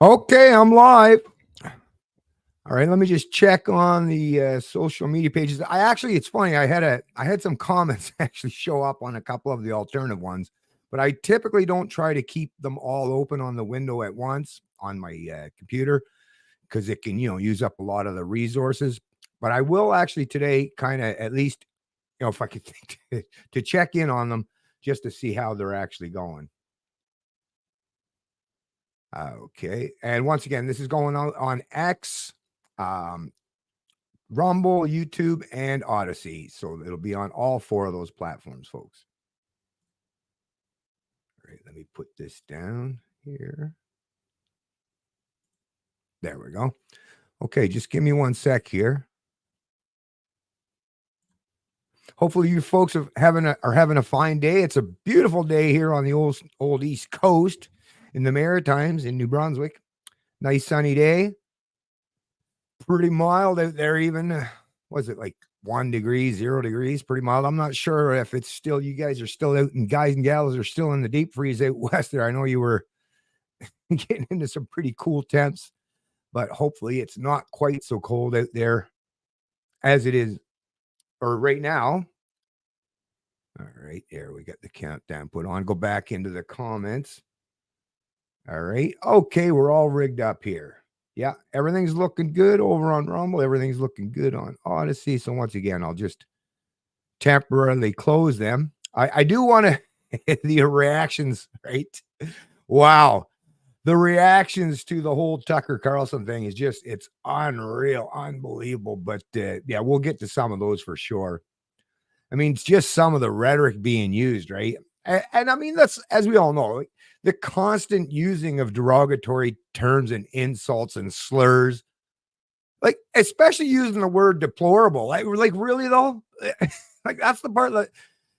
Okay, I'm live. All right, let me just check on the social media pages. It's funny. I had some comments actually show up on a couple of the alternative ones, but I typically don't try to keep them all open on the window at once on my computer because it can, use up a lot of the resources. But I will actually today, kind of at least, if I could think to check in on them just to see how they're actually going. Okay, and once again, this is going on X. Um, Rumble, YouTube, and Odyssey. So it'll be on all four of those platforms, folks. All right, let me put this down here. There we go. Okay, just give me one sec here. Hopefully, you folks are having a fine day. It's a beautiful day here on the old East Coast in the Maritimes in New Brunswick. Nice sunny day. Pretty mild out there, even. Was it like 1 degree, 0 degrees? Pretty mild. I'm not sure if it's still, you guys are still out, and guys and gals are still in the deep freeze out west there. I know you were getting into some pretty cool temps, but hopefully it's not quite so cold out there as it is or right now. All right, there we got the countdown put on. Go back into the comments. All right. Okay, we're all rigged up here. Yeah, everything's looking good over on Rumble. Everything's looking good on Odyssey. So once again, I'll just temporarily close them. I do want to the reactions, right? Wow. The reactions to the whole Tucker Carlson thing is just, it's unreal, unbelievable. But yeah, we'll get to some of those for sure. I mean, it's just some of the rhetoric being used, right? And I mean, that's, as we all know, the constant using of derogatory terms and insults and slurs, like especially using the word deplorable. Like really though, like that's the part that,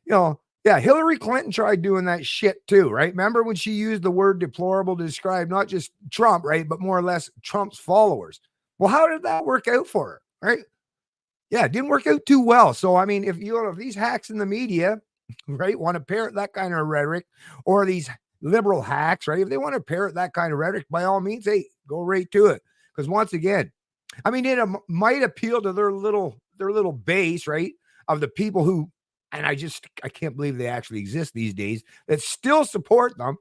yeah, Hillary Clinton tried doing that shit too, right? Remember when she used the word deplorable to describe not just Trump, right, but more or less Trump's followers? Well, how did that work out for her, right? Yeah, it didn't work out too well. So, I mean, if these hacks in the media, right, want to parrot that kind of rhetoric, or these liberal hacks, right, if they want to parrot that kind of rhetoric, by all means, hey, go right to it. Because once again, I mean, it might appeal to their little base, right, of the people who, and I can't believe they actually exist these days, that still support them.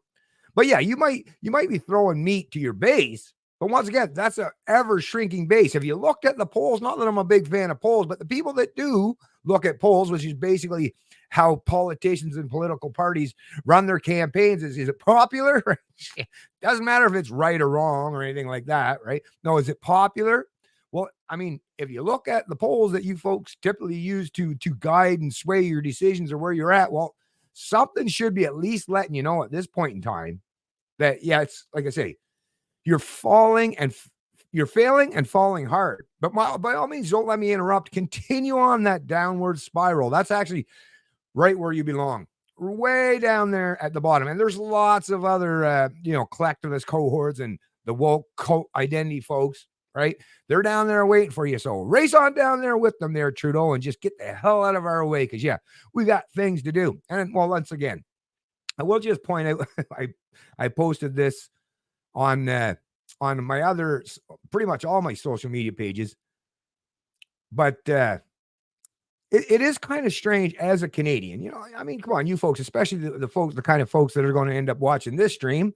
But yeah, you might be throwing meat to your base. But once again, that's an ever shrinking base. If you looked at the polls, not that I'm a big fan of polls, but the people that do look at polls, which is basically how politicians and political parties run their campaigns, is it popular? Doesn't matter if it's right or wrong or anything like that, right? No, is it popular? Well, I mean, if you look at the polls that you folks typically use to guide and sway your decisions or where you're at, well, something should be at least letting you know at this point in time that, yeah, it's like I say, you're failing and falling hard. But by all means, don't let me interrupt. Continue on that downward spiral. That's actually right where you belong, way down there at the bottom. And there's lots of other, collectivist cohorts and the woke identity folks, right? They're down there waiting for you. So race on down there with them there, Trudeau, and just get the hell out of our way. Because, yeah, we got things to do. And, well, once again, I will just point out, I posted this on my other, pretty much all my social media pages. But it is kind of strange as a Canadian. I mean, come on, you folks, especially the kind of folks that are going to end up watching this stream.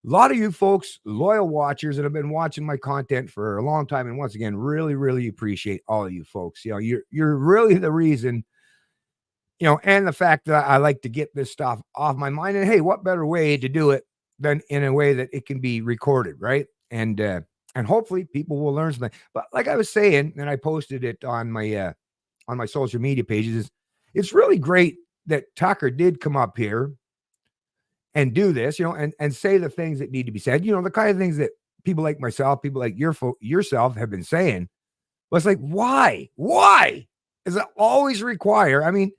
A lot of you folks, loyal watchers that have been watching my content for a long time. And once again, really, really appreciate all of you folks. You're really the reason, and the fact that I like to get this stuff off my mind. And hey, what better way to do it than in a way that it can be recorded, right? And hopefully people will learn something. But like I was saying, and I posted it on my social media pages, it's really great that Tucker did come up here and do this, and say the things that need to be said, the kind of things that people like myself, people like yourself have been saying. But it's like, why does it always require? I mean,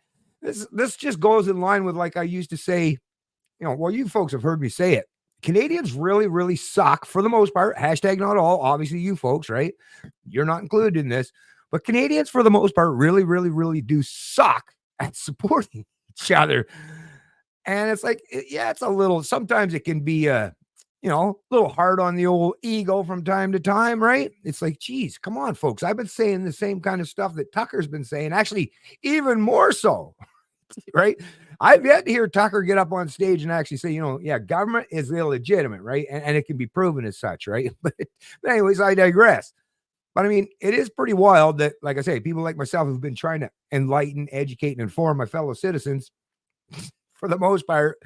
this just goes in line with, like I used to say, well, you folks have heard me say it. Canadians really, really suck for the most part. Hashtag not all. Obviously, you folks, right? You're not included in this. But Canadians, for the most part, really, really, really do suck at supporting each other. And it's like, yeah, it's a little, sometimes it can be a little hard on the old ego from time to time, right? It's like, geez, come on, folks. I've been saying the same kind of stuff that Tucker's been saying, actually, even more so, right? I've yet to hear Tucker get up on stage and actually say, yeah, government is illegitimate, right? And it can be proven as such, right? But anyways, I digress. But I mean, it is pretty wild that, like I say, people like myself who've been trying to enlighten, educate, and inform my fellow citizens, for the most part,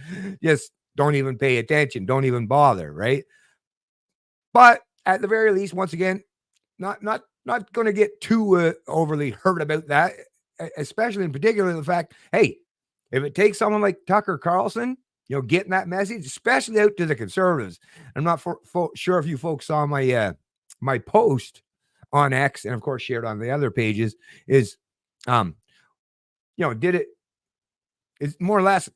just don't even pay attention, don't even bother, right? But at the very least, once again, not going to get too overly hurt about that, especially in particular the fact, hey, if it takes someone like Tucker Carlson, getting that message, especially out to the conservatives. I'm not sure if you folks saw my my post on X, and of course shared on the other pages, is did it is more or less,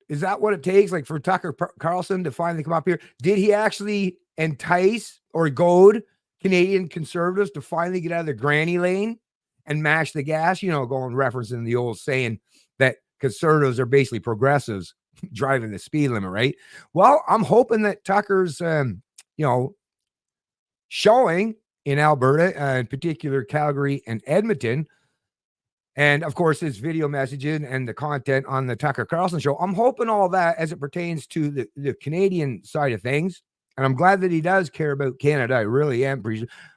is that what it takes, like, for Tucker Carlson to finally come up here? Did he actually entice or goad Canadian conservatives to finally get out of their granny lane and mash the gas? Going referencing the old saying that conservatives are basically progressives driving the speed limit, right? Well, I'm hoping that Tucker's, showing in Alberta, in particular Calgary and Edmonton, and of course his video messaging and the content on the Tucker Carlson show, I'm hoping all that as it pertains to the Canadian side of things. And I'm glad that he does care about Canada. I really am.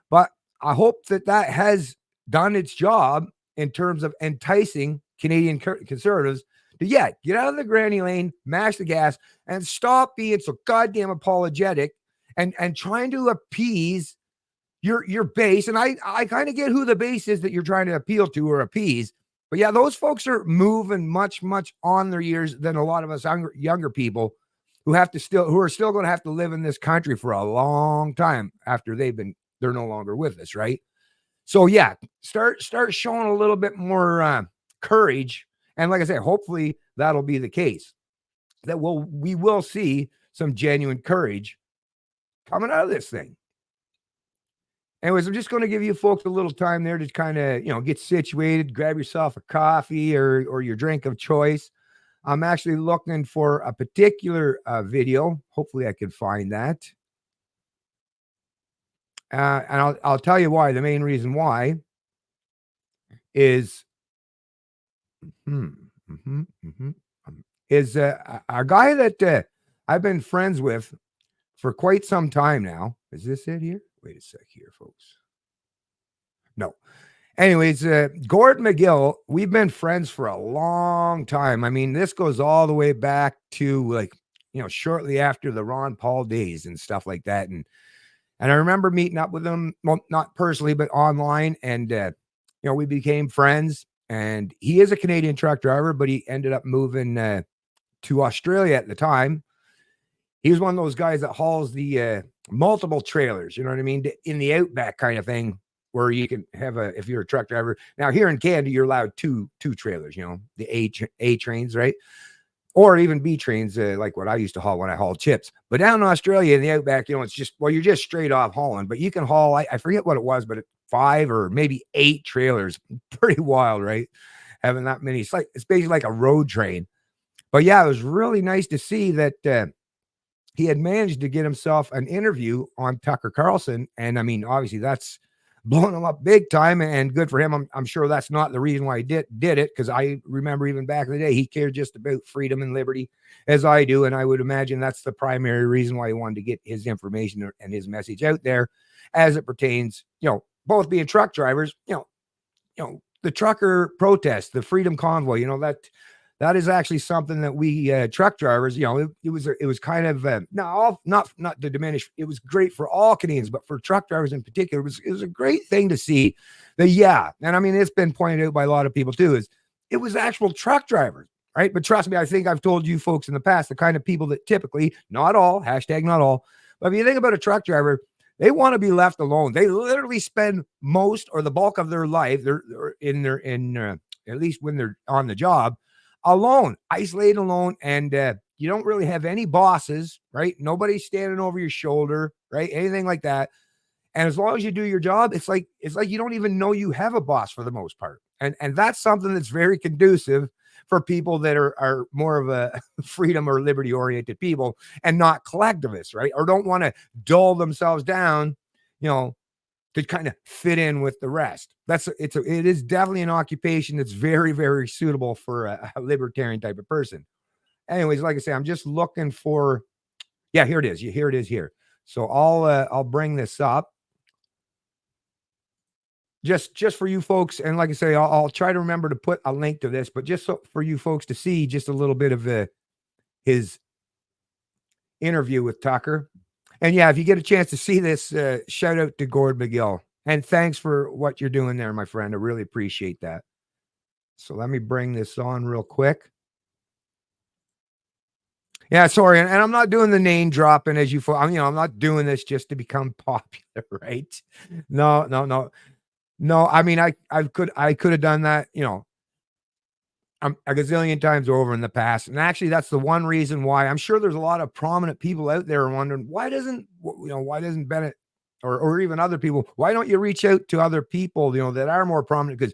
But I hope that has done its job in terms of enticing Canadian conservatives to, get out of the granny lane, mash the gas, and stop being so goddamn apologetic and trying to appease your base. And I kind of get who the base is that you're trying to appeal to or appease. But yeah, those folks are moving much, much on their years than a lot of us younger people who are still going to have to live in this country for a long time after they're no longer with us, right? So yeah, start showing a little bit more courage. And like I said, hopefully that'll be the case, that we will see some genuine courage coming out of this thing. Anyways, I'm just going to give you folks a little time there to kind of, get situated, grab yourself a coffee or your drink of choice. I'm actually looking for a particular video. Hopefully I can find that. And I'll tell you why. The main reason why is, is a guy that I've been friends with for quite some time now. Is this it here? Wait a sec here, folks. No. Anyways, Gord Magill, we've been friends for a long time. I mean, this goes all the way back to, shortly after the Ron Paul days and stuff like that. And I remember meeting up with him, well, not personally, but online. And, we became friends. And he is a Canadian truck driver, but he ended up moving to Australia at the time. He was one of those guys that hauls the multiple trailers, you know what I mean, in the outback kind of thing, where you can have if you're a truck driver. Now here in Canada, you're allowed two trailers, the A trains, right? Or even B trains, like what I used to haul when I hauled chips. But down in Australia in the outback, it's just, you're just straight off hauling. But you can haul, I forget what it was, but 5 or maybe 8 trailers. Pretty wild, right? Having that many. It's basically like a road train. But yeah, it was really nice to see that he had managed to get himself an interview on Tucker Carlson. And I mean, obviously that's blowing him up big time, and good for him. I'm sure that's not the reason why he did it, because I remember even back in the day, he cared just about freedom and liberty as I do. And I would imagine that's the primary reason why he wanted to get his information and his message out there as it pertains, both being truck drivers, the trucker protest, the freedom convoy, that is actually something that we truck drivers, it was kind of not to diminish. It was great for all Canadians, but for truck drivers in particular, it was a great thing to see. And I mean, it's been pointed out by a lot of people too, is it was actual truck drivers, right? But trust me, I think I've told you folks in the past, the kind of people that typically, not all, hashtag not all, but if you think about a truck driver, they want to be left alone. They literally spend most or the bulk of their life, they're at least when they're on the job, alone, isolated, alone, and you don't really have any bosses, right? Nobody's standing over your shoulder, right? Anything like that. And as long as you do your job, it's like you don't even know you have a boss for the most part. And that's something that's very conducive for people that are more of a freedom or liberty oriented people and not collectivists, right? Or don't want to dull themselves down, to kind of fit in with the rest. It is definitely an occupation that's very, very suitable for a libertarian type of person. Anyways, like I say, I'm just looking for, yeah, here it is. Here it is here. So I'll bring this up just for you folks. And like I say, I'll try to remember to put a link to this, but just so for you folks to see just a little bit of his interview with Tucker. And yeah, if you get a chance to see this, shout out to Gord Magill. And thanks for what you're doing there, my friend. I really appreciate that. So let me bring this on real quick. Yeah, sorry. And I'm not doing the name dropping as you, I'm not doing this just to become popular, right? No. I mean, I could have done that, a gazillion times over in the past. And actually, that's the one reason why I'm sure there's a lot of prominent people out there wondering why doesn't Bennett or even other people, why don't you reach out to other people, that are more prominent? Because,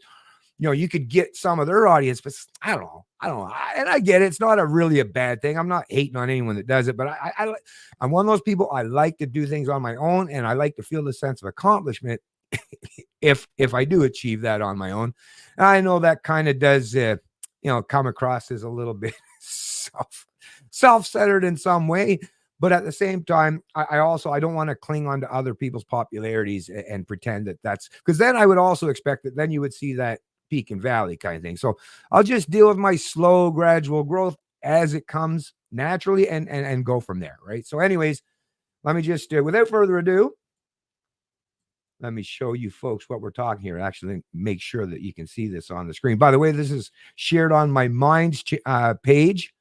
you could get some of their audience, but I don't know. And I get it. It's not really a bad thing. I'm not hating on anyone that does it, but I'm one of those people. I like to do things on my own, and I like to feel the sense of accomplishment if I do achieve that on my own. And I know that kind of does, come across as a little bit self-centered in some way, but at the same time, I don't want to cling on to other people's popularities and pretend that that's, because then I would also expect that then you would see that peak and valley kind of thing. So I'll just deal with my slow, gradual growth as it comes naturally and go from there. Right. So anyways, let me just, without further ado, let me show you folks what we're talking here. Actually, make sure that you can see this on the screen. By the way, this is shared on my Minds page.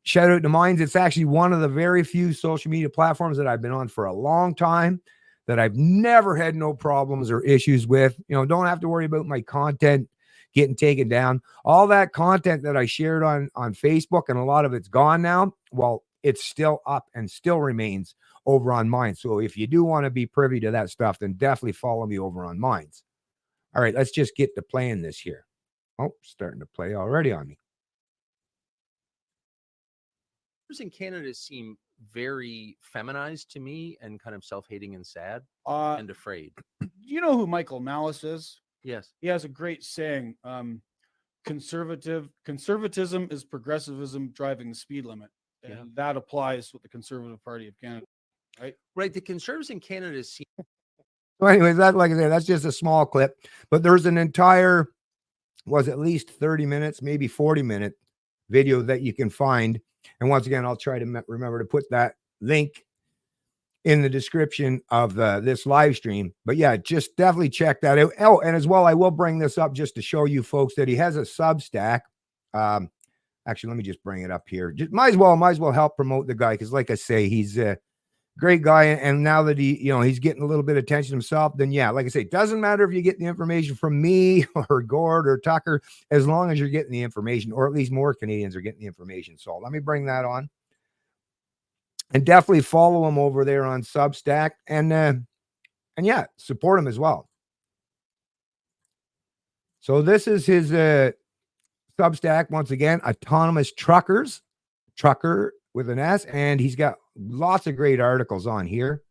Shout out to Minds. It's actually one of the very few social media platforms that I've been on for a long time that I've never had no problems or issues with. Don't have to worry about my content getting taken down. All that content that I shared on Facebook, and a lot of it's gone now, well, it's still up and still remains over on Minds. So if you do want to be privy to that stuff, then definitely follow me over on Minds. All right, let's just get to playing this here. Oh, starting to play already on me. In Canada seem very feminized to me and kind of self-hating and sad and afraid. You know who Michael Malice is? Yes. He has a great saying, conservatism is progressivism driving the speed limit. And that applies with the Conservative Party of Canada, right? Right. The Conservatives in Canada seem. So anyways, like I said, that's just a small clip, but there's an entire, was at least 30 minutes, maybe 40-minute video that you can find. And once again, I'll try to remember to put that link in the description of this live stream. But yeah, just definitely check that out. Oh, and as well, I will bring this up just to show you folks that he has a Substack. Actually, let me just bring it up here. Just might as well help promote the guy, because like I say, he's a great guy. And now that he's getting a little bit of attention himself, then yeah, like I say, it doesn't matter if you get the information from me or Gord or Tucker, as long as you're getting the information, or at least more Canadians are getting the information. So let me bring that on. And definitely follow him over there on Substack, and yeah, support him as well. So this is his Substack, once again, Autonomous Truckers, trucker with an S, and he's got lots of great articles on here.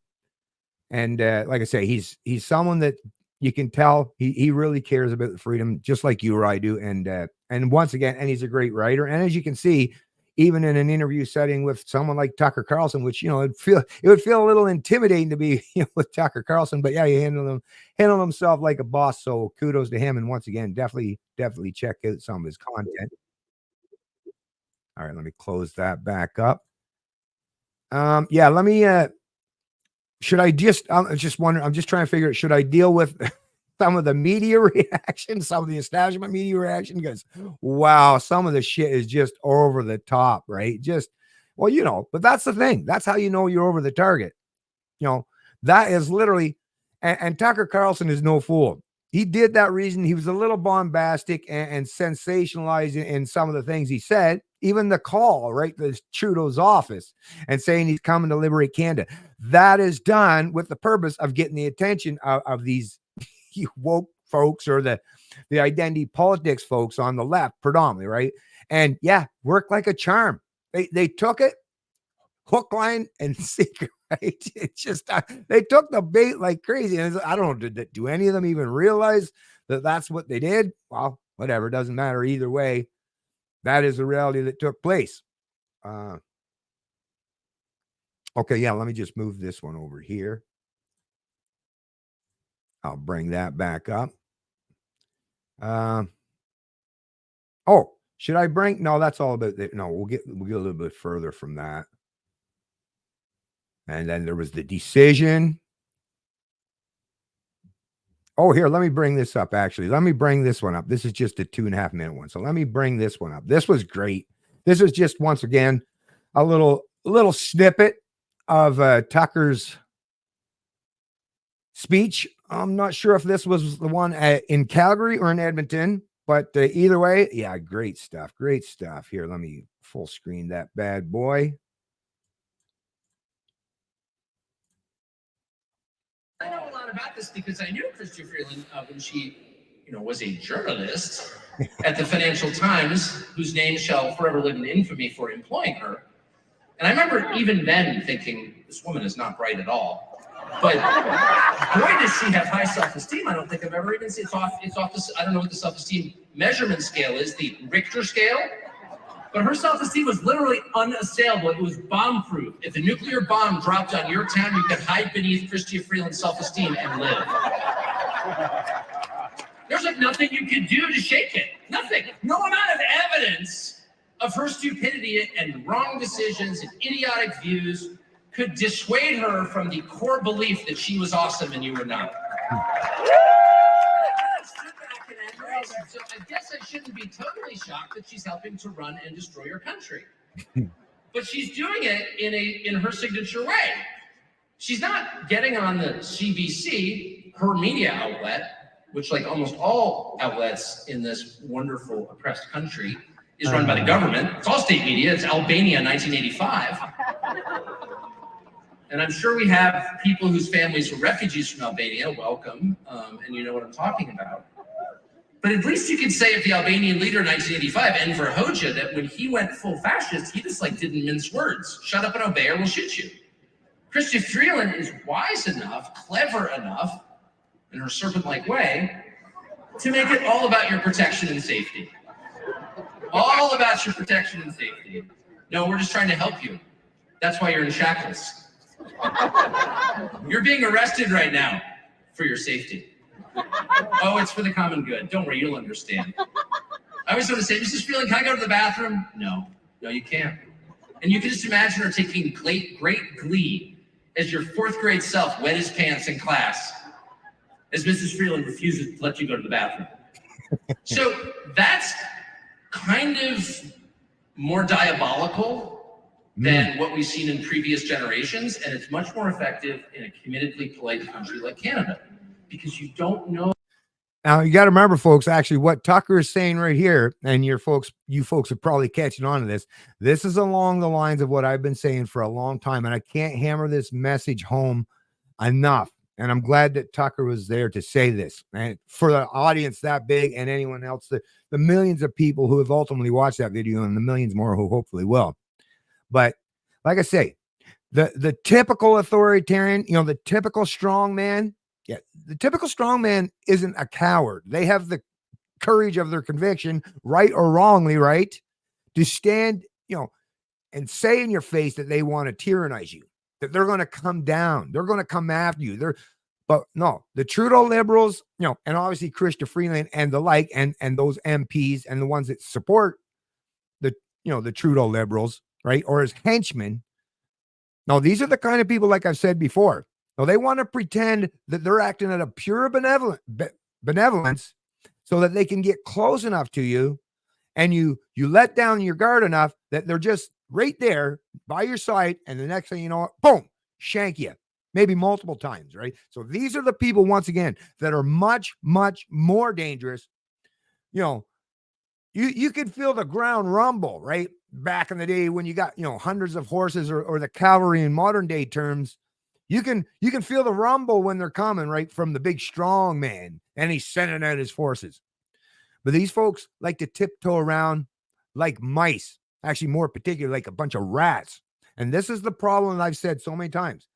And like I say, he's someone that you can tell he really cares about the freedom, just like you or I do. And once again, and he's a great writer. And as you can see, even in an interview setting with someone like Tucker Carlson, which, it would feel a little intimidating to be with Tucker Carlson, but yeah, he handled himself like a boss. So kudos to him. And once again, definitely check out some of his content. All right, let me close that back up. Yeah, let me, should I I'm just wondering, I'm just trying to figure out, should I deal with some of the media reaction, some of the establishment media reaction? Because wow, some of the shit is just over the top, right? Just, well, but that's the thing. That's how you know you're over the target. That is literally, and Tucker Carlson is no fool. He did that reason. He was a little bombastic and sensationalizing in some of the things he said, even the call, right, to Trudeau's office and saying he's coming to liberate Canada. That is done with the purpose of getting the attention of these woke folks, or the identity politics folks on the left predominantly, right? And yeah, worked like a charm. They took it hook, line, and sinker. Right? It's just they took the bait like crazy. And I don't know, do any of them even realize that that's what they did? Well, whatever, doesn't matter either way. That is the reality that took place. Okay, yeah, let me just move this one over here. I'll bring that back up. Oh, should I bring? No, that's all about it. No, we'll get a little bit further from that. And then there was the decision. Oh, here, let me bring this up. Actually, let me bring this one up. This is just a 2.5 minute one. So let me bring this one up. This was great. This is just, once again, a little snippet of Tucker's speech. I'm not sure if this was the one in Calgary or in Edmonton, but either way, yeah, great stuff. Great stuff. Here, let me full screen that bad boy. I know a lot about this because I knew Chrystia Freeland when she, was a journalist at the Financial Times, whose name shall forever live in infamy for employing her. And I remember even then thinking, this woman is not bright at all. But boy, does she have high self-esteem. I don't think I've ever even seen it's off this. I don't know what the self-esteem measurement scale is, the Richter scale. But her self-esteem was literally unassailable. It was bomb-proof. If a nuclear bomb dropped on your town, you could hide beneath Chrystia Freeland's self-esteem and live. There's like nothing you could do to shake it. Nothing. No amount of evidence of her stupidity and wrong decisions and idiotic views could dissuade her from the core belief that she was awesome and you were not. So I guess I shouldn't be totally shocked that she's helping to run and destroy your country. But she's doing it in her signature way. She's not getting on the CBC, her media outlet, which, like almost all outlets in this wonderful oppressed country, is run by the government. It's all state media. It's Albania 1985. And I'm sure we have people whose families were refugees from Albania. Welcome. And you know what I'm talking about. But at least you could say of the Albanian leader in 1985, Enver Hoxha, that when he went full fascist, he just didn't mince words. Shut up and obey or we'll shoot you. Chrystia Freeland is wise enough, clever enough, in her serpent-like way, to make it all about your protection and safety. All about your protection and safety. No, we're just trying to help you. That's why you're in shackles. You're being arrested right now for your safety. Oh, it's for the common good. Don't worry, you'll understand. I always want to say, Mrs. Freeland, can I go to the bathroom? No, you can't. And you can just imagine her taking great glee as your fourth grade self wet his pants in class, as Mrs. Freeland refuses to let you go to the bathroom. So that's kind of more diabolical than what we've seen in previous generations, and it's much more effective in a committedly polite country like Canada. Because you don't know. Now you got to remember, folks, actually what Tucker is saying right here, and you folks are probably catching on to this. This is along the lines of what I've been saying for a long time, and I can't hammer this message home enough. And I'm glad that Tucker was there to say this. And for the audience that big and anyone else, the millions of people who have ultimately watched that video and the millions more who hopefully will. But like I say, the typical authoritarian, the typical strong man, yeah, the typical strongman isn't a coward. They have the courage of their conviction, right or wrongly, right, to stand, and say in your face that they want to tyrannize you, that they're going to come down, they're going to come after you. But no, the Trudeau liberals, and obviously Chrystia Freeland and the like, and those MPs and the ones that support the Trudeau liberals, right, or his henchmen. No, these are the kind of people, like I've said before. No, they want to pretend that they're acting out of pure benevolence so that they can get close enough to you, and you let down your guard enough that they're just right there by your side, and the next thing you know, boom, shank you, maybe multiple times, right? So these are the people, once again, that are much, much more dangerous. You could feel the ground rumble, right? Back in the day when you got, hundreds of horses or the cavalry in modern day terms. You can feel the rumble when they're coming, right, from the big strong man, and he's sending out his forces. But these folks like to tiptoe around like mice, actually more particularly like a bunch of rats. And this is the problem that I've said so many times.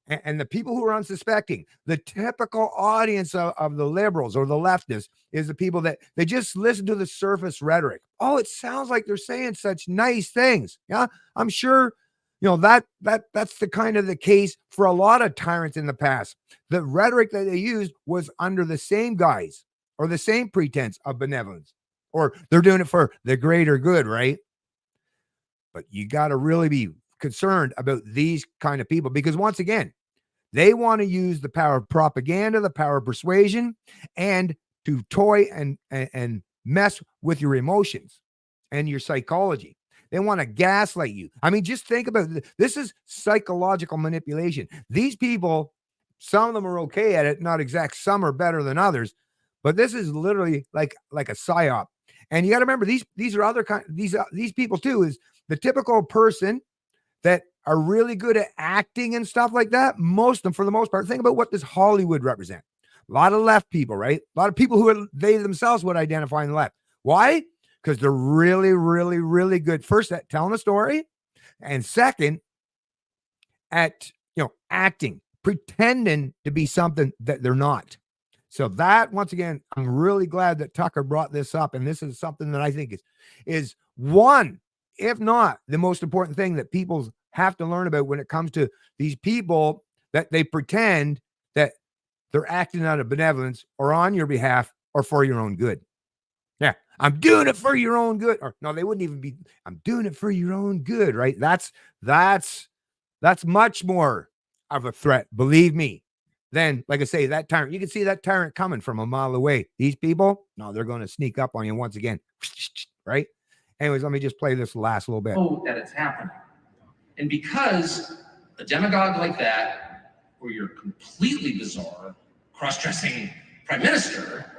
And the people who are unsuspecting, the typical audience of the liberals or the leftists is the people that they just listen to the surface rhetoric. Oh, it sounds like they're saying such nice things. Yeah, I'm sure, that's the kind of the case for a lot of tyrants in the past. The rhetoric that they used was under the same guise or the same pretense of benevolence, or they're doing it for the greater good, right? But you got to really be concerned about these kind of people, because once again, they want to use the power of propaganda, the power of persuasion, and to toy and mess with your emotions and your psychology. They want to gaslight you. I mean, just think about it. This is psychological manipulation. These people, some of them are okay at it, not exact. Some are better than others, but this is literally like a psyop. And you got to remember, these are other kind. These people too is the typical person that are really good at acting and stuff like that. Most of them, for the most part, think about what does Hollywood represent. A lot of left people, right? A lot of people who they themselves would identify in the left. Why? Because they're really, really, really good. First, at telling a story, and second, at acting, pretending to be something that they're not. So that, once again, I'm really glad that Tucker brought this up, and this is something that I think is one, if not the most important thing that people have to learn about when it comes to these people that they pretend that they're acting out of benevolence or on your behalf or for your own good. Yeah, I'm doing it for your own good. Or no, they wouldn't even be, I'm doing it for your own good, right? That's much more of a threat, believe me, than, like I say, that tyrant. You can see that tyrant coming from a mile away. These people, no, they're going to sneak up on you once again, right? Anyways, let me just play this last little bit. Oh, that it's happening. And because a demagogue like that, or your completely bizarre, cross-dressing prime minister,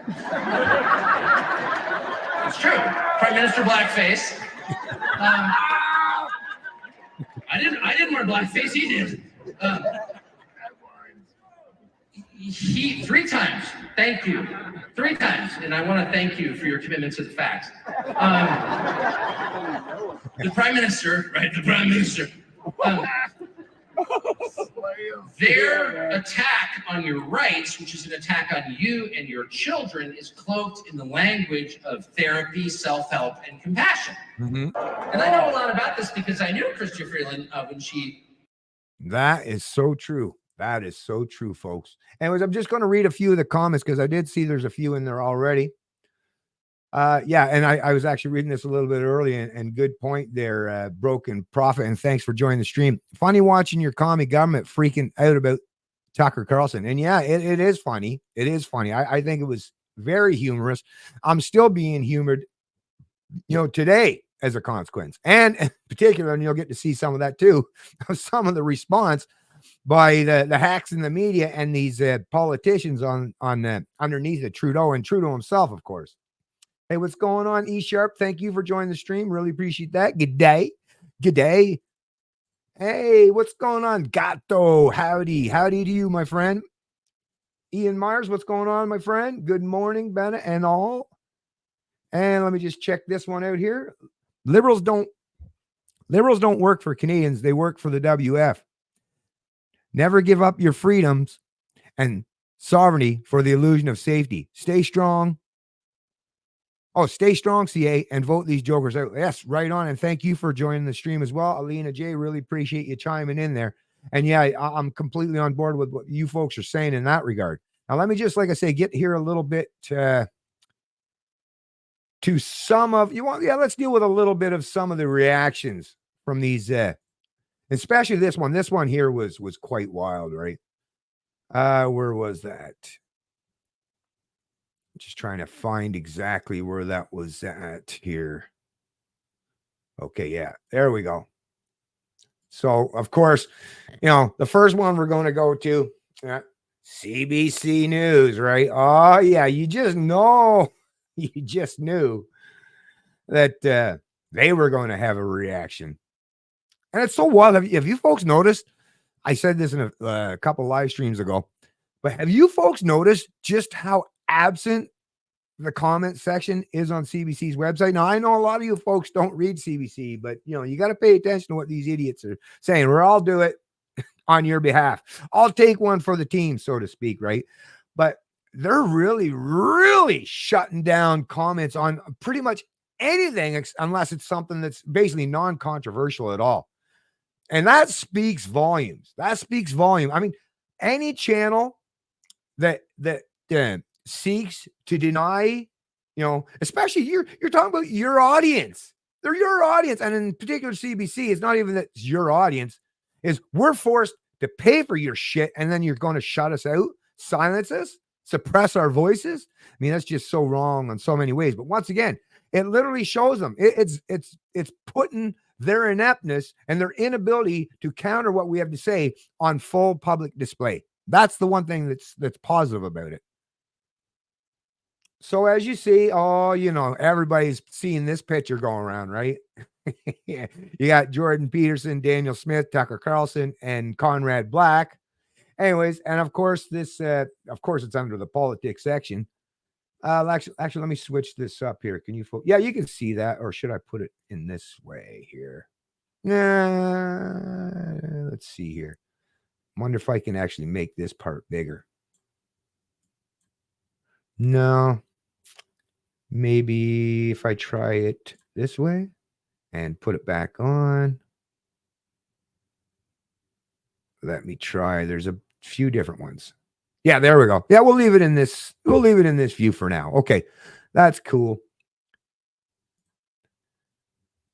it's true, prime minister blackface. I didn't wear blackface. He did. He 3 times. Thank you. 3 times, and I want to thank you for your commitment to the facts. The prime minister, right? The prime minister. Their attack on your rights, which is an attack on you and your children, is cloaked in the language of therapy, self-help, and compassion. Mm-hmm. And I know a lot about this because I knew Chrystia Freeland when she. That is so true. That is so true, folks. Anyways, I'm just going to read a few of the comments because I did see there's a few in there already. Yeah, and I was actually reading this a little bit early, and good point there, Broken Prophet, and thanks for joining the stream. Funny watching your commie government freaking out about Tucker Carlson. And yeah, it is funny. It is funny. I think it was very humorous. I'm still being humored, today as a consequence. And in particular, and you'll get to see some of that too, some of the response by the hacks in the media and these politicians on underneath it, Trudeau and Trudeau himself, of course. Hey, what's going on, E Sharp? Thank you for joining the stream. Really appreciate that. Good day. Good day. Hey, what's going on, Gato? Howdy. Howdy to you, my friend. Ian Myers, what's going on, my friend? Good morning, Bennett and all. And let me just check this one out here. Liberals don't work for Canadians. They work for the WF. Never give up your freedoms and sovereignty for the illusion of safety. Stay strong. Oh, stay strong, CA, and vote these jokers out. Yes, right on. And thank you for joining the stream as well. Alina J, really appreciate you chiming in there. And yeah, I'm completely on board with what you folks are saying in that regard. Now, let me just, like I say, get here a little bit to some of you want. Yeah, let's deal with a little bit of some of the reactions from these, especially this one. This one here was quite wild, right? Where was that? Just trying to find exactly where that was at here. Okay, yeah, there we go. So, of course, the first one we're going to go to, CBC News, right? Oh, yeah, you just knew that they were going to have a reaction. And it's so wild. Have you folks noticed? I said this in a couple live streams ago, but have you folks noticed just how absent the comment section is on CBC's website. Now, I know a lot of you folks don't read CBC, but you got to pay attention to what these idiots are saying, or I'll do it on your behalf. I'll take one for the team, so to speak, right? But they're really, really shutting down comments on pretty much anything unless it's something that's basically non-controversial at all. And that speaks volumes. That speaks volume. I mean, any channel that seeks to deny, especially you're talking about your audience. They're your audience. And in particular, CBC, it's not even that it's your audience, is we're forced to pay for your shit, and then you're going to shut us out, silence us, suppress our voices. I mean, that's just so wrong in so many ways. But once again, it literally shows them it's putting their ineptness and their inability to counter what we have to say on full public display. That's the one thing that's positive about it. So as you see, everybody's seeing this picture going around, right? You got Jordan Peterson, Daniel Smith, Tucker Carlson, and Conrad Black. Anyways, and of course, it's under the politics section. Actually, let me switch this up here. Can you yeah, you can see that, or should I put it in this way here? Let's see here. Wonder if I can actually make this part bigger. No. Maybe if I try it this way and put it back on. Let me try. There's a few different ones. Yeah, there we go. Yeah, we'll leave it in this. We'll leave it in this view for now. Okay, that's cool.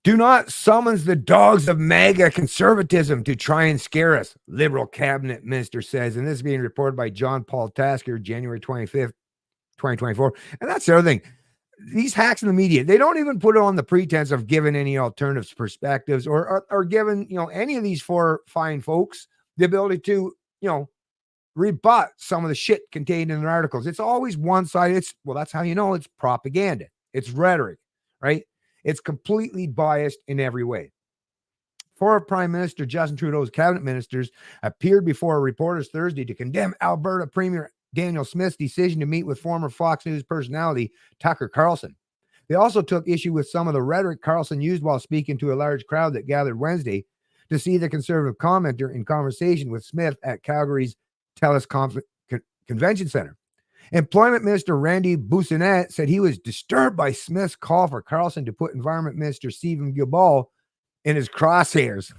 Do not summons the dogs of MAGA conservatism to try and scare us, Liberal cabinet minister says. And this is being reported by John Paul Tasker, January 25th, 2024. And that's the other thing. These hacks in the media, they don't even put it on the pretense of giving any alternatives perspectives or giving, any of these four fine folks the ability to, rebut some of the shit contained in their articles. It's always one side. That's how you know it's propaganda. It's rhetoric, right? It's completely biased in every way. Former Prime Minister Justin Trudeau's cabinet ministers appeared before reporters Thursday to condemn Alberta Premier Daniel Smith's decision to meet with former Fox News personality Tucker Carlson. They also took issue with some of the rhetoric Carlson used while speaking to a large crowd that gathered Wednesday to see the Conservative commenter in conversation with Smith at Calgary's TELUS Convention Center. Employment Minister Randy Boissonette said he was disturbed by Smith's call for Carlson to put Environment Minister Stephen Guilbeault in his crosshairs.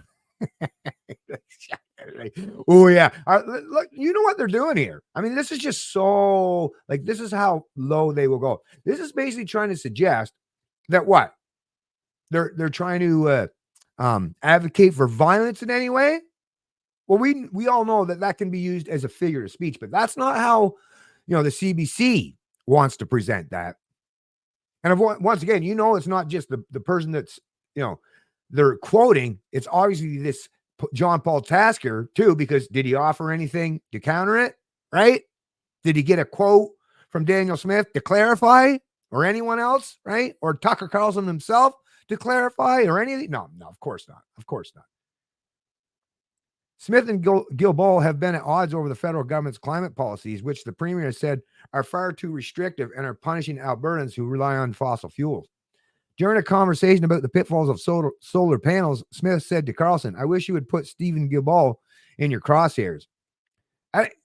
Oh, yeah. Look, you know what they're doing here. I mean, this is just so, this is how low they will go. This is basically trying to suggest that what? They're trying to advocate for violence in any way. Well, we all know that can be used as a figure of speech, but that's not how, the CBC wants to present that. And once again, it's not just the person that's, they're quoting. It's obviously this John Paul Tasker too, because did he offer anything to counter it? Right? Did he get a quote from Daniel Smith to clarify, or anyone else? Right? Or Tucker Carlson himself to clarify, or anything? No, of course not. Of course not. Smith and Guilbeault have been at odds over the federal government's climate policies, which the premier has said are far too restrictive and are punishing Albertans who rely on fossil fuels. During a conversation about the pitfalls of solar panels, Smith said to Carlson, "I wish you would put Stephen Guilbeault in your crosshairs."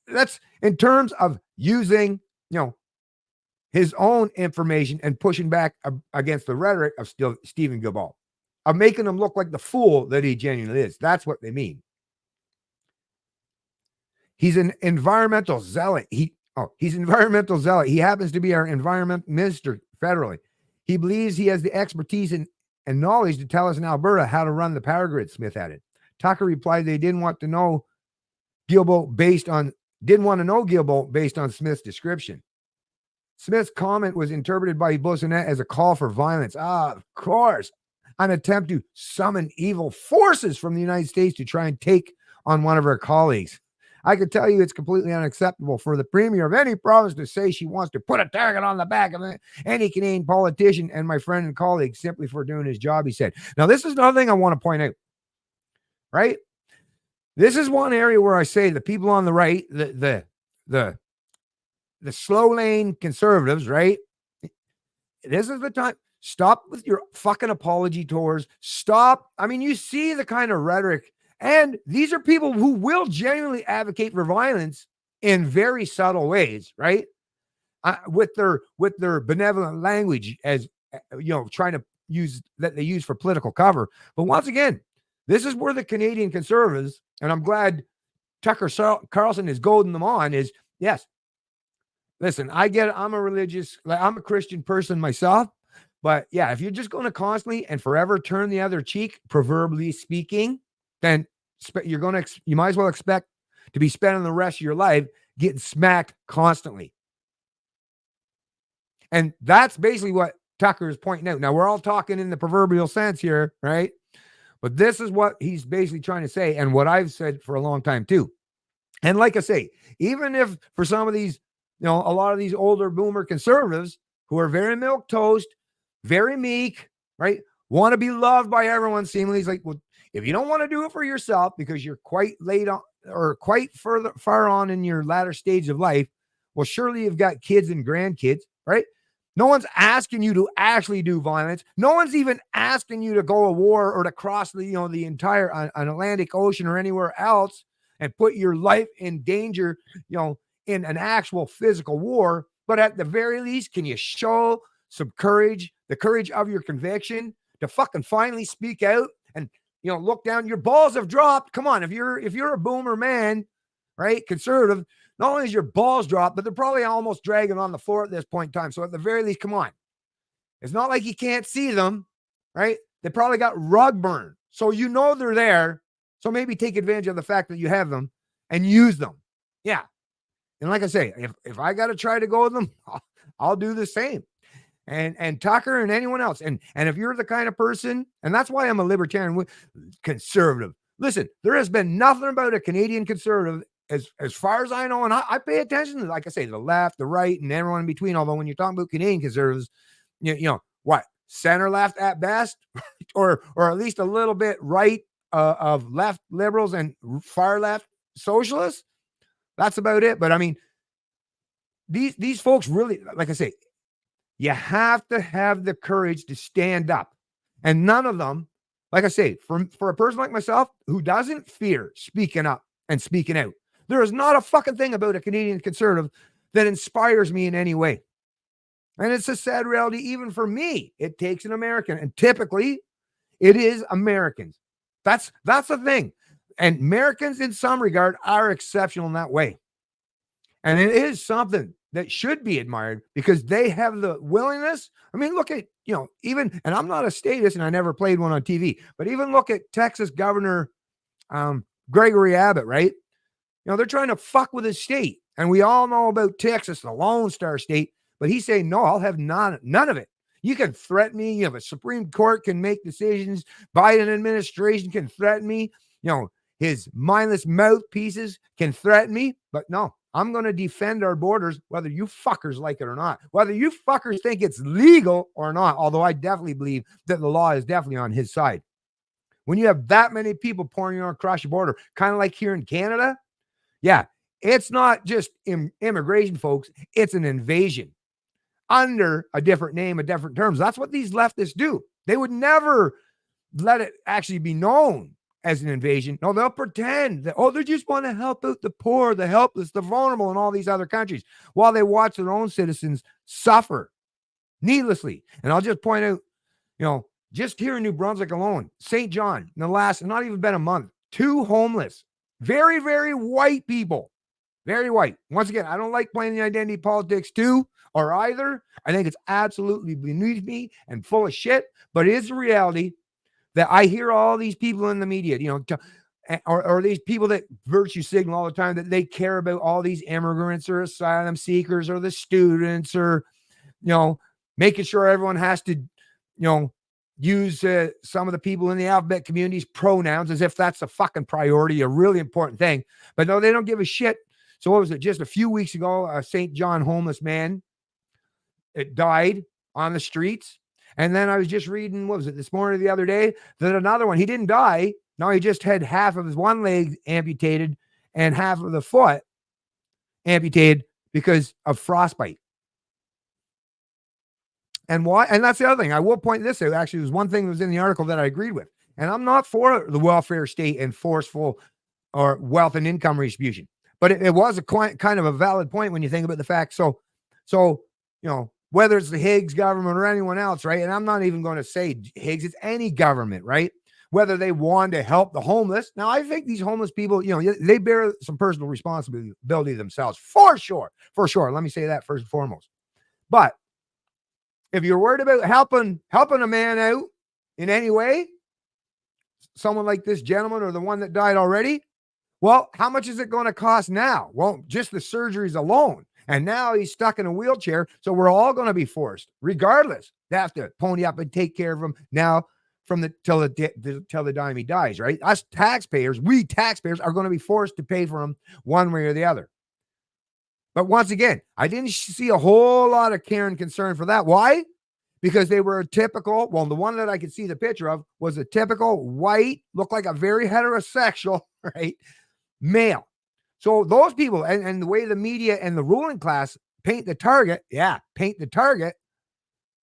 That's in terms of using, his own information and pushing back against the rhetoric of Stephen Guilbeault, of making him look like the fool that he genuinely is. That's what they mean. He's an environmental zealot. He's an environmental zealot. He happens to be our environment minister federally. He believes he has the expertise and knowledge to tell us in Alberta how to run the power grid, Smith added. Tucker replied they didn't want to know Guilbeault based on Smith's description. Smith's comment was interpreted by Boissonette as a call for violence. Of course, an attempt to summon evil forces from the United States to try and take on one of her colleagues. I can tell you it's completely unacceptable for the premier of any province to say she wants to put a target on the back of any Canadian politician and my friend and colleague simply for doing his job, he said. Now, this is another thing I want to point out, right? This is one area where I say the people on the right, the slow lane conservatives, right? this is the time. Stop with your fucking apology tours. Stop. I mean, you see the kind of rhetoric, and these are people who will genuinely advocate for violence in very subtle ways, right? With their benevolent language, as trying to use that they use for political cover. But once again, this is where the Canadian Conservatives, and I'm glad Tucker Carlson is goading them on, is yes. Listen, I get it. I'm a Christian person myself, but yeah, if you're just going to constantly and forever turn the other cheek, proverbially speaking, then you might as well expect to be spending the rest of your life getting smacked constantly. And that's basically what Tucker is pointing out. Now, we're all talking in the proverbial sense here, right? But this is what he's basically trying to say, and what I've said for a long time too. And like I say, even if for some of these, a lot of these older boomer conservatives who are very milquetoast, very meek, right, want to be loved by everyone, seemingly, he's like, well, if you don't want to do it for yourself because you're quite late on or quite far on in your latter stage of life, well, surely you've got kids and grandkids, right? No one's asking you to actually do violence. No one's even asking you to go to war or to cross the entire an Atlantic Ocean or anywhere else and put your life in danger, in an actual physical war. But at the very least, can you show some courage, the courage of your conviction to fucking finally speak out and, look down? Your balls have dropped. Come on. If you're a boomer man, right, conservative, not only is your balls dropped, but they're probably almost dragging on the floor at this point in time. So at the very least, come on. It's not like you can't see them, right? They probably got rug burn. So they're there. So maybe take advantage of the fact that you have them and use them. Yeah. And like I say, if I got to try to go with them, I'll do the same. And Tucker and anyone else. And if you're the kind of person, and that's why I'm a libertarian conservative. Listen, there has been nothing about a Canadian conservative as far as I know, and I pay attention to, like I say, the left, the right, and everyone in between. Although when you're talking about Canadian conservatives, what, center left at best, or at least a little bit right of left liberals and far left socialists. That's about it. But I mean, these folks really, like I say, you have to have the courage to stand up, and none of them, like I say, for a person like myself who doesn't fear speaking up and speaking out. There is not a fucking thing about a Canadian conservative that inspires me in any way. And it's a sad reality, even for me. It takes an American, and typically it is Americans. That's the thing. And Americans, in some regard, are exceptional in that way. And it is something that should be admired because they have the willingness. I mean, look at, even, and I'm not a statist and I never played one on TV, but even look at Texas Governor Gregory Abbott, right? They're trying to fuck with his state. And we all know about Texas, the Lone Star State, but he's saying, no, I'll have none of it. You can threaten me. You have a Supreme Court can make decisions. Biden administration can threaten me. His mindless mouthpieces can threaten me, but no, I'm going to defend our borders, whether you fuckers like it or not, whether you fuckers think it's legal or not. Although I definitely believe that the law is definitely on his side. When you have that many people pouring across your border, kind of like here in Canada, yeah, it's not just immigration, folks. It's an invasion under a different name, a different terms. That's what these leftists do. They would never let it actually be known as an invasion. No, they'll pretend that, they just want to help out the poor, the helpless, the vulnerable in all these other countries while they watch their own citizens suffer needlessly. And I'll just point out, just here in New Brunswick alone, St. John, in the last, not even been a month, 2 homeless, very, very white people, very white. Once again, I don't like playing the identity politics too, or either. I think it's absolutely beneath me and full of shit, but it is a reality that I hear all these people in the media, or these people that virtue signal all the time that they care about all these immigrants or asylum seekers or the students or, making sure everyone has to, use some of the people in the alphabet community's pronouns as if that's a fucking priority, a really important thing. But no, they don't give a shit. So what was it? Just a few weeks ago, a St. John homeless man, it died on the streets. And then I was just reading, what was it, this morning or the other day, that another one, he didn't die. No, he just had half of his one leg amputated and half of the foot amputated because of frostbite. And why? And that's the other thing. I will point this out. Actually, there's one thing that was in the article that I agreed with. And I'm not for the welfare state and forceful or wealth and income redistribution. But it was a kind of a valid point when you think about the fact. So, whether it's the Higgs government or anyone else, right? And I'm not even going to say Higgs, it's any government, right? Whether they want to help the homeless. Now, I think these homeless people, they bear some personal responsibility themselves, for sure. For sure. Let me say that first and foremost. But if you're worried about helping a man out in any way, someone like this gentleman or the one that died already, well, how much is it going to cost now? Well, just the surgeries alone. And now he's stuck in a wheelchair. So we're all going to be forced, regardless, to have to pony up and take care of him now till the time he dies, right? Us taxpayers, we taxpayers are going to be forced to pay for him one way or the other. But once again, I didn't see a whole lot of care and concern for that. Why? Because they were the one that I could see the picture of was a typical white, looked like a very heterosexual, right, male. So those people and the way the media and the ruling class paint the target,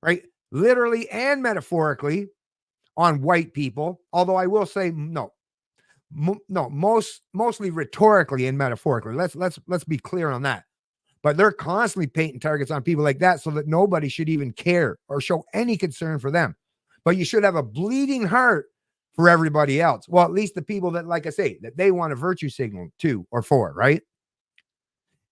right, literally and metaphorically on white people. Although I will say mostly rhetorically and metaphorically. Let's be clear on that. But they're constantly painting targets on people like that so that nobody should even care or show any concern for them. But you should have a bleeding heart for everybody else. Well, at least the people that, like I say, that they want a virtue signal to or for, right?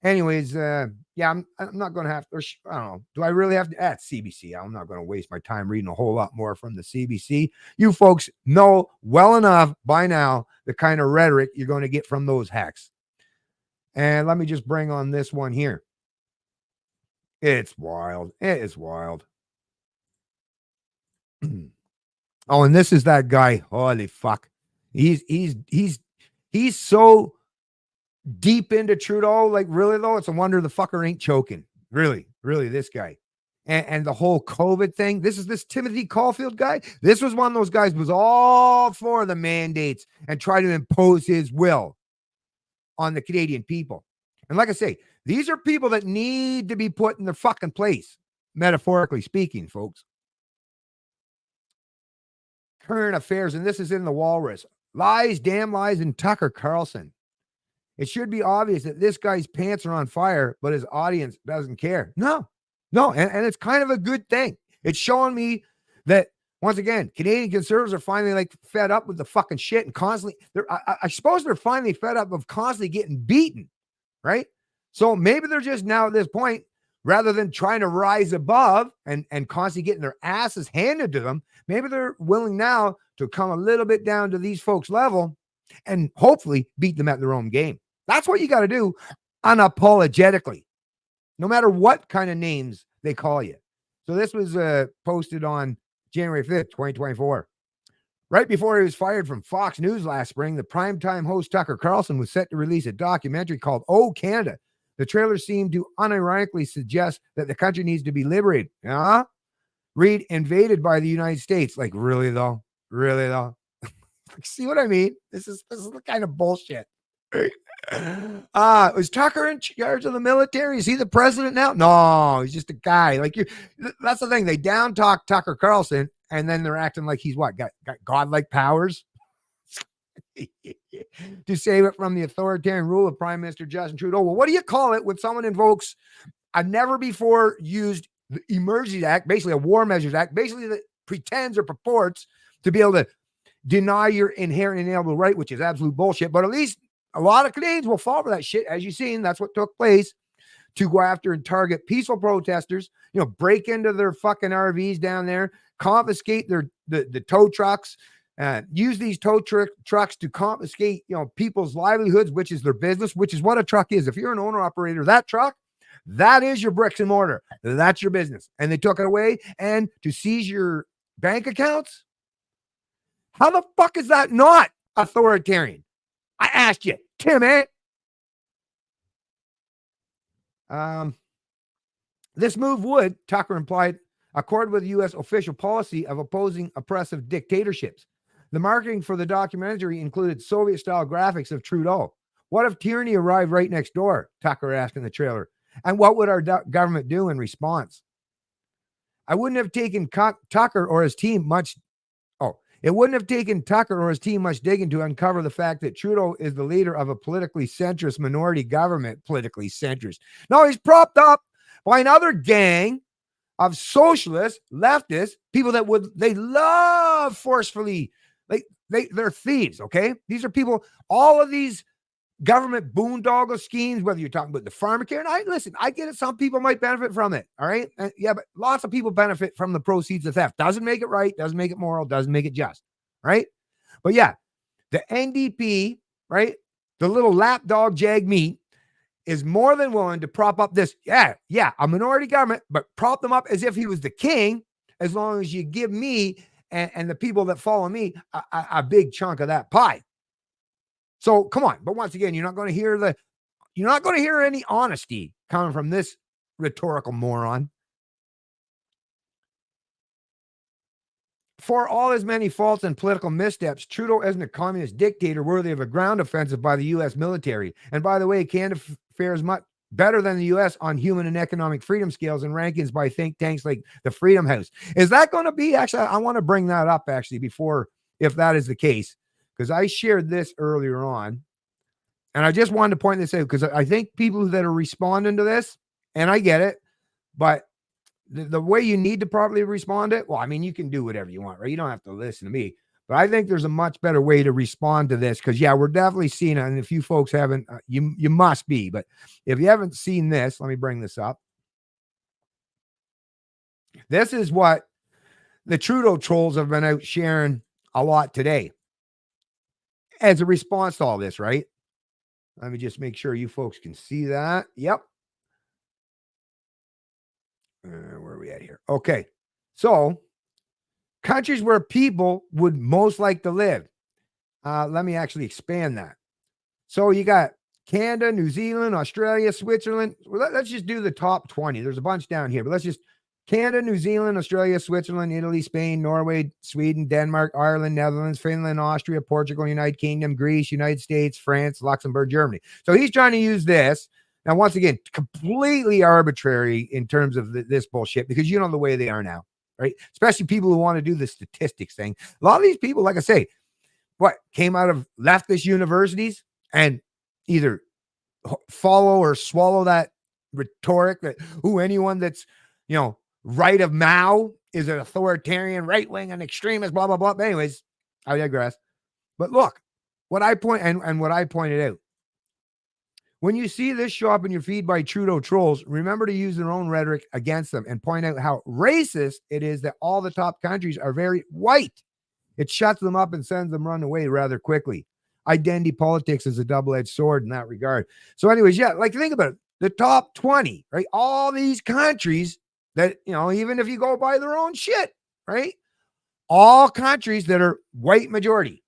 Anyways, I'm not going to have to, I don't know. Do I really have to? That's CBC. I'm not going to waste my time reading a whole lot more from the CBC. You folks know well enough by now the kind of rhetoric you're going to get from those hacks. And let me just bring on this one here. It's wild. It is wild. Oh, and this is that guy. Holy fuck. He's so deep into Trudeau. Like, really, though, it's a wonder the fucker ain't choking. Really, this guy. And the whole COVID thing. This Timothy Caulfield guy. This was one of those guys who was all for the mandates and try to impose his will on the Canadian people. And like I say, these are people that need to be put in their fucking place, metaphorically speaking, folks. Current affairs, and this is in the Walrus. Lies, damn lies, and Tucker Carlson. It should be obvious that this guy's pants are on fire, but his audience doesn't care. No. And it's kind of a good thing. It's showing me that, once again, Canadian conservatives are finally fed up with the fucking shit and constantly, I suppose they're finally fed up of constantly getting beaten, right? So maybe they're just now at this point, rather than trying to rise above and constantly getting their asses handed to them, maybe they're willing now to come a little bit down to these folks' level and hopefully beat them at their own game. That's what you got to do unapologetically, no matter what kind of names they call you. So this was posted on January 5th, 2024. Right before he was fired from Fox News last spring, the primetime host Tucker Carlson was set to release a documentary called Oh Canada. The trailer seemed to unironically suggest that the country needs to be liberated. Read invaded by the United States. Like, really though? See what I mean? This is the kind of bullshit. Was Tucker in charge of the military? Is he the president now? No, he's just a guy. That's the thing. They down talk Tucker Carlson, and then they're acting like he's got godlike powers to save it from the authoritarian rule of Prime Minister Justin Trudeau. Well, what do you call it when someone invokes a never before used Emergency Act, basically a War Measures Act, basically that pretends or purports to be able to deny your inherent inalienable right, which is absolute bullshit. But at least a lot of Canadians will fall for that shit. As you've seen, that's what took place, to go after and target peaceful protesters, break into their fucking RVs down there, confiscate the tow trucks, use these tow trucks to confiscate, people's livelihoods, which is their business, which is what a truck is. If you're an owner operator, that truck, that is your bricks and mortar. That's your business. And they took it away, and to seize your bank accounts. How the fuck is that not authoritarian? I asked you, Tim, This move would, Tucker implied, accord with U.S. official policy of opposing oppressive dictatorships. The marketing for the documentary included Soviet-style graphics of Trudeau. What if tyranny arrived right next door? Tucker asked in the trailer. And what would our government do in response? I wouldn't have taken Tucker or his team much. Oh, it wouldn't have taken Tucker or his team much digging to uncover the fact that Trudeau is the leader of a politically centrist minority government. Politically centrist. No, he's propped up by another gang of socialists, leftists, people that they love forcefully. They're thieves. Okay, these are people. All of these government boondoggle schemes, whether you're talking about the pharmacare, and I get it. Some people might benefit from it. All right. Yeah, but lots of people benefit from the proceeds of theft. Doesn't make it right. Doesn't make it moral. Doesn't make it just. Right. But yeah, the NDP, right? The little lapdog jag meat is more than willing to prop up this. Yeah, a minority government, but prop them up as if he was the king, as long as you give me and the people that follow me a big chunk of that pie. So come on. But once again, you're not going to hear any honesty coming from this rhetorical moron. For all his many faults and political missteps, Trudeau isn't a communist dictator worthy of a ground offensive by the U.S. military. And by the way, Canada fares much better than the U.S. on human and economic freedom scales and rankings by think tanks like the Freedom House. Is that going to be, actually, I want to bring that up actually before, if that is the case, because I shared this earlier on. And I just wanted to point this out because I think people that are responding to this, and I get it, but the way you need to properly respond to it, well, I mean, you can do whatever you want, right? You don't have to listen to me. But I think there's a much better way to respond to this because, yeah, we're definitely seeing it. And if you folks haven't, you must be. But if you haven't seen this, let me bring this up. This is what the Trudeau trolls have been out sharing a lot today as a response to all this, right? Let me just make sure you folks can see that. Yep. Where are we at here? Okay. So, countries where people would most like to live. Let me actually expand that. So, you got Canada, New Zealand, Australia, Switzerland. Well, let's just do the top 20. There's a bunch down here, but let's just Canada, New Zealand, Australia, Switzerland, Italy, Spain, Norway, Sweden, Denmark, Ireland, Netherlands, Finland, Austria, Portugal, United Kingdom, Greece, United States, France, Luxembourg, Germany. So he's trying to use this. Now, once again, completely arbitrary in terms of this bullshit because you know the way they are now, right? Especially people who want to do the statistics thing. A lot of these people, like I say, came out of leftist universities and either follow or swallow that rhetoric that, anyone that's, right of Mao is an authoritarian, right-wing, and extremist, blah, blah, blah. But anyways, I digress. But look, what I pointed out, when you see this show up in your feed by Trudeau trolls, remember to use their own rhetoric against them and point out how racist it is that all the top countries are very white. It shuts them up and sends them run away rather quickly. Identity politics is a double-edged sword in that regard. So anyways, yeah, think about it. The top 20, right? All these countries that, even if you go by their own shit, right? All countries that are white majority,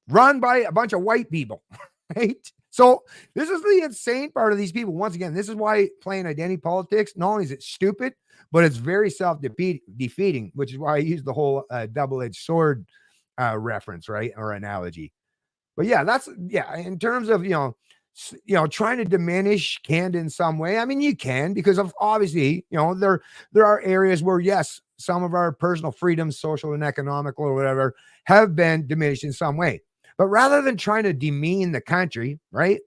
run by a bunch of white people, right? So this is the insane part of these people. Once again, this is why playing identity politics, not only is it stupid, but it's very self-defeating, which is why I use the whole double-edged sword reference, right? Or analogy. But yeah, in terms of, trying to diminish Canada in some way. I mean, you can, because of obviously, there are areas where, yes, some of our personal freedoms, social and economical or whatever, have been diminished in some way. But rather than trying to demean the country, right,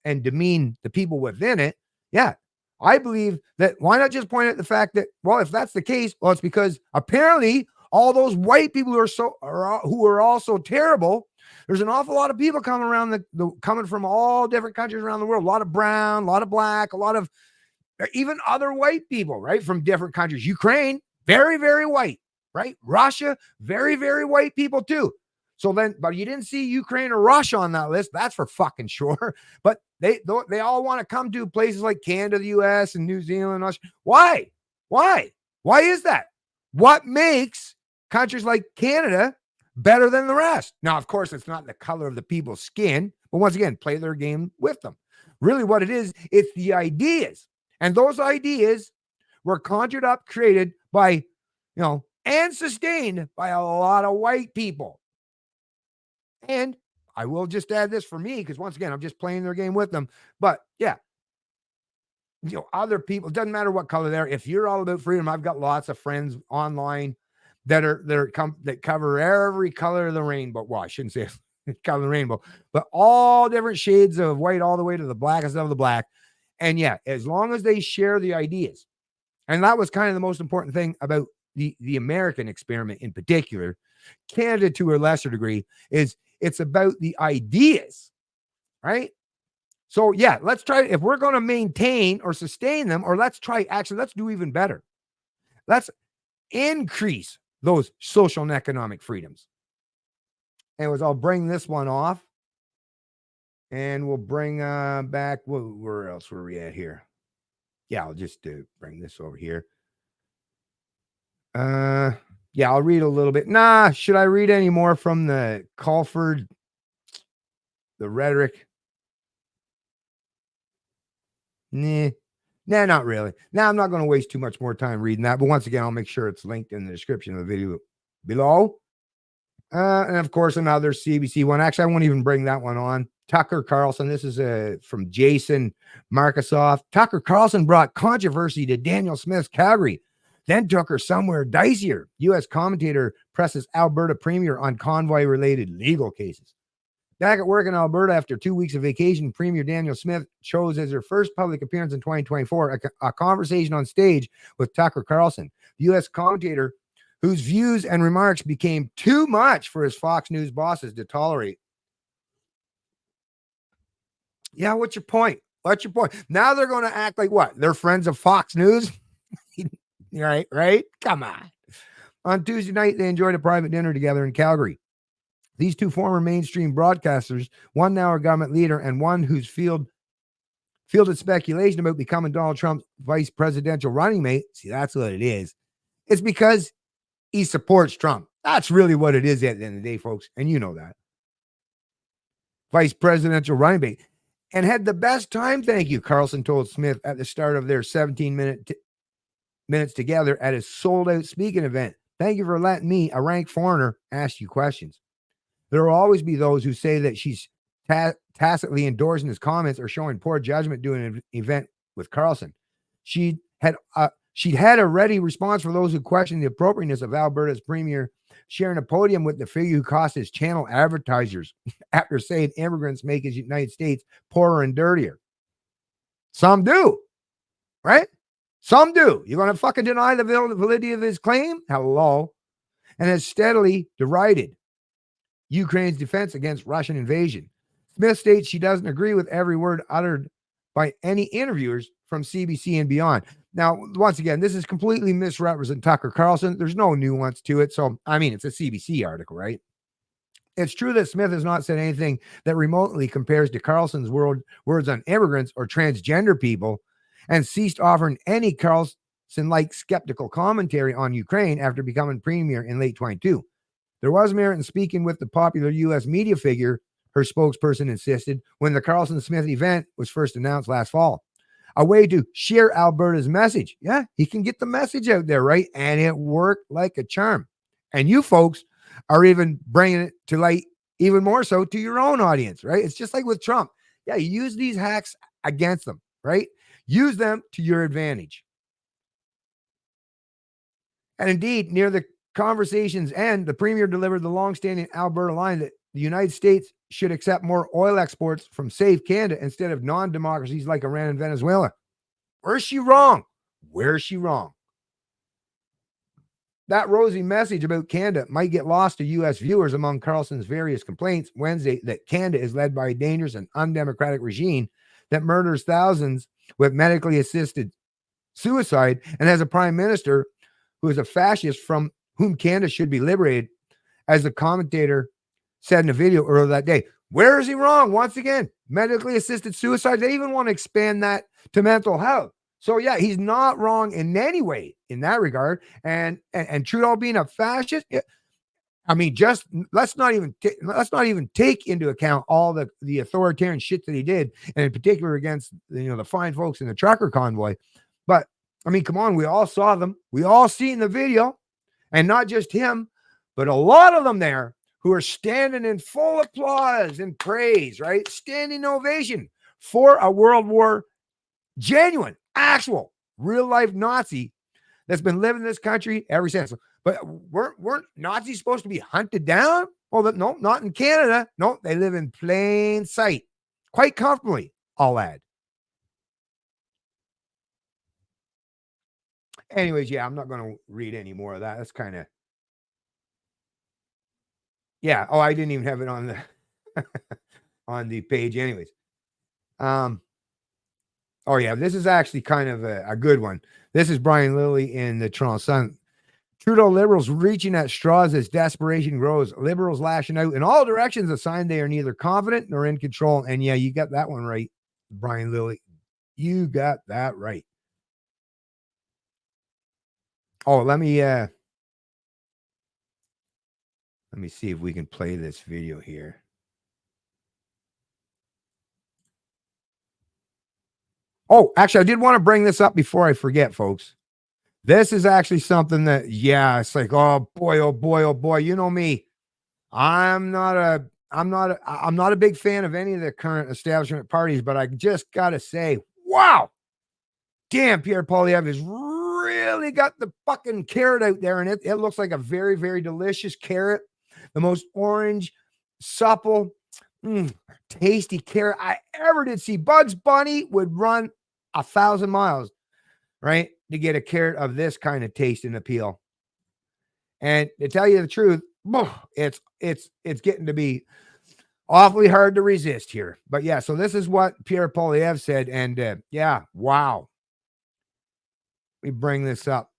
and demean the people within it, yeah, I believe that why not just point out the fact that, well, if that's the case, well, it's because apparently all those white people who are all so terrible. There's an awful lot of people coming around coming from all different countries around the world. A lot of brown, a lot of black, a lot of even other white people, right, from different countries. Ukraine, very, very white, right? Russia, very, very white people too. So then, but you didn't see Ukraine or Russia on that list. That's for fucking sure. But they all want to come to places like Canada, the US, and New Zealand. Why? Why is that? What makes countries like Canada better than the rest? Now, of course, it's not the color of the people's skin, but once again, play their game with them. Really what it is, it's the ideas. And those ideas were conjured up, created by, and sustained by a lot of white people. And I will just add this for me, because once again, I'm just playing their game with them. But yeah, other people, it doesn't matter what color they're, if you're all about freedom, I've got lots of friends online that cover every color of the rainbow. Well, I shouldn't say color of the rainbow, but all different shades of white, all the way to the blackest of the black. And yeah, as long as they share the ideas, and that was kind of the most important thing about the American experiment in particular, Canada to a lesser degree, is it's about the ideas, right? So yeah, let's try, if we're going to maintain or sustain them, or let's do even better. Let's increase those social and economic freedoms. Anyways, I'll bring this one off, and we'll bring back, where else were we at here? Yeah, I'll just bring this over here. Yeah, I'll read a little bit. Should I read any more from the Colford, the rhetoric? Nah, not really. Now, I'm not going to waste too much more time reading that, but once again, I'll make sure it's linked in the description of the video below. And of course, another CBC one. Actually, I won't even bring that one on. Tucker Carlson. This is from Jason Markusoff. Tucker Carlson brought controversy to Daniel Smith's Calgary, then took her somewhere dicier. U.S. commentator presses Alberta Premier on convoy-related legal cases. Back at work in Alberta after 2 weeks of vacation, Premier Daniel Smith chose as her first public appearance in 2024 a conversation on stage with Tucker Carlson, the U.S. commentator whose views and remarks became too much for his Fox News bosses to tolerate. Yeah, what's your point? What's your point? Now they're going to act like what? They're friends of Fox News? Right? Come on. On Tuesday night, they enjoyed a private dinner together in Calgary. These two former mainstream broadcasters, one now a government leader and one who's fielded speculation about becoming Donald Trump's vice presidential running mate. See, that's what it is. It's because he supports Trump. That's really what it is at the end of the day, folks. And you know that. Vice presidential running mate. And had the best time, thank you, Carlson told Smith at the start of their 17 minutes together at his sold-out speaking event. Thank you for letting me, a rank foreigner, ask you questions. There will always be those who say that she's tacitly endorsing his comments or showing poor judgment doing an event with Carlson. She'd had a ready response for those who questioned the appropriateness of Alberta's premier sharing a podium with the figure who cost his channel advertisers after saying immigrants make his United States poorer and dirtier. Some do, right? Some do. You're going to fucking deny the validity of his claim? Hello. And has steadily derided Ukraine's defense against Russian invasion. Smith states she doesn't agree with every word uttered by any interviewers from CBC and beyond. Now, once again, this is completely misrepresenting Tucker Carlson. There's no nuance to it. So, I mean, it's a CBC article, right? It's true that Smith has not said anything that remotely compares to Carlson's words on immigrants or transgender people, and ceased offering any Carlson-like skeptical commentary on Ukraine after becoming premier in late 22. There was merit in speaking with the popular U.S. media figure, her spokesperson insisted, when the Carlson-Smith event was first announced last fall. A way to share Alberta's message. Yeah, he can get the message out there, right? And it worked like a charm. And you folks are even bringing it to light even more so to your own audience, right? It's just like with Trump. Yeah, you use these hacks against them, right? Use them to your advantage. And indeed, near the conversation's end, the premier delivered the long-standing Alberta line that the United States should accept more oil exports from safe Canada instead of non-democracies like Iran and Venezuela. Where's she wrong? Where's she wrong? That rosy message about Canada might get lost to U.S. viewers among Carlson's various complaints Wednesday that Canada is led by a dangerous and undemocratic regime that murders thousands with medically assisted suicide and has a prime minister who is a fascist from whom Canada should be liberated, as the commentator said in a video earlier that day. Where is he wrong? Once again, medically assisted suicide. They even want to expand that to mental health. So yeah, he's not wrong in any way in that regard. And Trudeau being a fascist, I mean, just let's not even take into account all the authoritarian shit that he did, and in particular against the fine folks in the trucker convoy. But I mean, come on, we all saw them. We all seen the video, and not just him, but a lot of them there who are standing in full applause and praise, right? Standing ovation for a World War, genuine, actual real life Nazi that's been living in this country ever since. But weren't Nazis supposed to be hunted down? Well, no, not in Canada. No, they live in plain sight, quite comfortably, I'll add. Anyways, yeah, I'm not going to read any more of that. That's kind of, yeah. Oh, I didn't even have it on the on the page. Anyways, oh yeah, this is actually kind of a good one. This is Brian Lilly in the Toronto Sun. Trudeau Liberals reaching at straws as desperation grows. Liberals lashing out in all directions, a sign they are neither confident nor in control. And yeah, you got that one right, Brian Lilly. You got that right. Oh, let me see if we can play this video here. Oh, actually, I did want to bring this up before I forget, folks. This is actually something that, yeah, it's like, oh boy, oh boy, oh boy. You know me. I'm not a big fan of any of the current establishment parties, but I just gotta say, wow, damn, Pierre Poilievre has really got the fucking carrot out there, and it looks like a very, very delicious carrot. The most orange, supple, tasty carrot I ever did see. Bugs Bunny would run 1,000 miles, right, to get a carrot of this kind of taste and appeal. And to tell you the truth, it's getting to be awfully hard to resist here. But yeah, so this is what Pierre Poilievre said, and yeah, wow. Let me bring this up.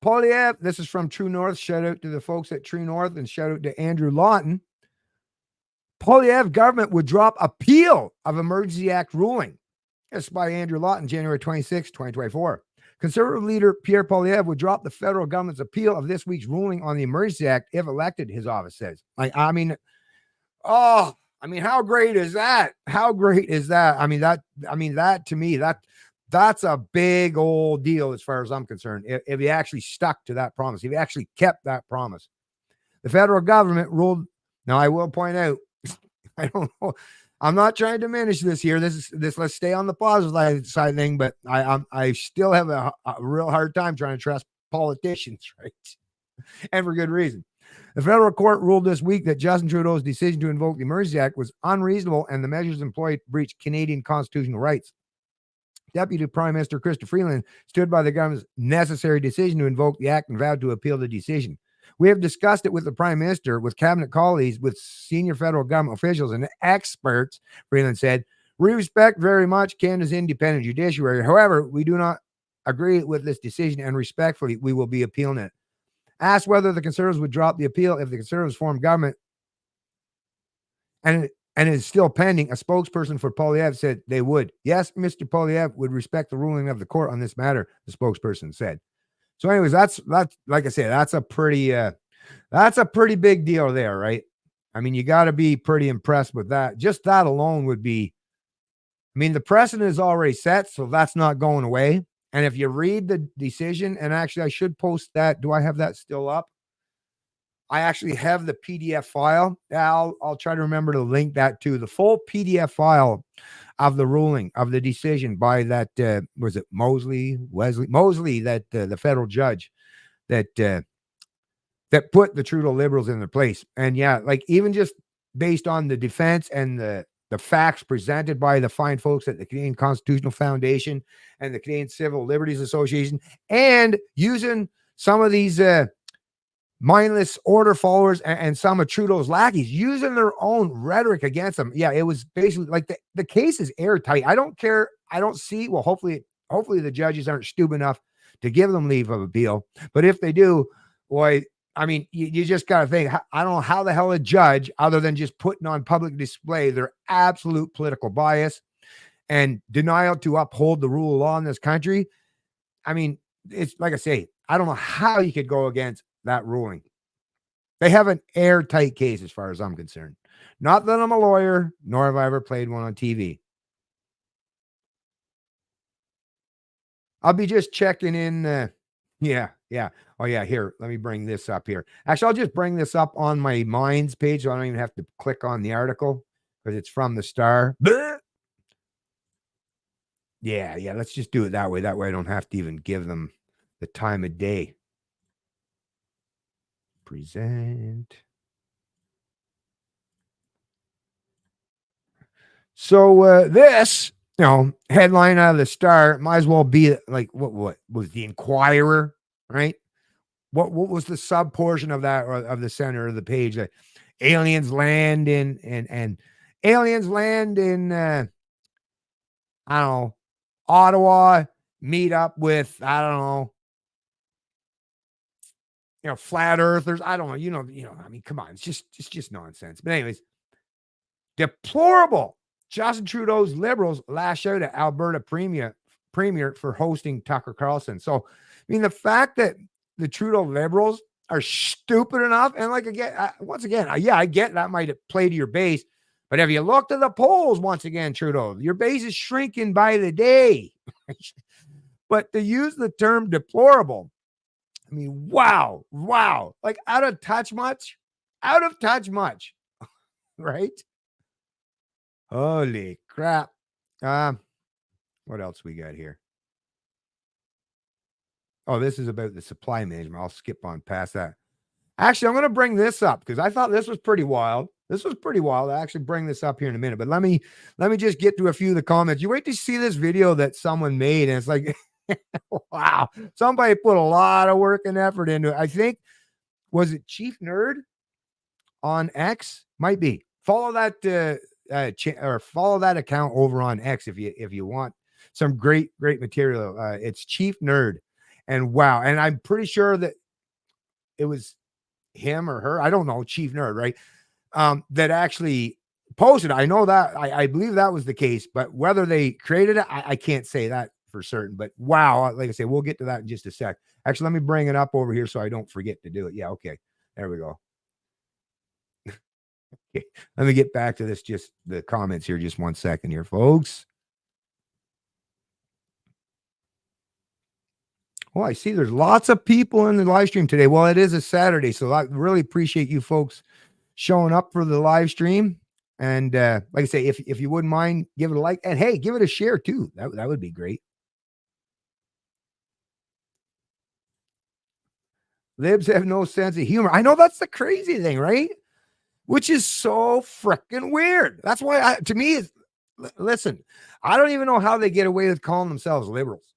Poilievre, this is from True North. Shout out to the folks at True North, and shout out to Andrew Lawton. Poilievre government would drop appeal of Emergency Act ruling. This is by Andrew Lawton, January 26, 2024. Conservative leader Pierre Poilievre would drop the federal government's appeal of this week's ruling on the Emergency Act if elected, his office says. I mean, how great is that? How great is that? That to me, that's a big old deal as far as I'm concerned. If he actually stuck to that promise, if he actually kept that promise. The federal government ruled. Now, I will point out, I don't know. I'm not trying to diminish this here. This. Let's stay on the positive side thing, but I still have a real hard time trying to trust politicians, right? And for good reason. The federal court ruled this week that Justin Trudeau's decision to invoke the Emergency Act was unreasonable and the measures employed breached Canadian constitutional rights. Deputy Prime Minister Chrystia Freeland stood by the government's necessary decision to invoke the act and vowed to appeal the decision. We have discussed it with the Prime Minister, with cabinet colleagues, with senior federal government officials and experts, Freeland said. We respect very much Canada's independent judiciary. However, we do not agree with this decision, and respectfully, we will be appealing it. Asked whether the Conservatives would drop the appeal if the Conservatives formed government, and it is still pending, a spokesperson for Poilievre said they would. Yes, Mr. Poilievre would respect the ruling of the court on this matter, the spokesperson said. So anyways, that's like I said, that's a pretty big deal there, right? I mean, you got to be pretty impressed with that. Just that alone would be, I mean, the precedent is already set, so that's not going away. And if you read the decision, and actually I should post that. Do I have that still up? I actually have the PDF file. I'll try to remember to link that to the full PDF file of the ruling of the decision by that was it Mosley, that the federal judge that put the Trudeau Liberals in their place. And yeah, like even just based on the defense and the facts presented by the fine folks at the Canadian Constitutional Foundation and the Canadian Civil Liberties Association, and using some of these mindless order followers and some of Trudeau's lackeys using their own rhetoric against them. Yeah, it was basically like the case is airtight. I don't care. I don't see. Well, hopefully the judges aren't stupid enough to give them leave of appeal. But if they do, boy, I mean, you just got to think, I don't know how the hell a judge, other than just putting on public display their absolute political bias and denial to uphold the rule of law in this country. I mean, it's like I say, I don't know how you could go against that ruling. They have an airtight case as far as I'm concerned. Not that I'm a lawyer, nor have I ever played one on TV. I'll be just checking in. Yeah. Oh yeah, here, let me bring this up here. Actually, I'll just bring this up on my Minds page, so I don't even have to click on the article because it's from the Star. Yeah, Yeah. Let's just do it that way. That way I don't have to even give them the time of day. Present. So this, headline out of the Star might as well be like what was the Inquirer, right? What was the sub portion of that, or of the center of the page? Like aliens land in and aliens land in I don't know, Ottawa, meet up with, I don't know, flat earthers. I don't know, I mean, come on, it's just nonsense. But anyways, deplorable. Justin Trudeau's Liberals lash out at Alberta Premier for hosting Tucker Carlson. So, I mean, the fact that the Trudeau Liberals are stupid enough, and like once again, I get that might play to your base, but have you looked at the polls once again, Trudeau? Your base is shrinking by the day. But to use the term deplorable, I mean, wow, like out of touch much, right? Holy crap. What else we got here? Oh, this is about the supply management. I'll skip on past that. Actually, I'm going to bring this up because I thought this was pretty wild. I'll actually bring this up here in a minute, but let me just get to a few of the comments. You wait to see this video that someone made, and it's like, wow, somebody put a lot of work and effort into it. I think, was it Chief Nerd on X? Might be. Follow that or follow that account over on X if you want some great material. It's Chief Nerd, and wow, and I'm pretty sure that it was him or her, I don't know, Chief Nerd, right? That actually posted. I know that I believe that was the case, but whether they created it, I can't say that for certain. But wow, like I say, we'll get to that in just a sec. Actually, let me bring it up over here so I don't forget to do it. Yeah, okay, there we go. Okay, let me get back to this, just the comments here, just 1 second here, folks. Well, I see there's lots of people in the live stream today. Well, it is a Saturday, so I really appreciate you folks showing up for the live stream. And like I say, if you wouldn't mind, give it a like, and hey, give it a share too. That would be great. Libs have no sense of humor. I know that's the crazy thing, right? Which is so freaking weird. That's why to me, listen, I don't even know how they get away with calling themselves liberals,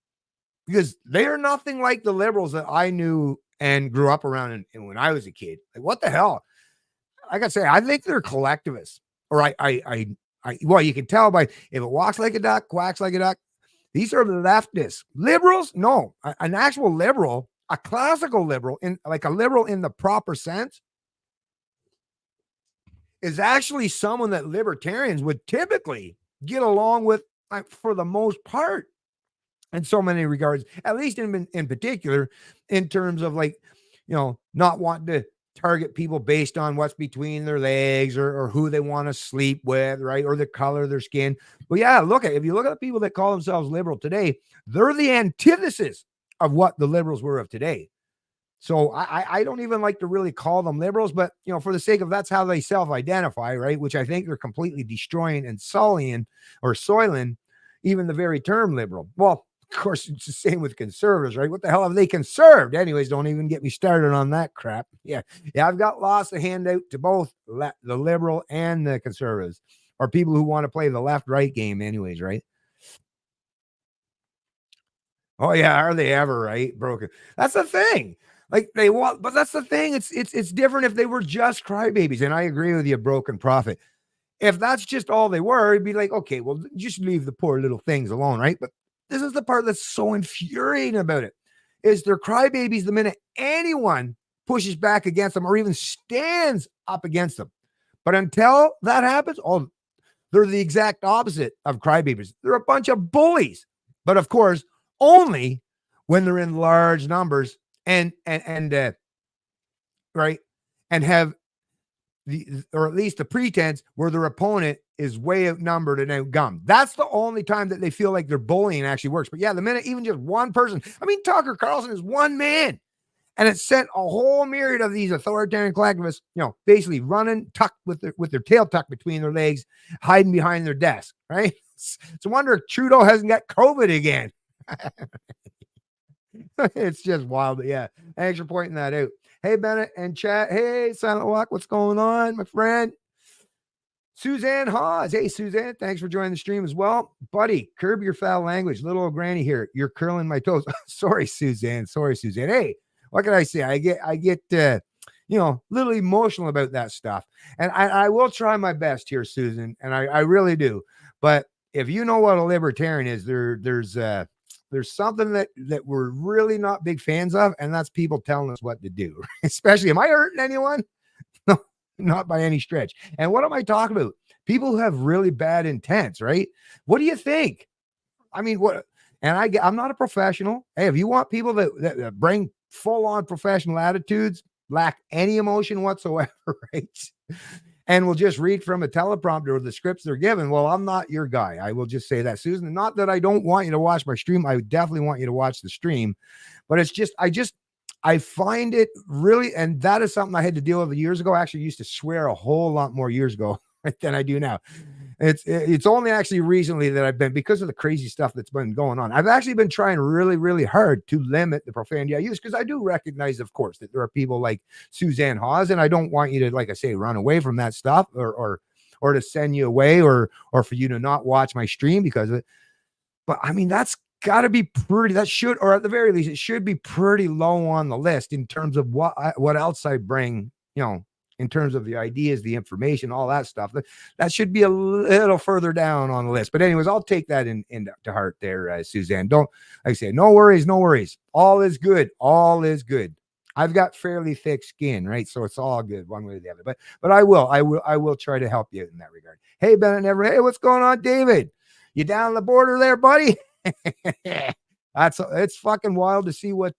because they are nothing like the liberals that I knew and grew up around and when I was a kid. Like, what the hell? Like I say, I think they're collectivists. Or well, you can tell by, if it walks like a duck, quacks like a duck. These are the leftists. Liberals? No, an actual liberal, a classical liberal, like a liberal in the proper sense, is actually someone that libertarians would typically get along with, for the most part, in so many regards, at least in particular, in terms of not wanting to target people based on what's between their legs or who they want to sleep with, right? Or the color of their skin. But yeah, if you look at the people that call themselves liberal today, they're the antithesis of what the liberals were of today. So I don't even like to really call them liberals, but for the sake of, that's how they self-identify, right? Which I think they're completely destroying and soiling even the very term liberal. Well, of course, it's the same with conservatives, right? What the hell have they conserved? Anyways, don't even get me started on that crap. Yeah, I've got lots to hand out to both the liberal and the conservatives, or people who want to play the left-right game anyways, right? Oh yeah, are they ever, right? Broken. That's the thing. Like they want, but that's the thing. It's different if they were just crybabies. And I agree with you, broken prophet. If that's just all they were, it'd be like, okay, well, just leave the poor little things alone, right? But this is the part that's so infuriating about it, is they're crybabies the minute anyone pushes back against them or even stands up against them. But until that happens, they're the exact opposite of crybabies. They're a bunch of bullies. But of course, only when they're in large numbers and right, and have or at least the pretense where their opponent is way outnumbered and outgunned. That's the only time that they feel like their bullying actually works. But yeah, the minute even just one person, I mean, Tucker Carlson is one man, and it sent a whole myriad of these authoritarian collectivists, basically running tucked with their tail tucked between their legs, hiding behind their desk, right? It's a wonder Trudeau hasn't got COVID again. It's just wild. Yeah. Thanks for pointing that out. Hey, Bennett and chat. Hey, Silent Walk. What's going on, my friend? Suzanne Hawes. Hey, Suzanne. Thanks for joining the stream as well. Buddy, curb your foul language. Little old granny here. You're curling my toes. Sorry, Suzanne. Hey, what can I say? I get, a little emotional about that stuff. And I will try my best here, Susan. And I really do. But if you know what a libertarian is, there's something that we're really not big fans of, and that's people telling us what to do. Especially, am I hurting anyone? No, not by any stretch. And what am I talking about? People who have really bad intents, right? What do you think? I mean, what? And I'm not a professional. Hey, if you want people that bring full-on professional attitudes, lack any emotion whatsoever, right? And will just read from a teleprompter or the scripts they're given. Well, I'm not your guy. I will just say that, Susan. Not that I don't want you to watch my stream. I definitely want you to watch the stream. But it's just, I find it really, and that is something I had to deal with years ago. I actually used to swear a whole lot more years ago than I do now. It's only actually recently that I've been, because of the crazy stuff that's been going on. I've actually been trying really, really hard to limit the profanity I use, because I do recognize, of course, that there are people like Suzanne Hawes, and I don't want you to, like I say, run away from that stuff or to send you away or for you to not watch my stream because of it. But I mean, that's got to be pretty, that should, or at the very least, it should be pretty low on the list in terms of what else I bring, in terms of the ideas, the information, all that stuff. That should be a little further down on the list. But anyways, I'll take that into heart there, Suzanne. Don't, like I say, no worries. All is good. I've got fairly thick skin, right? So it's all good one way or the other. But I will try to help you in that regard. Hey, Bennett, hey, what's going on, David? You down the border there, buddy? It's fucking wild to see what,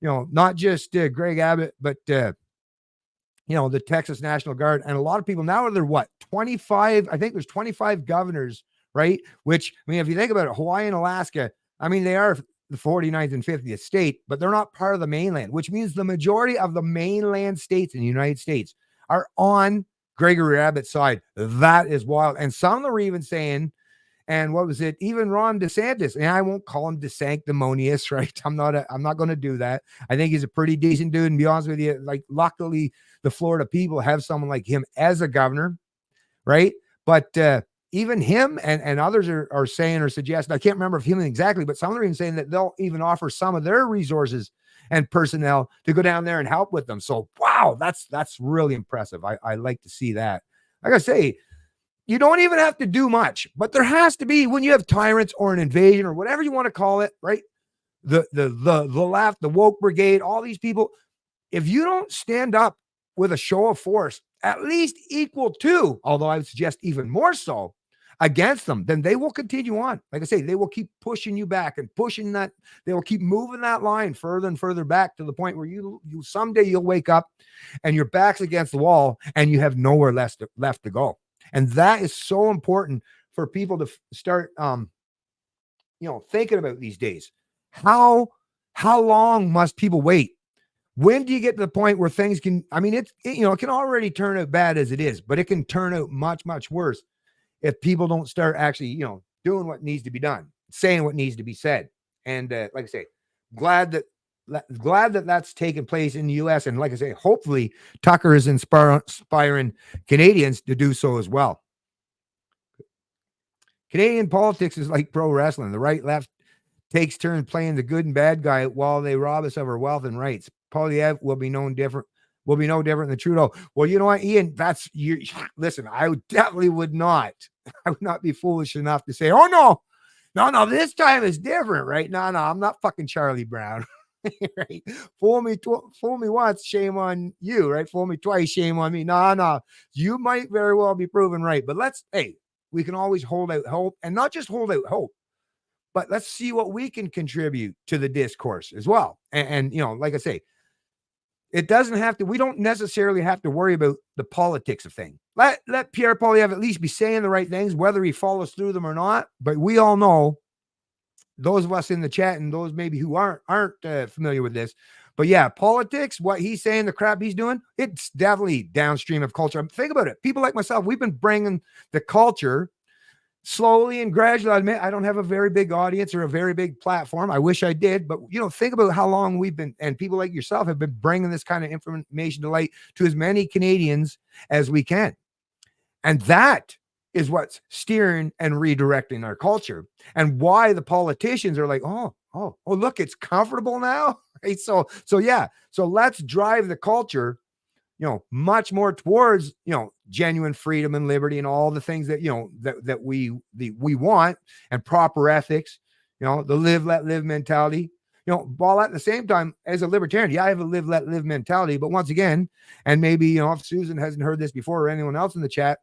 not just Greg Abbott, but, the Texas National Guard, and a lot of people now are there, 25, I think there's 25 governors, right? Which, I mean, if you think about it, Hawaii and Alaska, I mean, they are the 49th and 50th state, but they're not part of the mainland, which means the majority of the mainland states in the United States are on Gregory Abbott's side. That is wild. And some are even saying, and what was it? Even Ron DeSantis, and I won't call him DeSanctimonious, right? I'm not going to do that. I think he's a pretty decent dude. And to be honest with you, like, luckily the Florida people have someone like him as a governor, right? But even him and others are saying or suggesting, I can't remember if him exactly, but some are even saying that they'll even offer some of their resources and personnel to go down there and help with them. So, wow, that's really impressive. I like to see that. Like I say, you don't even have to do much, but there has to be, when you have tyrants or an invasion or whatever you want to call it, right? The left, the woke brigade, all these people, if you don't stand up with a show of force, at least equal to, although I would suggest even more so, against them, then they will continue on. Like I say, they will keep pushing you back and pushing that. They will keep moving that line further and further back to the point where you someday you'll wake up and your back's against the wall and you have nowhere left to go. And that is so important for people to start, thinking about these days. How long must people wait? When do you get to the point where things can, I mean, it can already turn out bad as it is, but it can turn out much, much worse if people don't start actually, doing what needs to be done, saying what needs to be said. And like I say, glad that that's taken place in the U.S. And like I say, hopefully Tucker is inspiring Canadians to do so as well. Canadian politics is like pro wrestling. The right left takes turns playing the good and bad guy while they rob us of our wealth and rights. Poilievre will be no different than Trudeau. Well, you know what, Ian, that's you. Listen, I definitely would not be foolish enough to say, oh no, this time is different, right? No, I'm not fucking Charlie Brown. Right? Fool me once, shame on you, right? Fool me twice, shame on me. No, you might very well be proven right, but we can always hold out hope, and not just hold out hope, but let's see what we can contribute to the discourse as well. And like I say, it doesn't have to, we don't necessarily have to worry about the politics of things. Let Pierre Poilievre at least be saying the right things, whether he follows through them or not. But we all know, those of us in the chat and those maybe who aren't familiar with this, but yeah, politics, what he's saying, the crap he's doing, it's definitely downstream of culture. Think about it. People like myself, we've been bringing the culture slowly and gradually, I admit I don't have a very big audience or a very big platform. I wish I did, but think about how long we've been, and people like yourself have been bringing this kind of information to light to as many Canadians as we can. And that is what's steering and redirecting our culture, and why the politicians are like, oh, look, it's comfortable now. Right. So let's drive the culture, much more towards, genuine freedom and liberty and all the things that, that we want, and proper ethics, the live, let live mentality, while at the same time, as a libertarian, I have a live, let live mentality. But once again, and maybe, if Susan hasn't heard this before, or anyone else in the chat,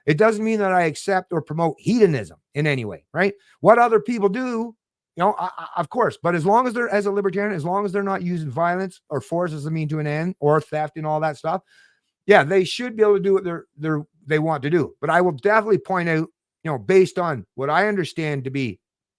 it doesn't mean that I accept or promote hedonism in any way, right? What other people do, of course, but as long as they're, as a libertarian, as long as they're not using violence or force as a mean to an end, or theft and all that stuff, they should be able to do what they want to do. But I will definitely point out, based on what I understand to be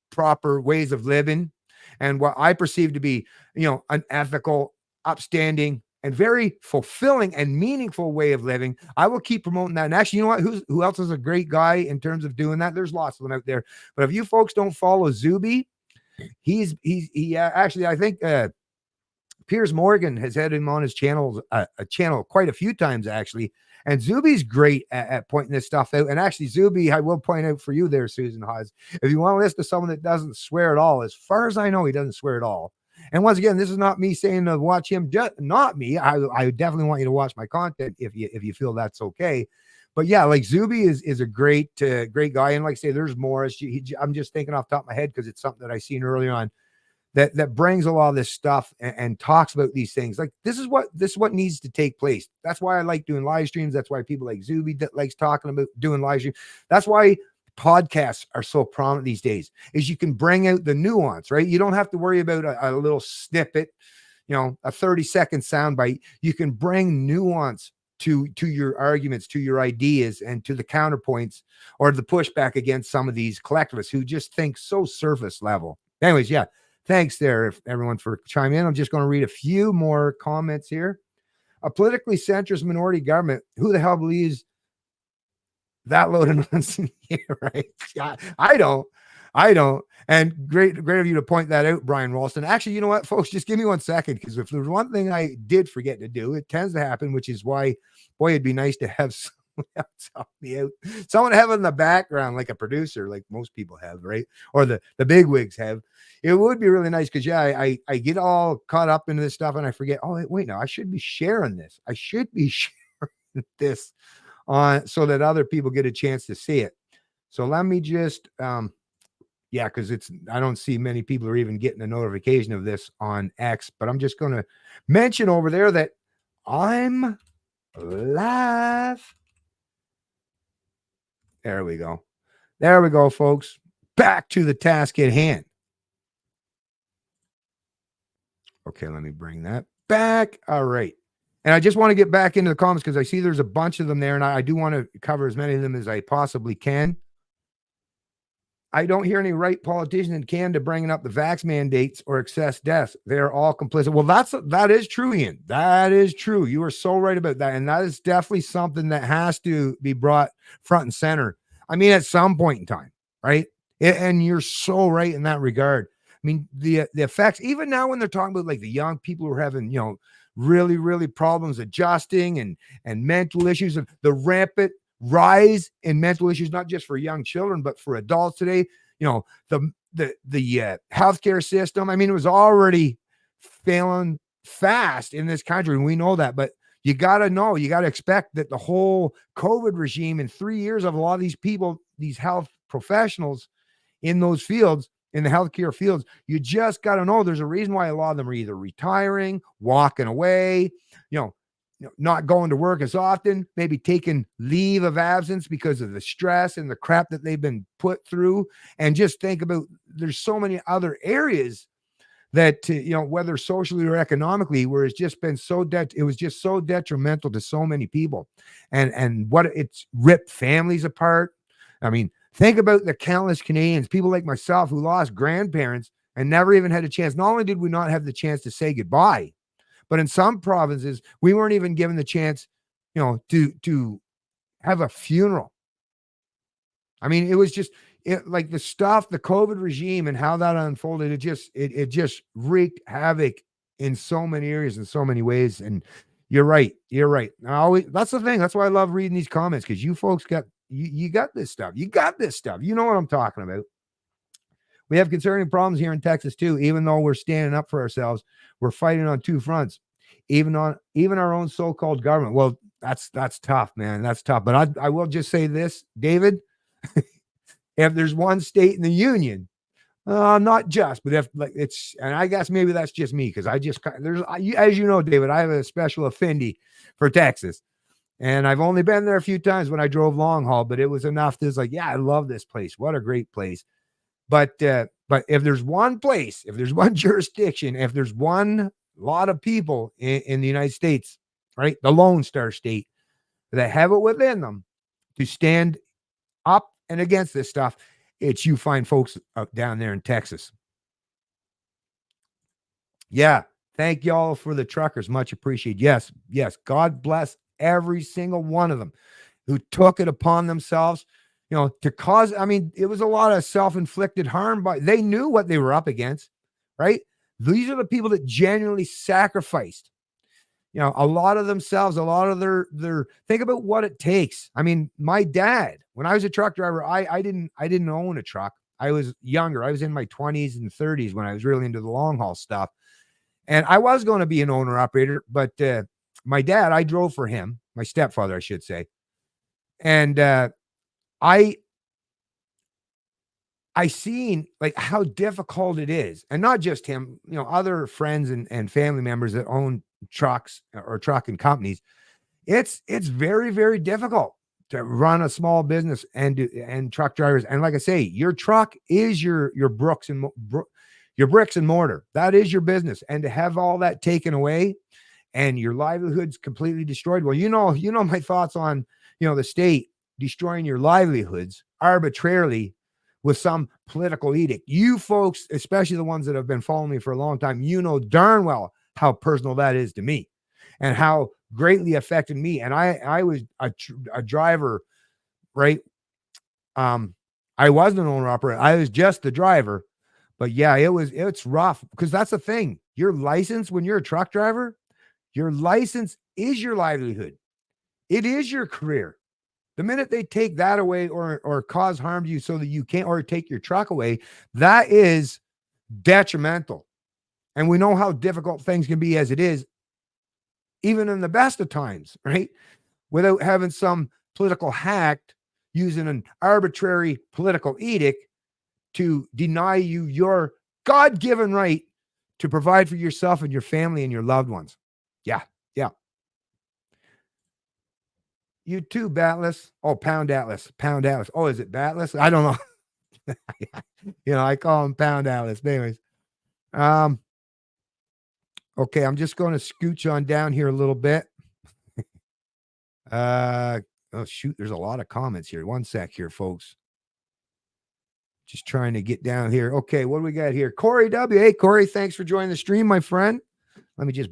proper ways of living, and what I perceive to be, an ethical, upstanding, and very fulfilling and meaningful way of living, I will keep promoting that. And actually, you know what? Who else is a great guy in terms of doing that? There's lots of them out there. But if you folks don't follow Zuby, he actually, I think Piers Morgan has had him on his channel, a channel quite a few times actually. And Zuby's great at pointing this stuff out. And actually, Zuby, I will point out for you there, Susan Hawes, if you want to listen to someone that doesn't swear at all, as far as I know, he doesn't swear at all. And once again, this is not me saying to watch him, not me. I definitely want you to watch my content if you feel that's okay. But yeah, like Zuby is a great guy. And like I say, there's more. I'm just thinking off the top of my head because it's something that I seen earlier on that brings a lot of this stuff and talks about these things. Like this is what needs to take place. That's why I like doing live streams. That's why people like Zuby that likes talking about doing live streams. That's why podcasts are so prominent these days, is you can bring out the nuance, right? You don't have to worry about a little snippet, a 30-second soundbite. You can bring nuance to your arguments, to your ideas, and to the counterpoints or the pushback against some of these collectivists who just think so surface level. Anyways, thanks there, everyone, for chiming in. I'm just going to read a few more comments here. A politically centrist minority government, who the hell believes that load of nonsense here, right? Yeah, I don't. And great of you to point that out, Brian Ralston. Actually, you know what, folks, just give me 1 second, because if there's one thing I did forget to do, it tends to happen, which is why, boy, it'd be nice to have someone else help me out. Someone have in the background, like a producer, like most people have, right? Or the big wigs have. It would be really nice, because I get all caught up into this stuff and I forget, wait, no, I should be sharing this. I should be sharing this on so that other people get a chance to see it. So let me just because I don't see many people are even getting a notification of this on X, but I'm just going to mention over there that I'm live. There we go, folks. Back to the task at hand. Okay, let me bring that back. All right. And I just want to get back into the comments because I see there's a bunch of them there, and I do want to cover as many of them as I possibly can. I don't hear any right politicians in Canada bringing up the vax mandates or excess deaths. They're all complicit. Well, that is true, Ian. That is true. You are so right about that. And that is definitely something that has to be brought front and center. I mean, at some point in time, right? And you're so right in that regard. I mean, the effects, even now when they're talking about like the young people who are having, really, really problems adjusting and mental issues, and the rampant rise in mental issues, not just for young children, but for adults today, the healthcare system. I mean, it was already failing fast in this country, and we know that, but you got to expect that the whole COVID regime in 3 years of a lot of these people, these health professionals in those fields, in the healthcare fields, you just got to know there's a reason why a lot of them are either retiring, walking away, not going to work as often, maybe taking leave of absence because of the stress and the crap that they've been put through. And just think about, there's so many other areas that, whether socially or economically, where it's just been it was just so detrimental to so many people, and what it's ripped families apart. I mean, think about the countless Canadians, people like myself, who lost grandparents and never even had a chance. Not only did we not have the chance to say goodbye, but in some provinces, we weren't even given the chance, to have a funeral. I mean, it was just like the stuff, the COVID regime and how that unfolded. It just wreaked havoc in so many areas, in so many ways. And you're right. You're right. That's the thing. That's why I love reading these comments, because you folks you got this stuff. You got this stuff. You know what I'm talking about. We have concerning problems here in Texas too. Even though we're standing up for ourselves, we're fighting on two fronts. Even our own so-called government. Well, that's tough, man. That's tough. But I will just say this, David. If there's one state in the union, not just, but if like and I guess maybe that's just me, because as you know, David, I have a special affinity for Texas, and I've only been there a few times when I drove long haul, but it was enough to like, yeah, I love this place. What a great place. But if there's one place, if there's one jurisdiction, if there's one lot of people in the United States, right, the Lone Star State, that have it within them to stand up and against this stuff, it's you fine folks up down there in Texas. Yeah. Thank y'all for the truckers. Much appreciated. Yes. Yes. God bless every single one of them who took it upon themselves, to cause, I mean, it was a lot of self-inflicted harm, but they knew what they were up against, right? These are the people that genuinely sacrificed, a lot of themselves, a lot of their, think about what it takes. I mean, my dad, when I was a truck driver, I didn't own a truck. I was younger. I was in my 20s and 30s when I was really into the long haul stuff. And I was going to be an owner operator, but my dad, I drove for him, my stepfather, I should say. And I seen like how difficult it is, and not just him, other friends and family members that own trucks or trucking companies. It's very, very difficult to run a small business and truck drivers. And like I say, your truck is your bricks and mortar. That is your business. And to have all that taken away and your livelihood's completely destroyed. Well, my thoughts on, the state destroying your livelihoods arbitrarily with some political edict. You folks, especially the ones that have been following me for a long time, darn well how personal that is to me and how greatly affected me. And I was a driver, right? I wasn't an owner operator. I was just the driver. But yeah, it's rough, because that's the thing. Your license, when you're a truck driver, your license is your livelihood. It is your career. The minute they take that away or cause harm to you so that you can't, or take your truck away, that is detrimental. And we know how difficult things can be as it is, even in the best of times, right? Without having some political hack using an arbitrary political edict to deny you your God-given right to provide for yourself and your family and your loved ones. Yeah. Yeah. You too, Batless. Oh, Pound Atlas. Oh, is it Batless? I don't know. I call him Pound Atlas. But anyways. Okay, I'm just going to scooch on down here a little bit. Oh shoot, there's a lot of comments here. One sec here, folks. Just trying to get down here. Okay, what do we got here? Corey W. Hey, Corey, thanks for joining the stream, my friend. Let me just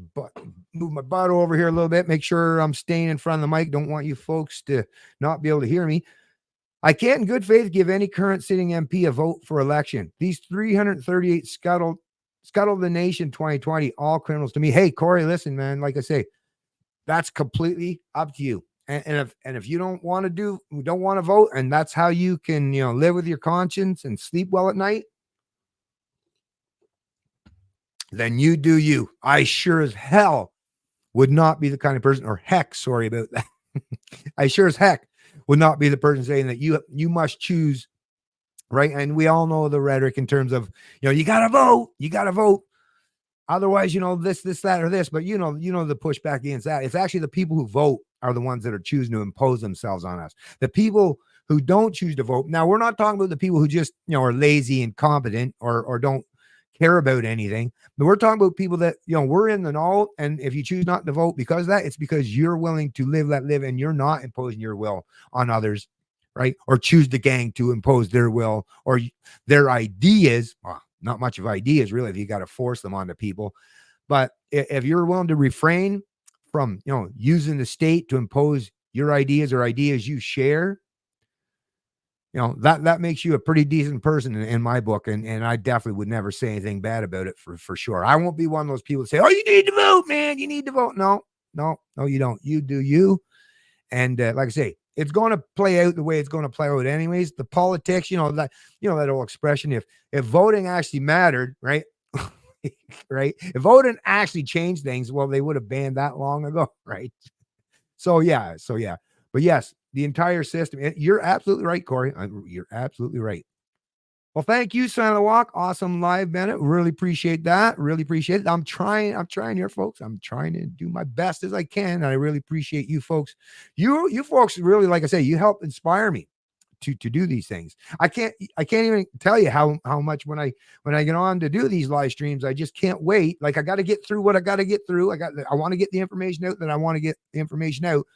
move my butt over here a little bit, make sure I'm staying in front of the mic. Don't want you folks to not be able to hear me. I can't in good faith give any current sitting MP a vote for election. These 338 scuttled the nation 2020, all criminals to me. Hey, Corey, listen, man, like I say, that's completely up to you. And if you don't want to vote, and that's how you can, live with your conscience and sleep well at night, then you do you. I sure as hell would not be the kind of person, or heck, sorry about that. I sure as heck would not be the person saying that you must choose, right? And we all know the rhetoric in terms of, you got to vote. Otherwise, this, that, or this, but the pushback against that. It's actually the people who vote are the ones that are choosing to impose themselves on us. The people who don't choose to vote. Now, we're not talking about the people who just, are lazy, incompetent, or don't care about anything. But we're talking about people that, we're in the know. And if you choose not to vote because of that, it's because you're willing to live, let live, and you're not imposing your will on others, right? Or choose the gang to impose their will or their ideas. Well, not much of ideas, really, if you got to force them onto people. But if you're willing to refrain from, using the state to impose your ideas or ideas you share, that makes you a pretty decent person in my book. And I definitely would never say anything bad about it for sure. I won't be one of those people that say, oh, you need to vote, man. You need to vote. No, you don't. You do you. And like I say, it's going to play out the way it's going to play out anyways. The politics, that old expression, if voting actually mattered, right? Right. If voting actually changed things, well, they would have banned that long ago. Right. So yeah. But yes, the entire system. You're absolutely right, Corey. You're absolutely right. Well, thank you, Son of the Walk. Awesome live, Bennett. Really appreciate that. Really appreciate it. I'm trying here, folks. I'm trying to do my best as I can. And I really appreciate you folks. You folks really, like I say, you help inspire me to do these things. I can't even tell you how much when I get on to do these live streams, I just can't wait. Like I got to get through what I got to get through. I want to get the information out that I want to get the information out.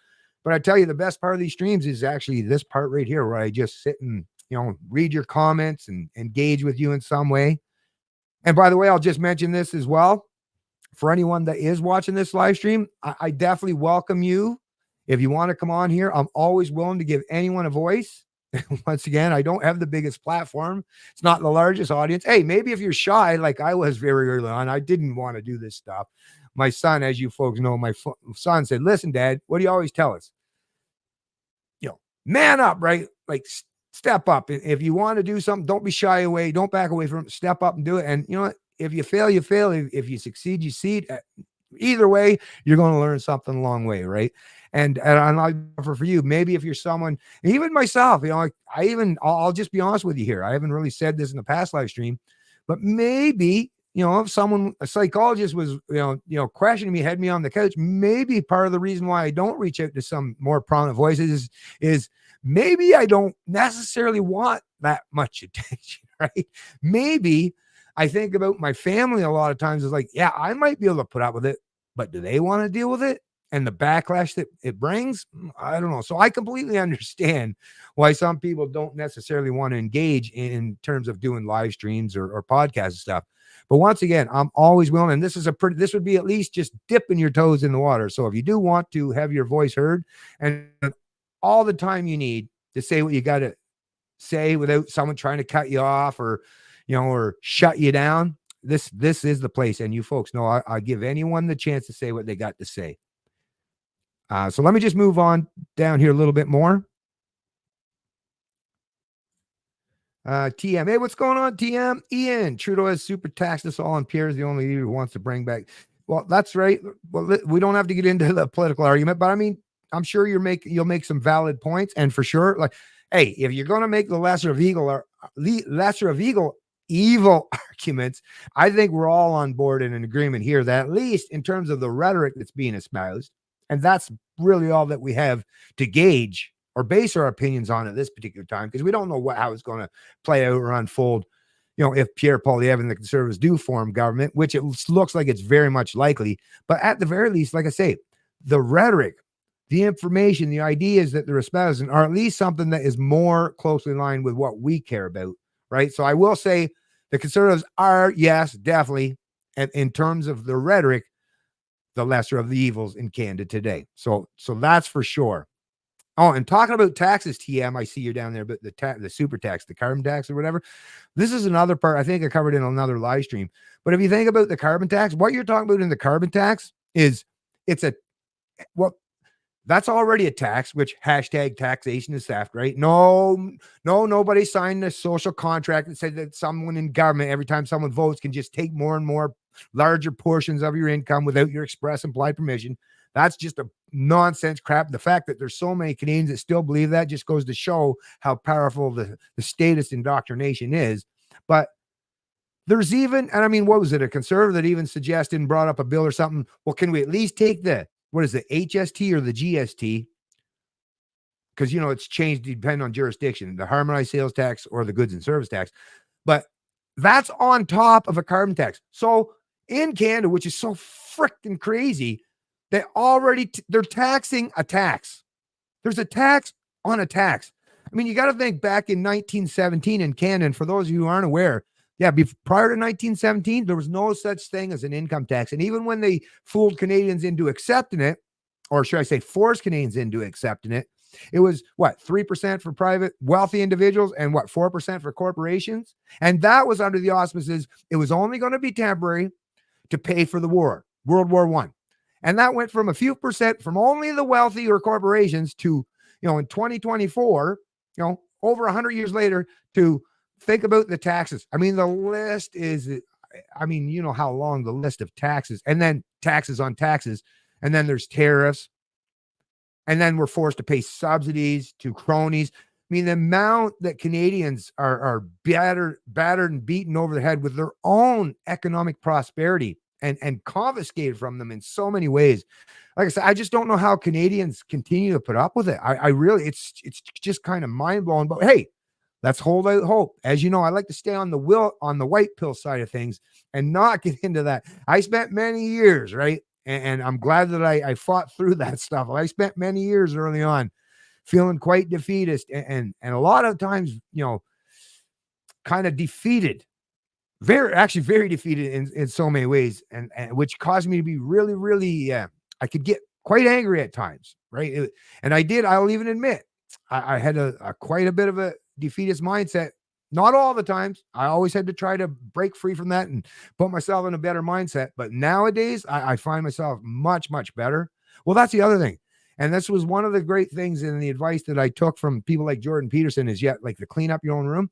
But I tell you, the best part of these streams is actually this part right here, where I just sit and read your comments and engage with you in some way. And by the way, I'll just mention this as well. For anyone that is watching this live stream, I definitely welcome you. If you want to come on here, I'm always willing to give anyone a voice. Once again, I don't have the biggest platform. It's not the largest audience. Hey, maybe if you're shy, like I was very early on, I didn't want to do this stuff. My son, as you folks know, my son said, listen, Dad, what do you always tell us? Man up, right? Like step up. If you want to do something, don't be shy away. Don't back away from it. Step up and do it. And you know what? If you fail, you fail. If you succeed, you succeed. Either way, you're going to learn something a long way, right? And I offer for you, maybe if you're someone, even myself, I'll just be honest with you here. I haven't really said this in the past live stream, but maybe, if a psychologist was, questioning me, had me on the couch, maybe part of the reason why I don't reach out to some more prominent voices is maybe I don't necessarily want that much attention, right? Maybe I think about my family a lot of times is like, yeah, I might be able to put up with it, but do they want to deal with it? And the backlash that it brings, I don't know. So I completely understand why some people don't necessarily want to engage in terms of doing live streams or podcasts and stuff. But once again, I'm always willing, and this would be at least just dipping your toes in the water. So if you do want to have your voice heard and all the time you need to say what you got to say without someone trying to cut you off or shut you down, this is the place. And you folks know I give anyone the chance to say what they got to say. So let me just move on down here a little bit more. TM, hey, what's going on, TM? Ian, Trudeau has super taxed us all, and Pierre is the only leader who wants to bring back. Well, that's right. Well, we don't have to get into the political argument, but I mean, I'm sure you'll make some valid points, and for sure, like, hey, if you're going to make the lesser of evil arguments, I think we're all on board in an agreement here that at least in terms of the rhetoric that's being espoused, and that's really all that we have to gauge or base our opinions on at this particular time, because we don't know how it's going to play out or unfold. If Pierre Poilievre and the Conservatives do form government, which it looks like it's very much likely, but at the very least, like I say, the rhetoric, the information, the ideas that they're espousing are at least something that is more closely aligned with what we care about, right? So I will say the Conservatives are, yes, definitely, and in terms of the rhetoric, the lesser of the evils in Canada today. So that's for sure. Oh, and talking about taxes, TM, I see you're down there, but the super tax, the carbon tax or whatever. This is another part I think I covered in another live stream. But if you think about the carbon tax, what you're talking about in the carbon tax is that's already a tax, which #taxation is theft, right? No, nobody signed a social contract that said that someone in government, every time someone votes, can just take more and more larger portions of your income without your express implied permission. That's just a nonsense crap. The fact that there's so many Canadians that still believe that just goes to show how powerful the statist indoctrination is. But there's even, and I mean, what was it? A conservative that even suggested and brought up a bill or something. Well, can we at least take what is it, HST or the GST? Because, it's changed depending on jurisdiction, the harmonized sales tax or the goods and service tax. But that's on top of a carbon tax. So in Canada, which is so freaking crazy, they're taxing a tax. There's a tax on a tax. I mean, you got to think back in 1917 in Canada. And for those of you who aren't aware, prior to 1917, there was no such thing as an income tax. And even when they fooled Canadians into accepting it, or should I say forced Canadians into accepting it, It was what, 3% for private wealthy individuals and what, 4% for corporations. And that was under the auspices. It was only going to be temporary to pay for the war, World War I. And that went from a few percent from only the wealthy or corporations to, in 2024, over 100 years later, to think about the taxes. I mean, the list is, you know how long the list of taxes, and then taxes on taxes, and then there's tariffs, and then we're forced to pay subsidies to cronies. I mean, the amount that Canadians are battered and beaten over the head with their own economic prosperity and confiscated from them in so many ways. Like I said, I just don't know how Canadians continue to put up with it. I really, it's just kind of mind blowing. But hey, let's hold out hope. As you know, I like to stay on the white pill side of things and not get into that. I spent many years, right? And I'm glad that I fought through that stuff. I spent many years early on feeling quite defeatist and a lot of times, kind of defeated, very defeated in so many ways, and which caused me to be really, really, I could get quite angry at times, right? I'll even admit, I had quite a bit of a defeatist mindset. Not all the times. I always had to try to break free from that and put myself in a better mindset. But nowadays, I find myself much, much better. Well, that's the other thing. And this was one of the great things in the advice that I took from people like Jordan Peterson is like to clean up your own room.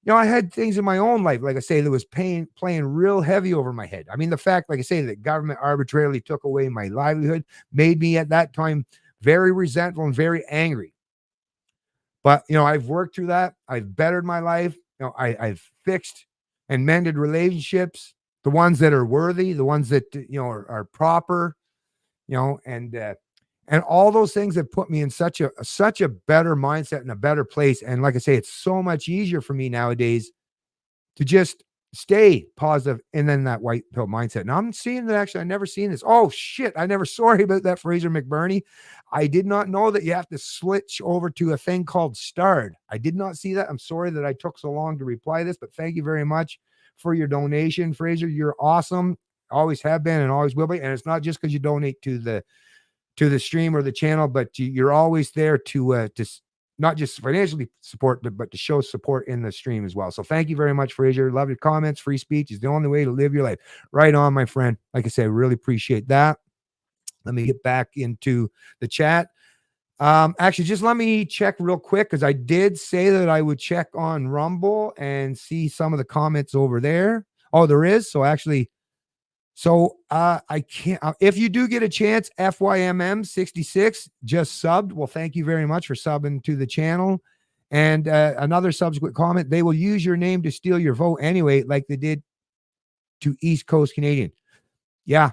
I had things in my own life, like I say, that was playing real heavy over my head. I mean, the fact, like I say, that government arbitrarily took away my livelihood made me at that time very resentful and very angry. But, I've worked through that. I've bettered my life. I've fixed and mended relationships, the ones that are worthy, the ones that, are proper, and all those things have put me in such a better mindset and a better place. And like I say, it's so much easier for me nowadays to just stay positive and then that white pill mindset. Now I'm seeing that actually, I never seen this. Oh shit. Sorry about that, Fraser McBurney. I did not know that you have to switch over to a thing called Starred. I did not see that. I'm sorry that I took so long to reply this, but thank you very much for your donation, Fraser. You're awesome. Always have been and always will be. And it's not just because you donate to the stream or the channel, but you're always there to not just financially support, but to show support in the stream as well. So thank you very much, Fraser. Love your comments. Free speech is the only way to live your life. Right on, my friend. Like I said, really appreciate that. Let me get back into the chat. Actually, just let me check real quick, because I did say that I would check on Rumble and see some of the comments over there. Oh, there is. So actually, I can't, if you do get a chance, FYMM66 just subbed. Well, thank you very much for subbing to the channel. And another subsequent comment, they will use your name to steal your vote anyway, like they did to East Coast Canadian. Yeah,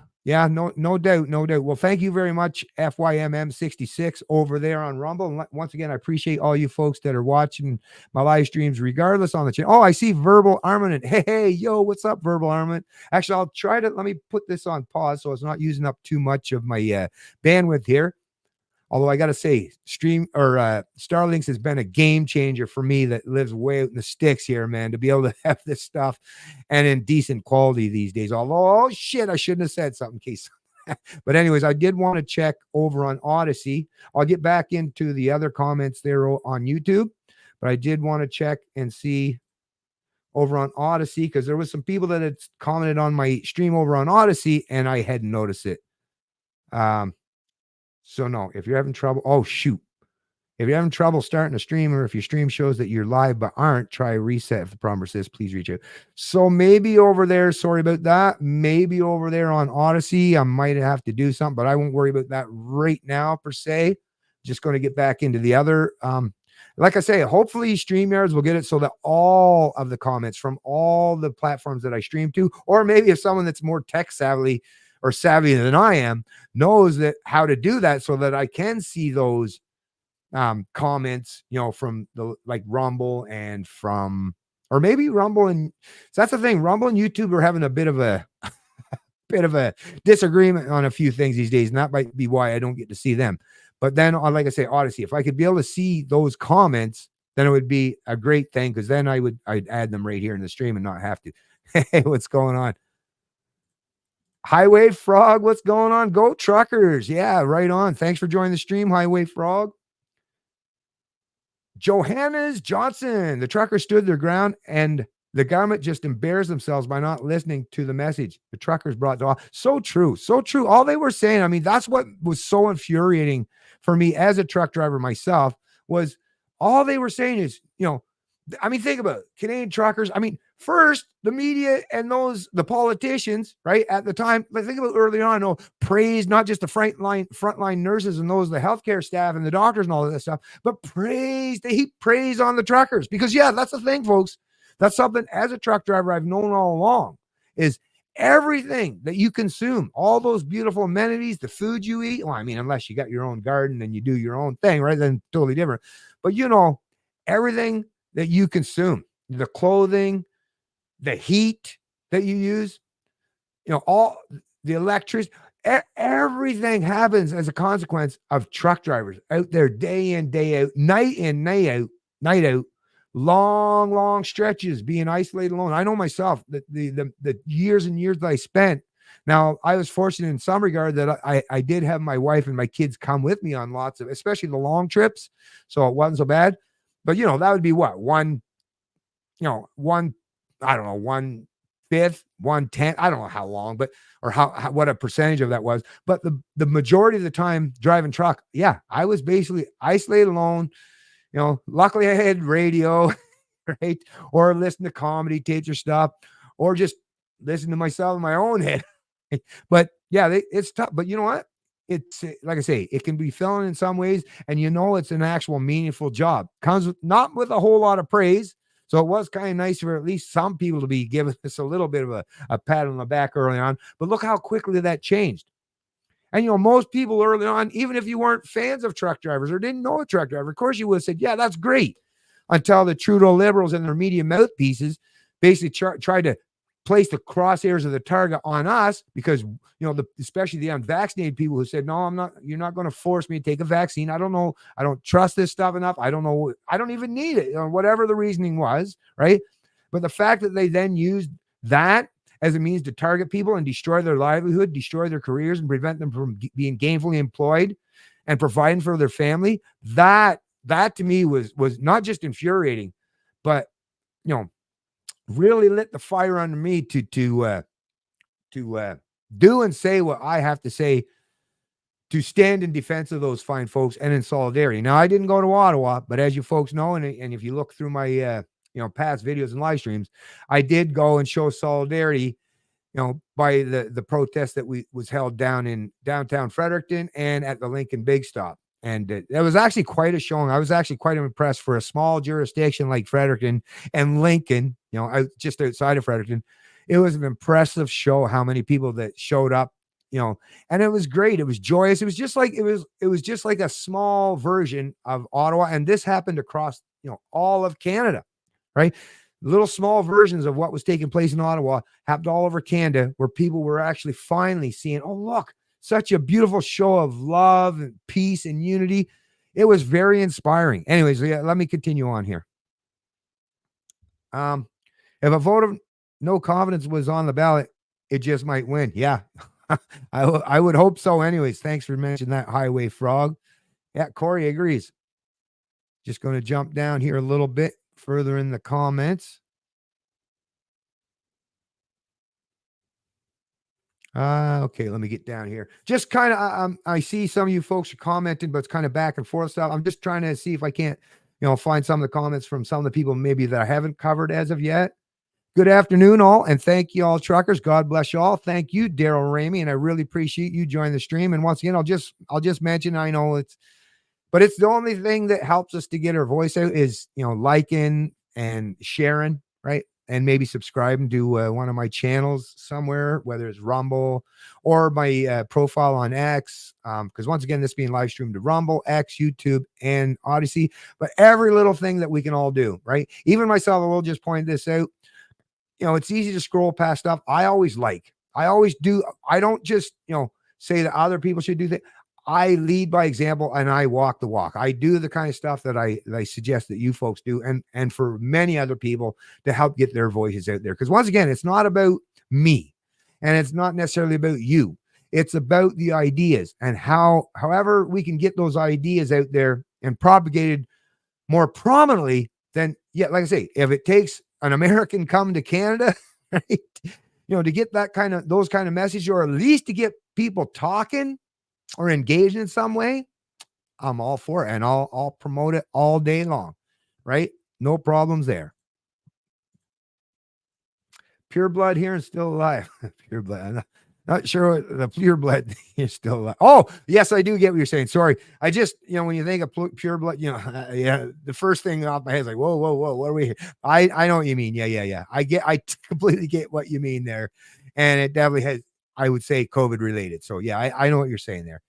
no doubt. Well, thank you very much, FYMM66 over there on Rumble. And once again, I appreciate all you folks that are watching my live streams, regardless on the channel. Oh, I see Verbal Armament. Hey, yo, what's up, Verbal Armament? Actually, let me put this on pause so it's not using up too much of my bandwidth here. Although I got to say, Starlinks has been a game changer for me that lives way out in the sticks here, man, to be able to have this stuff and in decent quality these days. Although, oh shit, I shouldn't have said something, case. But anyways, I did want to check over on Odyssey. I'll get back into the other comments there on YouTube, but I did want to check and see over on Odyssey, because there was some people that had commented on my stream over on Odyssey and I hadn't noticed it. So no, if you're having trouble, if you're having trouble starting a stream, or if your stream shows that you're live but aren't, try reset. If the problem persists, please reach out. So maybe over there, sorry about that. Maybe over there on Odyssey, I might have to do something, but I won't worry about that right now per se. Just going to get back into the other. Like I say, hopefully StreamYards will get it so that all of the comments from all the platforms that I stream to, or maybe if someone that's more tech savvy than I am knows that how to do that, so that I can see those comments, from the like Rumble and from, or maybe Rumble and so that's the thing. Rumble and YouTube are having a bit of a disagreement on a few things these days, and that might be why I don't get to see them. But then, like I say, Odyssey, if I could be able to see those comments, then it would be a great thing, because then I'd add them right here in the stream and not have to. Hey, what's going on? Highway Frog, what's going on? Go Truckers. Yeah, right on. Thanks for joining the stream, Highway Frog. Johannes Johnson, the truckers stood their ground and the government just embarrassed themselves by not listening to the message the truckers brought to all. So true. So true. All they were saying, I mean, that's what was so infuriating for me as a truck driver myself, was all they were saying is, I mean, think about it. Canadian truckers. I mean, first, the media and the politicians, right, at the time, like think about early on, praise not just the frontline nurses and the healthcare staff and the doctors and all of that stuff, but they heap praise on the truckers. Because, yeah, that's the thing, folks. That's something as a truck driver I've known all along, is everything that you consume, all those beautiful amenities, the food you eat. Well, I mean, unless you got your own garden and you do your own thing, right? Then totally different. But, everything that you consume, the clothing, the heat that you use, all the electricity, everything happens as a consequence of truck drivers out there day in, day out, night in, night out, long stretches being isolated alone. I know myself that the years and years that I spent. Now, I was fortunate in some regard that I did have my wife and my kids come with me on lots of, especially the long trips. So it wasn't so bad. But, that would be what? One, I don't know, 1/5, 1/10. I don't know how long, but, or how what a percentage of that was. But the majority of the time driving truck, yeah, I was basically isolated alone. Luckily I had radio, right? Or listen to comedy tapes or stuff, or just listen to myself in my own head. But yeah, it's tough. But you know what? It's like I say, it can be filling in some ways, and it's an actual meaningful job. Comes not with a whole lot of praise. So it was kind of nice for at least some people to be giving us a little bit of a pat on the back early on. But look how quickly that changed. And, most people early on, even if you weren't fans of truck drivers or didn't know a truck driver, of course you would have said, yeah, that's great. Until the Trudeau Liberals and their media mouthpieces basically tried to place the crosshairs of the target on us because, especially the unvaccinated people who said, no, you're not going to force me to take a vaccine. I don't know. I don't trust this stuff enough. I don't know. I don't even need it, whatever the reasoning was. Right. But the fact that they then used that as a means to target people and destroy their livelihood, destroy their careers, and prevent them from being gainfully employed and providing for their family, that to me was not just infuriating, but, really lit the fire under me to do and say what I have to say to stand in defense of those fine folks and in solidarity. Now, I didn't go to Ottawa, but as you folks know, and if you look through my past videos and live streams, I did go and show solidarity, by the protest that was held down in downtown Fredericton and at the Lincoln Big Stop. And it was actually quite a showing. I was actually quite impressed for a small jurisdiction like Fredericton and Lincoln, just outside of Fredericton. It was an impressive show how many people that showed up, and it was great. It was joyous. It was just like a small version of Ottawa. And this happened across, all of Canada, right? Little small versions of what was taking place in Ottawa happened all over Canada, where people were actually finally seeing, oh, look, such a beautiful show of love and peace and unity. It was very inspiring. Anyways, let me continue on here. If a vote of no confidence was on the ballot, it just might win. Yeah, I would hope so. Anyways, thanks for mentioning that, Highway Frog. Yeah, Corey agrees. Just going to jump down here a little bit further in the comments. Okay, let me get down here. Just kind of, I see some of you folks are commenting, but it's kind of back and forth stuff. I'm just trying to see if I can't, find some of the comments from some of the people maybe that I haven't covered as of yet. Good afternoon, all, and thank you all, truckers. God bless you all. Thank you, Daryl Ramey, and I really appreciate you joining the stream. And once again, I'll just mention, I know it's the only thing that helps us to get our voice out is, liking and sharing, right? And maybe subscribing to one of my channels somewhere, whether it's Rumble or my profile on X. Because once again, this being live streamed to Rumble, X, YouTube, and Odyssey. But every little thing that we can all do, right? Even myself, I will just point this out. It's easy to scroll past stuff. I always do. I don't just, say that other people should do that. I lead by example and I walk the walk. I do the kind of stuff that I suggest that you folks do, and for many other people to help get their voices out there. Because once again, it's not about me and it's not necessarily about you. It's about the ideas and however we can get those ideas out there and propagated more prominently than, yeah, like I say, if it takes an American come to Canada, right, to get those kind of message, or at least to get people talking or engaged in some way, I'm all for it, and I'll promote it all day long, right? No problems there. Pure blood here and still alive. Pure blood. I'm not sure what the pure blood is still alive. Oh, yes, I do get what you're saying. Sorry. I just, when you think of pure blood, yeah, the first thing off my head is like, whoa, what are we? I know what you mean. Yeah. I completely get what you mean there. And it definitely has, I would say, COVID related. So yeah, I know what you're saying there.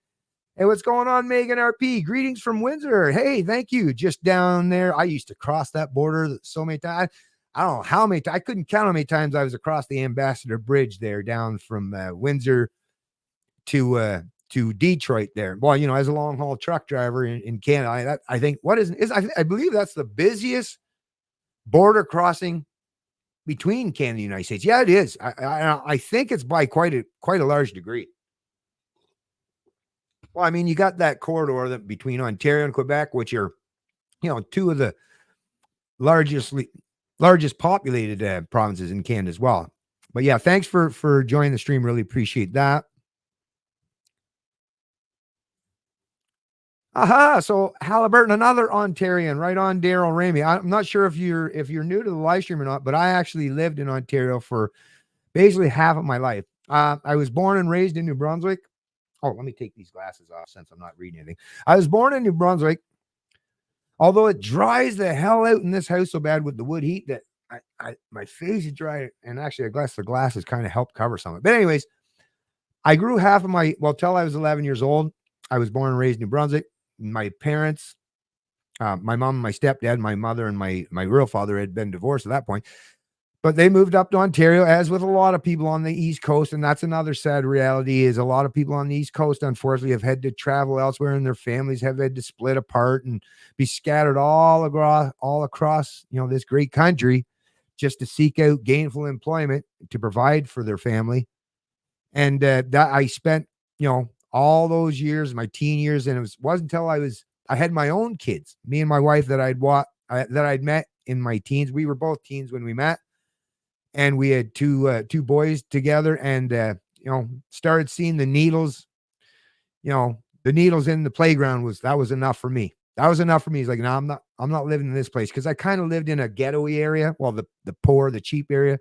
Hey, what's going on, Megan RP? Greetings from Windsor. Hey, thank you. Just down there. I used to cross that border so many times. I don't know how many times. I couldn't count how many times I was across the Ambassador Bridge there, down from Windsor to Detroit there. Well, as a long haul truck driver in Canada, I think I believe that's the busiest border crossing between Canada and the United States. Yeah, it is. I think it's by quite a large degree. Well, I mean, you got that corridor between Ontario and Quebec, which are, two of the largest populated provinces in Canada as well. But yeah, thanks for joining the stream. Really appreciate that. Aha! So Halliburton, another Ontarian, right on, Daryl Ramey. I'm not sure if you're new to the live stream or not, but I actually lived in Ontario for basically half of my life. I was born and raised in New Brunswick. Oh, let me take these glasses off since I'm not reading anything. I was born in New Brunswick. Although it dries the hell out in this house so bad with the wood heat that my face is dry, and actually the glasses kind of help cover some of it. But anyways, I grew half of till I was 11 years old. I was born and raised in New Brunswick. My parents, my mom and my stepdad, my mother and my real father had been divorced at that point. But they moved up to Ontario, as with a lot of people on the East Coast. And that's another sad reality, is a lot of people on the East Coast, unfortunately, have had to travel elsewhere, and their families have had to split apart and be scattered all across, this great country, just to seek out gainful employment to provide for their family. And that I spent, all those years, my teen years, and it wasn't until I had my own kids, me and my wife, that I'd met in my teens. We were both teens when we met. And we had two boys together, and started seeing the needles. The needles in the playground that was enough for me. That was enough for me. He's like, no, I'm not living in this place, because I kind of lived in a ghetto-y area. Well, the poor, the cheap area,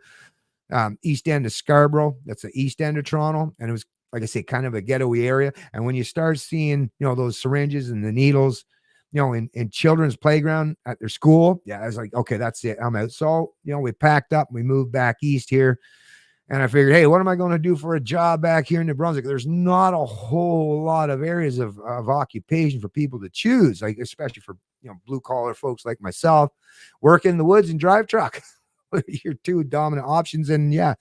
east end of Scarborough. That's the east end of Toronto, and it was, like I say, kind of a ghetto-y area. And when you start seeing those syringes and the needles, in children's playground at their school. Yeah, I was like, okay, that's it. I'm out. So, we packed up and we moved back east here. And I figured, hey, what am I going to do for a job back here in New Brunswick? There's not a whole lot of areas of occupation for people to choose, like especially for blue collar folks like myself. Work in the woods and drive truck. Your two dominant options. And yeah,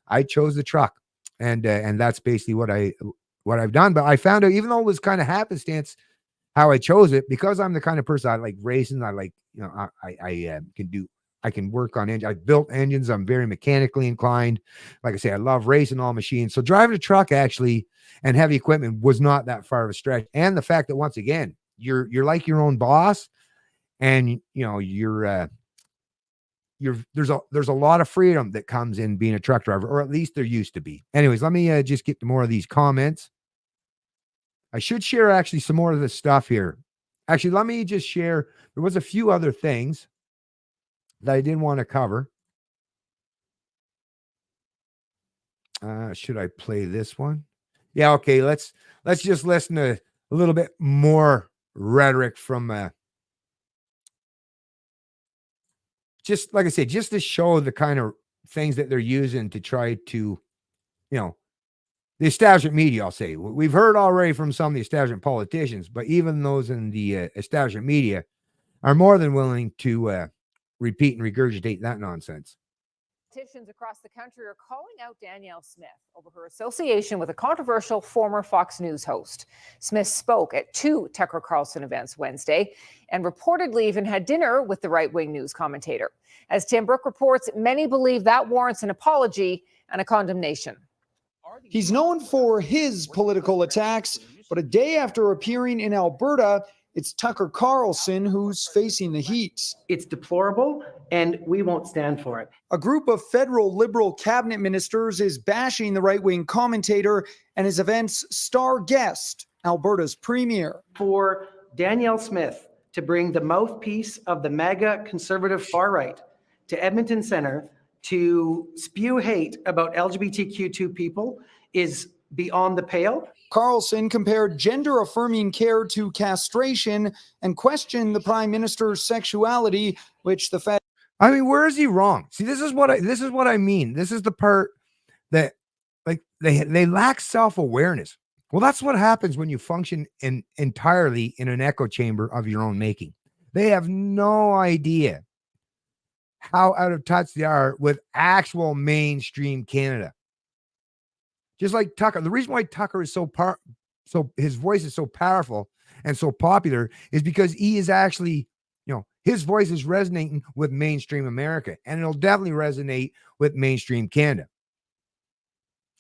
I chose the truck. And that's basically what I've done. But I found out, even though it was kind of happenstance how I chose it, because I'm the kind of person, I like racing. I like, I can work on engines. I've built engines. I'm very mechanically inclined. Like I say, I love racing all machines. So driving a truck actually and heavy equipment was not that far of a stretch. And the fact that, once again, you're like your own boss, and there's a lot of freedom that comes in being a truck driver, or at least there used to be. Anyways, let me just get to more of these comments. I should share actually some more of this stuff here. Actually, let me just share. There was a few other things that I did want to cover. Should I play this one? Yeah, okay. Let's just listen to a little bit more rhetoric from just like I say, just to show the kind of things that they're using to try to, the establishment media, I'll say. We've heard already from some of the establishment politicians, but even those in the establishment media are more than willing to repeat and regurgitate that nonsense. Politicians across the country are calling out Danielle Smith over her association with a controversial former Fox News host. Smith spoke at 2 Tucker Carlson events Wednesday and reportedly even had dinner with the right-wing news commentator. As Tim Brooke reports, many believe that warrants an apology and a condemnation. He's known for his political attacks, but a day after appearing in Alberta, it's Tucker Carlson who's facing the heat. It's deplorable, and we won't stand for it. A group of federal Liberal cabinet ministers is bashing the right-wing commentator and his event's star guest, Alberta's premier. For Danielle Smith to bring the mouthpiece of the MAGA conservative far right to Edmonton Centre to spew hate about LGBTQ2 people is beyond the pale. Carlson compared gender-affirming care to castration and questioned the prime minister's sexuality, which the Fed. I mean, where is he wrong? See, this is what I mean. This is the part that, like, they lack self-awareness. Well, that's what happens when you function entirely in an echo chamber of your own making. They have no idea how out of touch they are with actual mainstream Canada. Just like Tucker. The reason why Tucker is so his voice is so powerful and so popular is because he is actually, his voice is resonating with mainstream America, and it'll definitely resonate with mainstream Canada.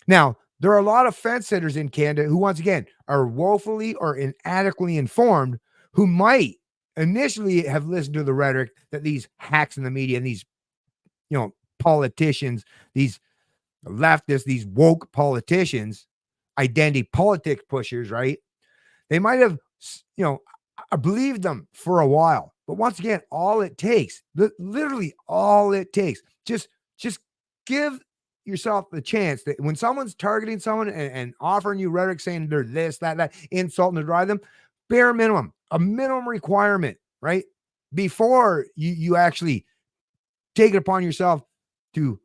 Now, there are a lot of fence sitters in Canada who, once again, are woefully or inadequately informed, who might initially have listened to the rhetoric that these hacks in the media and these, politicians, these leftists, these woke politicians, identity politics pushers, right? They might have, believed them for a while. But once again, all it takes, literally all it takes, just give yourself the chance that when someone's targeting someone and offering you rhetoric saying they're this, that, insulting to drive them, bare minimum, a minimum requirement, right? Before you actually take it upon yourself to,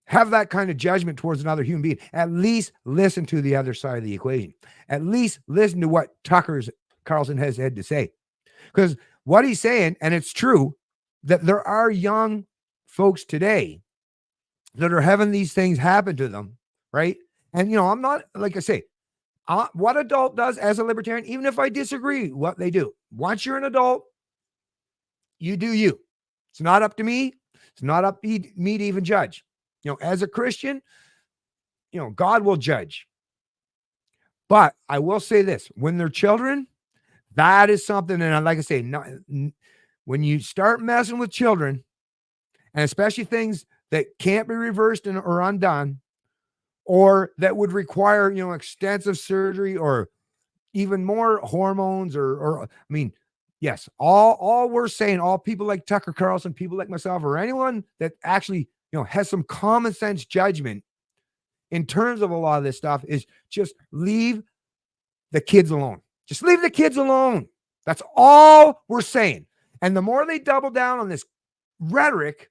have that kind of judgment towards another human being, at least listen to the other side of the equation. At least listen to what Carlson has had to say. Because what he's saying, and it's true, that there are young folks today that are having these things happen to them, right? And, I'm not, like I say, what adult does as a libertarian, even if I disagree what they do, once you're an adult, you do you. It's not up to me. It's not up to me to even judge. As a Christian, God will judge. But I will say this, when they're children, that is something, and like I say, when you start messing with children, and especially things that can't be reversed or undone, or that would require, extensive surgery or even more hormones yes, all we're saying, all people like Tucker Carlson, people like myself, or anyone that actually, has some common sense judgment in terms of a lot of this stuff, is just leave the kids alone. Just leave the kids alone. That's all we're saying. And the more they double down on this rhetoric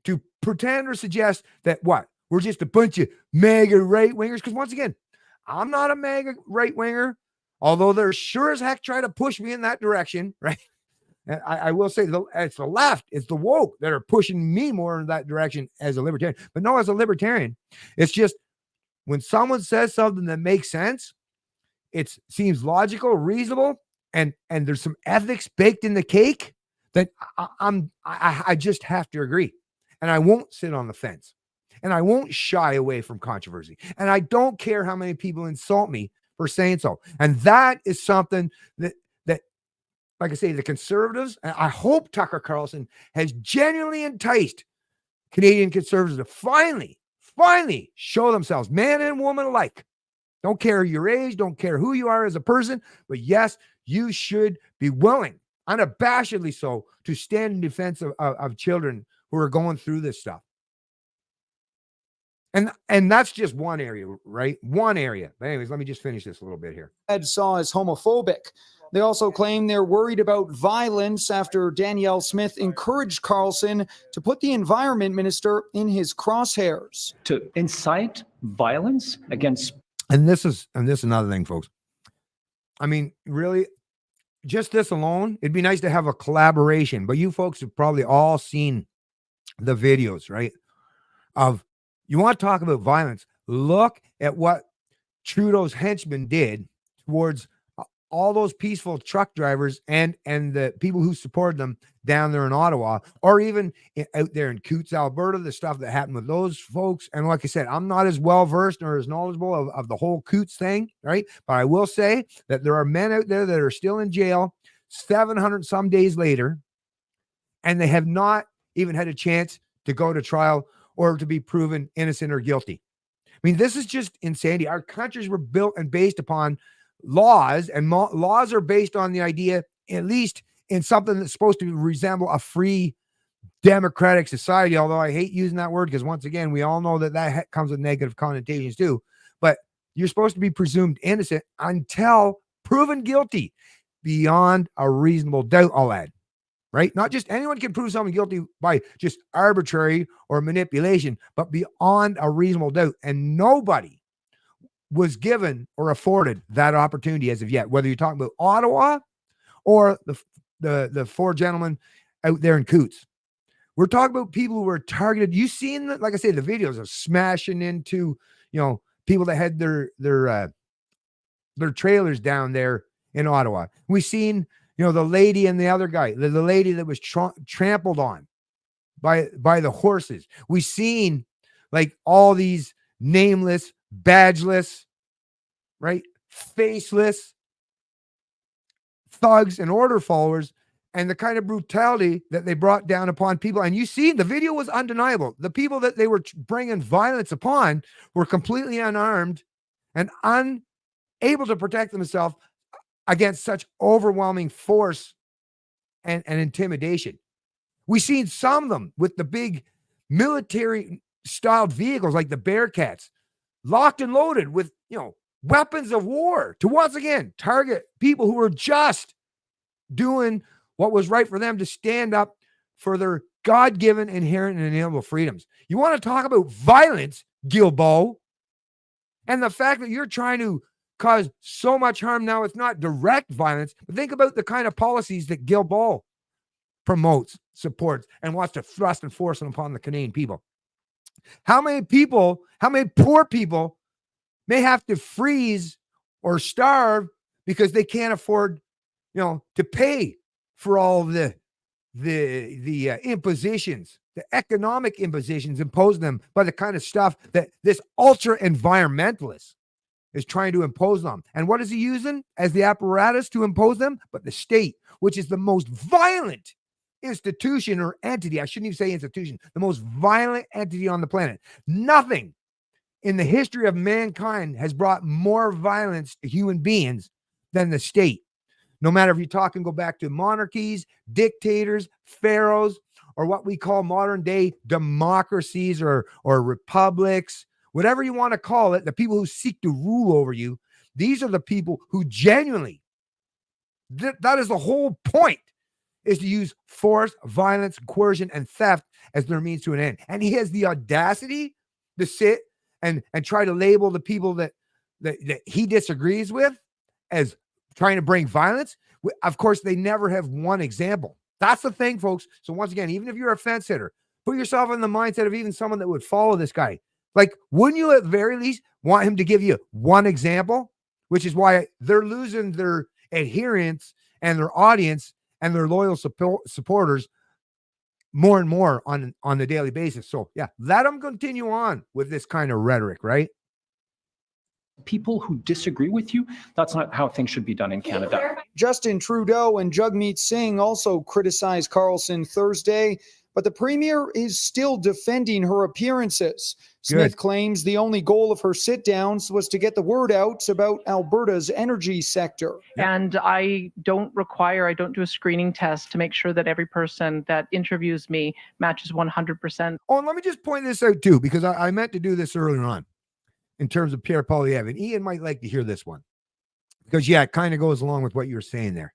to pretend or suggest that we're just a bunch of MAGA right-wingers, because once again, I'm not a MAGA right-winger, although they're sure as heck try to push me in that direction, right? And I will say it's the left, it's the woke that are pushing me more in that direction as a libertarian. But no, as a libertarian, it's just when someone says something that makes sense, it seems logical, reasonable, and there's some ethics baked in the cake, that I just have to agree. And I won't sit on the fence. And I won't shy away from controversy. And I don't care how many people insult me for saying so. And that is something that like I say, the conservatives, and I hope Tucker Carlson has genuinely enticed Canadian conservatives to finally show themselves, man and woman alike. Don't care your age, don't care who you are as a person, but yes, you should be willing, unabashedly so, to stand in defense of children who are going through this stuff. And that's just one area, right? One area. But anyways, let me just finish this a little bit here. Fed saw as homophobic. They also claim they're worried about violence after Danielle Smith encouraged Carlson to put the environment minister in his crosshairs. To incite violence against. And this is another thing, folks. I mean, really, just this alone, it'd be nice to have a collaboration, but you folks have probably all seen the videos, right? You want to talk about violence, look at what Trudeau's henchmen did towards all those peaceful truck drivers and the people who supported them down there in Ottawa, or even out there in Coots, Alberta, the stuff that happened with those folks. And like I said, I'm not as well versed or as knowledgeable of the whole Coots thing, right? But I will say that there are men out there that are still in jail 700 some days later, and they have not even had a chance to go to trial or to be proven innocent or guilty. I mean, this is just insanity. Our countries were built and based upon laws, and laws are based on the idea, at least in something that's supposed to resemble a free democratic society, although I hate using that word because, once again, we all know that comes with negative connotations too. But you're supposed to be presumed innocent until proven guilty beyond a reasonable doubt, I'll add. Right? Not just anyone can prove someone guilty by just arbitrary or manipulation, but beyond a reasonable doubt. And nobody was given or afforded that opportunity as of yet, whether you're talking about Ottawa or the four gentlemen out there in Coots. We're talking about people who were targeted. You seen like I say, the videos of smashing into, people that had their trailers down there in Ottawa. We've seen, the lady and the other guy, the lady that was trampled on by the horses. We've seen like all these nameless, badgeless, right, faceless thugs and order followers, and the kind of brutality that they brought down upon people. And you see, the video was undeniable. The people that they were bringing violence upon were completely unarmed and unable to protect themselves against such overwhelming force and intimidation. We've seen some of them with the big military-styled vehicles like the Bearcats, locked and loaded with, weapons of war to once again target people who were just doing what was right for them to stand up for their God-given inherent and inalienable freedoms. You want to talk about violence, Guilbeault, and the fact that you're trying to cause so much harm now. It's not direct violence, but think about the kind of policies that Guilbeault promotes, supports, and wants to thrust and force upon the Canadian people. How many poor people may have to freeze or starve because they can't afford, to pay for all of the impositions, the economic impositions imposed them by the kind of stuff that this ultra environmentalist is trying to impose them. And what is he using as the apparatus to impose them? But the state, which is the most violent institution or entity. I shouldn't even say institution, the most violent entity on the planet. Nothing in the history of mankind has brought more violence to human beings than the state. No matter if you're talking, go back to monarchies, dictators, pharaohs, or what we call modern day democracies or republics, whatever you want to call it, the people who seek to rule over you, these are the people who genuinely, that is the whole point, is to use force, violence, coercion, and theft as their means to an end. And he has the audacity to sit and try to label the people that he disagrees with as trying to bring violence. Of course, they never have one example. That's the thing, folks. So once again, even if you're a fence sitter, put yourself in the mindset of even someone that would follow this guy. Like, wouldn't you at the very least want him to give you one example? Which is why they're losing their adherents and their audience and their loyal supporters more and more on the daily basis. So yeah, let them continue on with this kind of rhetoric, right? People who disagree with you, that's not how things should be done in Canada. Justin Trudeau and Jagmeet Singh also criticized Carlson Thursday, but the premier is still defending her appearances. Smith claims the only goal of her sit-downs was to get the word out about Alberta's energy sector. And I don't do a screening test to make sure that every person that interviews me matches 100%. Oh, and let me just point this out too, because I meant to do this earlier on in terms of Pierre Poilievre. And Ian might like to hear this one because, yeah, it kind of goes along with what you were saying there.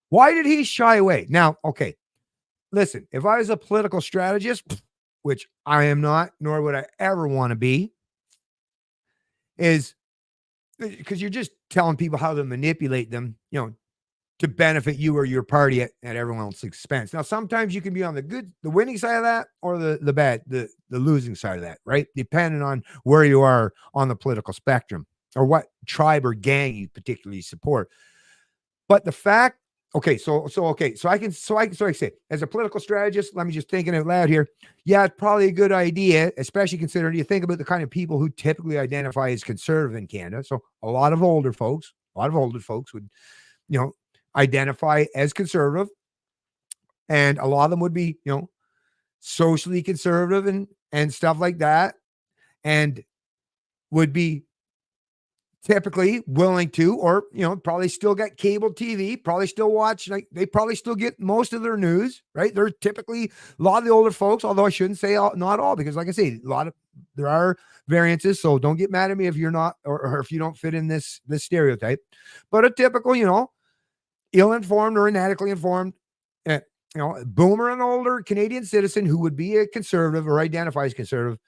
Why did he shy away? Now, okay, listen, if I was a political strategist, which I am not, nor would I ever want to be, is because you're just telling people how to manipulate them, to benefit you or your party at everyone else's expense. Now, sometimes you can be on the winning side of that, or the bad, the losing side of that, right? Depending on where you are on the political spectrum or what tribe or gang you particularly support. But the fact okay, so I say, as a political strategist, let me just thinking out loud here. Yeah, it's probably a good idea, especially considering you think about the kind of people who typically identify as conservative in Canada. So a lot of older folks would, identify as conservative, and a lot of them would be, socially conservative and stuff like that, and would be typically willing to, or, probably still got cable TV, probably still watch, like they probably still get most of their news, right? They're typically a lot of the older folks, although I shouldn't say not all, because like I say, there are variances. So don't get mad at me if you're not, or if you don't fit in this stereotype, but a typical, ill-informed or inadequately informed, boomer and older Canadian citizen who would be a conservative or identify as conservative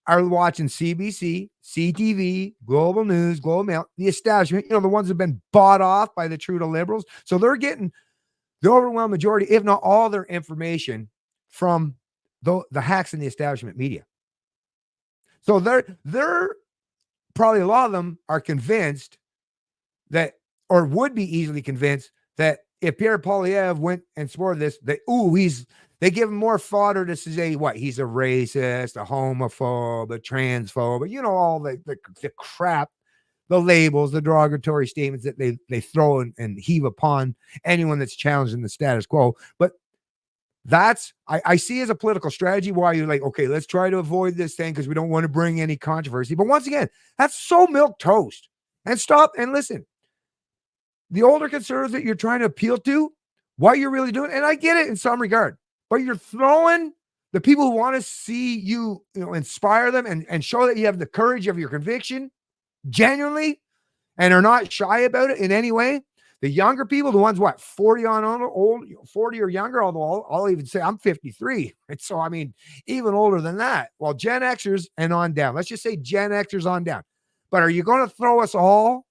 are watching CBC, CTV, Global News, Global Mail, the establishment, the ones that have been bought off by the Trudeau Liberals. So they're getting the overwhelming majority, if not all their information from the hacks in the establishment media. So they're probably a lot of them are convinced that, or would be easily convinced that if Pierre Poilievre went and swore this, they give him more fodder to say what he's a racist, a homophobe, a transphobe, all the crap, the labels, the derogatory statements that they throw and heave upon anyone that's challenging the status quo. But that's I see as a political strategy why you're like, okay, let's try to avoid this thing because we don't want to bring any controversy. But once again, that's so milquetoast. And stop and listen. The older conservatives that you're trying to appeal to, what you're really doing, and I get it in some regard, but you're throwing the people who want to see you, inspire them and show that you have the courage of your conviction genuinely and are not shy about it in any way. The younger people, the ones 40 or younger, although I'll even say I'm 53. And so, I mean, even older than that. Well, Gen Xers and on down. Let's just say Gen Xers on down. But are you going to throw us all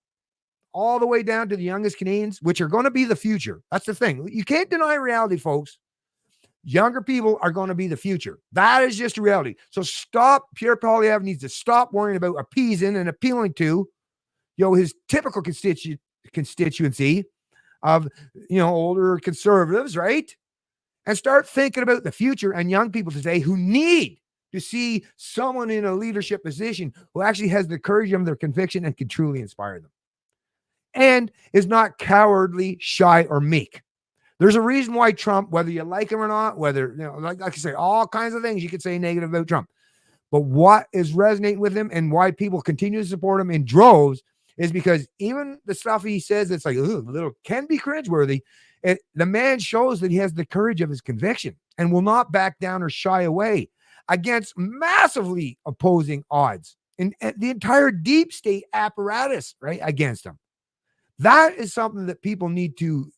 the way down to the youngest Canadians, which are going to be the future? That's the thing. You can't deny reality, folks. Younger people are going to be the future. That is just reality. So stop. Pierre Poilievre needs to stop worrying about appeasing and appealing to, his typical constituency of, older conservatives, right? And start thinking about the future and young people today who need to see someone in a leadership position who actually has the courage of their conviction and can truly inspire them. And is not cowardly, shy, or meek. There's a reason why Trump, whether you like him or not, whether, like I say, all kinds of things you could say negative about Trump. But what is resonating with him and why people continue to support him in droves is because even the stuff he says that's like, can be cringeworthy. The man shows that he has the courage of his conviction and will not back down or shy away against massively opposing odds and the entire deep state apparatus, right, against him. That is something that people need to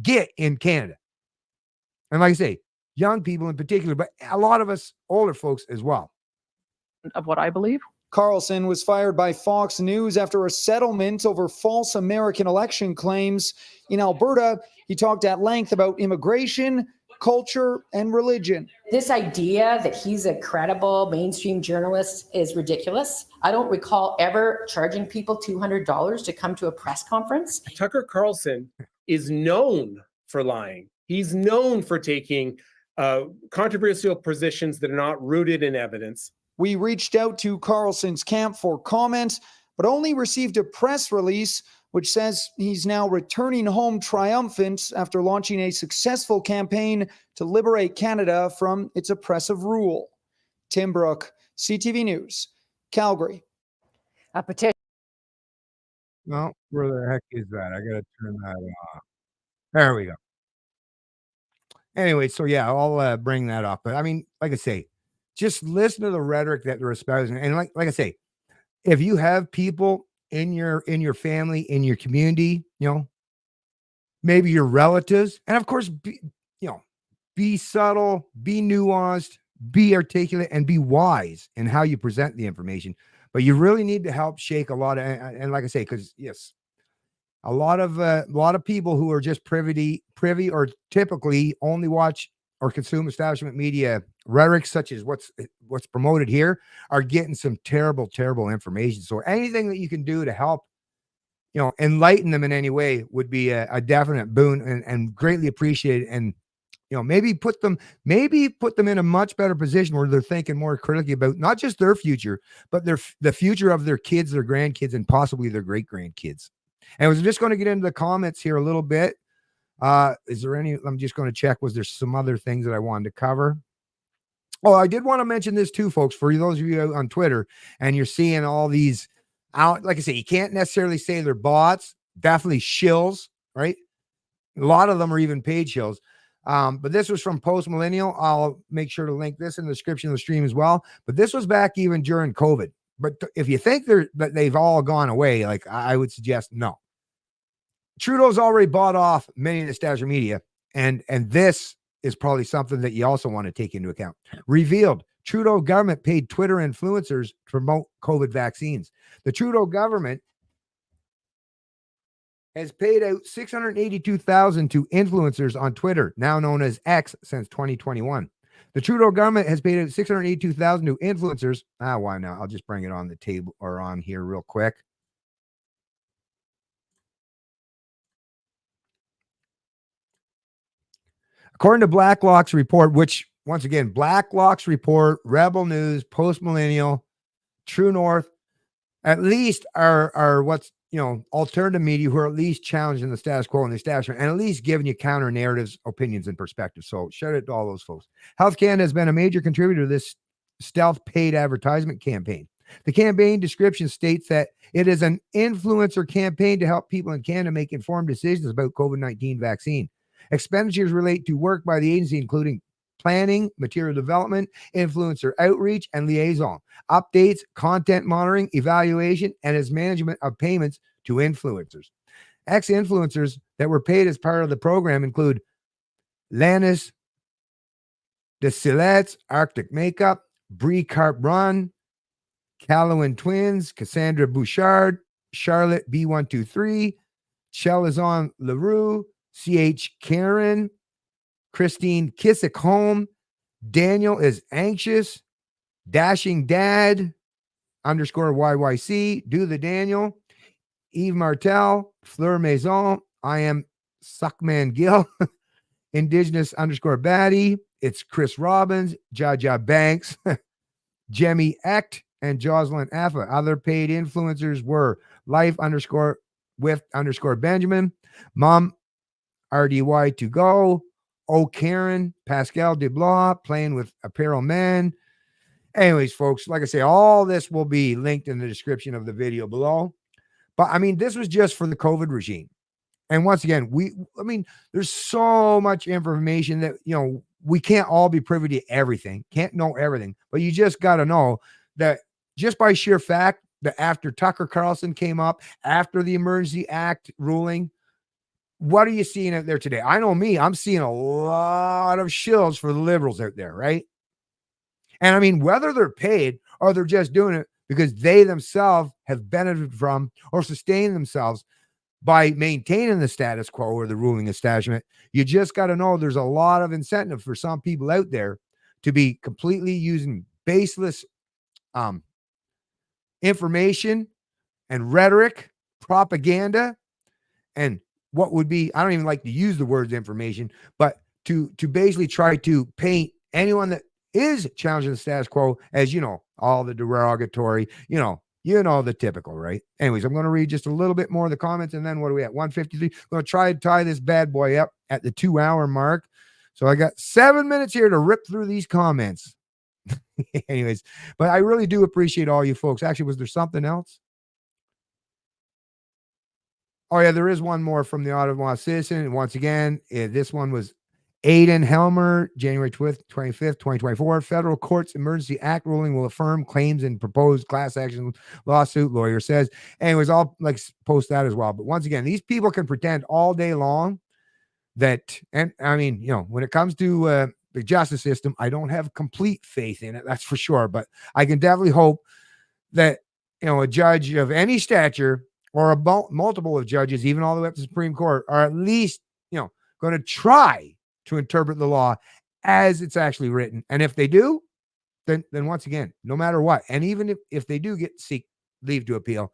get in Canada. And like I say, young people in particular, but a lot of us older folks as well. Of what I believe. Carlson was fired by Fox News after a settlement over false American election claims. In Alberta, he talked at length about immigration, culture, and religion. This idea that he's a credible mainstream journalist is ridiculous. I don't recall ever charging people $200 to come to a press conference. Tucker Carlson is known for lying. He's known for taking controversial positions that are not rooted in evidence. We reached out to Carlson's camp for comment, but only received a press release which says he's now returning home triumphant after launching a successful campaign to liberate Canada from its oppressive rule. Tim Brooke, CTV News, Calgary. A petition. Well, where the heck is that? I got to turn that off. There we go. Anyway, so yeah, I'll bring that up. But I mean, like I say, just listen to the rhetoric that they're espousing. And like I say, if you have people in your family, in your community, maybe your relatives, and of course, be subtle, be nuanced, be articulate, and be wise in how you present the information. But you really need to help shake a lot of, and like I say, because yes, a lot of people who are just privy or typically only watch or consume establishment media rhetoric such as what's promoted here are getting some terrible information. So anything that you can do to help enlighten them in any way would be a definite boon and greatly appreciated. And, maybe put them in a much better position where they're thinking more critically about not just their future, but the future of their kids, their grandkids, and possibly their great grandkids. And I was just going to get into the comments here a little bit. Is there any? I'm just going to check. Was there some other things that I wanted to cover? Oh, I did want to mention this too, folks. For those of you on Twitter, and you're seeing all these out, like I say, you can't necessarily say they're bots. Definitely shills, right? A lot of them are even paid shills. But this was from Post Millennial. I'll make sure to link this in the description of the stream as well. But this was back even during COVID. But if you think that they've all gone away, like I would suggest no. Trudeau's already bought off many of the Stasher media, and this is probably something that you also want to take into account. Revealed, Trudeau government paid Twitter influencers to promote COVID vaccines. The Trudeau government has paid out $682,000 to influencers on Twitter, now known as X, since 2021. The Trudeau government has paid out $682,000 to influencers. Why not? I'll just bring it on the table or on here real quick. According to Blacklock's report, which, once again, Blacklock's report, Rebel News, Post Millennial, True North, at least are what's, alternative media who are at least challenging the status quo and the establishment and at least giving you counter narratives, opinions, and perspectives. So shout out to all those folks. Health Canada has been a major contributor to this stealth paid advertisement campaign. The campaign description states that it is an influencer campaign to help people in Canada make informed decisions about COVID-19 vaccine. Expenditures relate to work by the agency, including planning, material development, influencer outreach, and liaison, updates, content monitoring, evaluation, and as management of payments to influencers. Ex-influencers that were paid as part of the program include Lannis de Siletz, Arctic Makeup, Brie Carp Run, Callowin Twins, Cassandra Bouchard, Charlotte B123, Chelazon LaRue, CH Karen, Christine Kissick Home, Daniel is Anxious, Dashing Dad _YYC, Do the Daniel, Eve Martel, Fleur Maison, I am Suckman Gill, Indigenous _Batty, it's Chris Robbins, Jaja Banks, Jemmy Echt, and Jocelyn Affa. Other paid influencers were Life _with _Benjamin, Mom RDY to go, Karen, Pascal Deblois, Playing with Apparel Man. Anyways, folks, like I say, all this will be linked in the description of the video below. But I mean, this was just for the COVID regime. And once again, there's so much information that, we can't all be privy to everything, can't know everything, but you just got to know that just by sheer fact that after Tucker Carlson came up, after the Emergency Act ruling, what are you seeing out there today? I know me, I'm seeing a lot of shills for the liberals out there, right? And I mean, whether they're paid or they're just doing it because they themselves have benefited from or sustained themselves by maintaining the status quo or the ruling establishment, you just got to know there's a lot of incentive for some people out there to be completely using baseless information and rhetoric, propaganda, and what would be, I don't even like to use the words information, but to basically try to paint anyone that is challenging the status quo as, all the derogatory, the typical, right? Anyways, I'm going to read just a little bit more of the comments, and then what are we at? 153. I'm going to try to tie this bad boy up at the 2-hour mark. So I got 7 minutes here to rip through these comments. Anyways, but I really do appreciate all you folks. Actually, was there something else? Oh, yeah, there is one more from the Ottawa Citizen. And once again, this one was Aidan Helmer, January 25th, 2024. Federal Court's Emergency Act ruling will affirm claims in proposed class action lawsuit, lawyer says. Anyways, I'll post that as well. But once again, these people can pretend all day long that, and I mean, when it comes to the justice system, I don't have complete faith in it, that's for sure. But I can definitely hope that, a judge of any stature or a multiple of judges, even all the way up to the Supreme Court, are at least, going to try to interpret the law as it's actually written. And if they do, then once again, no matter what, and even if they do seek leave to appeal,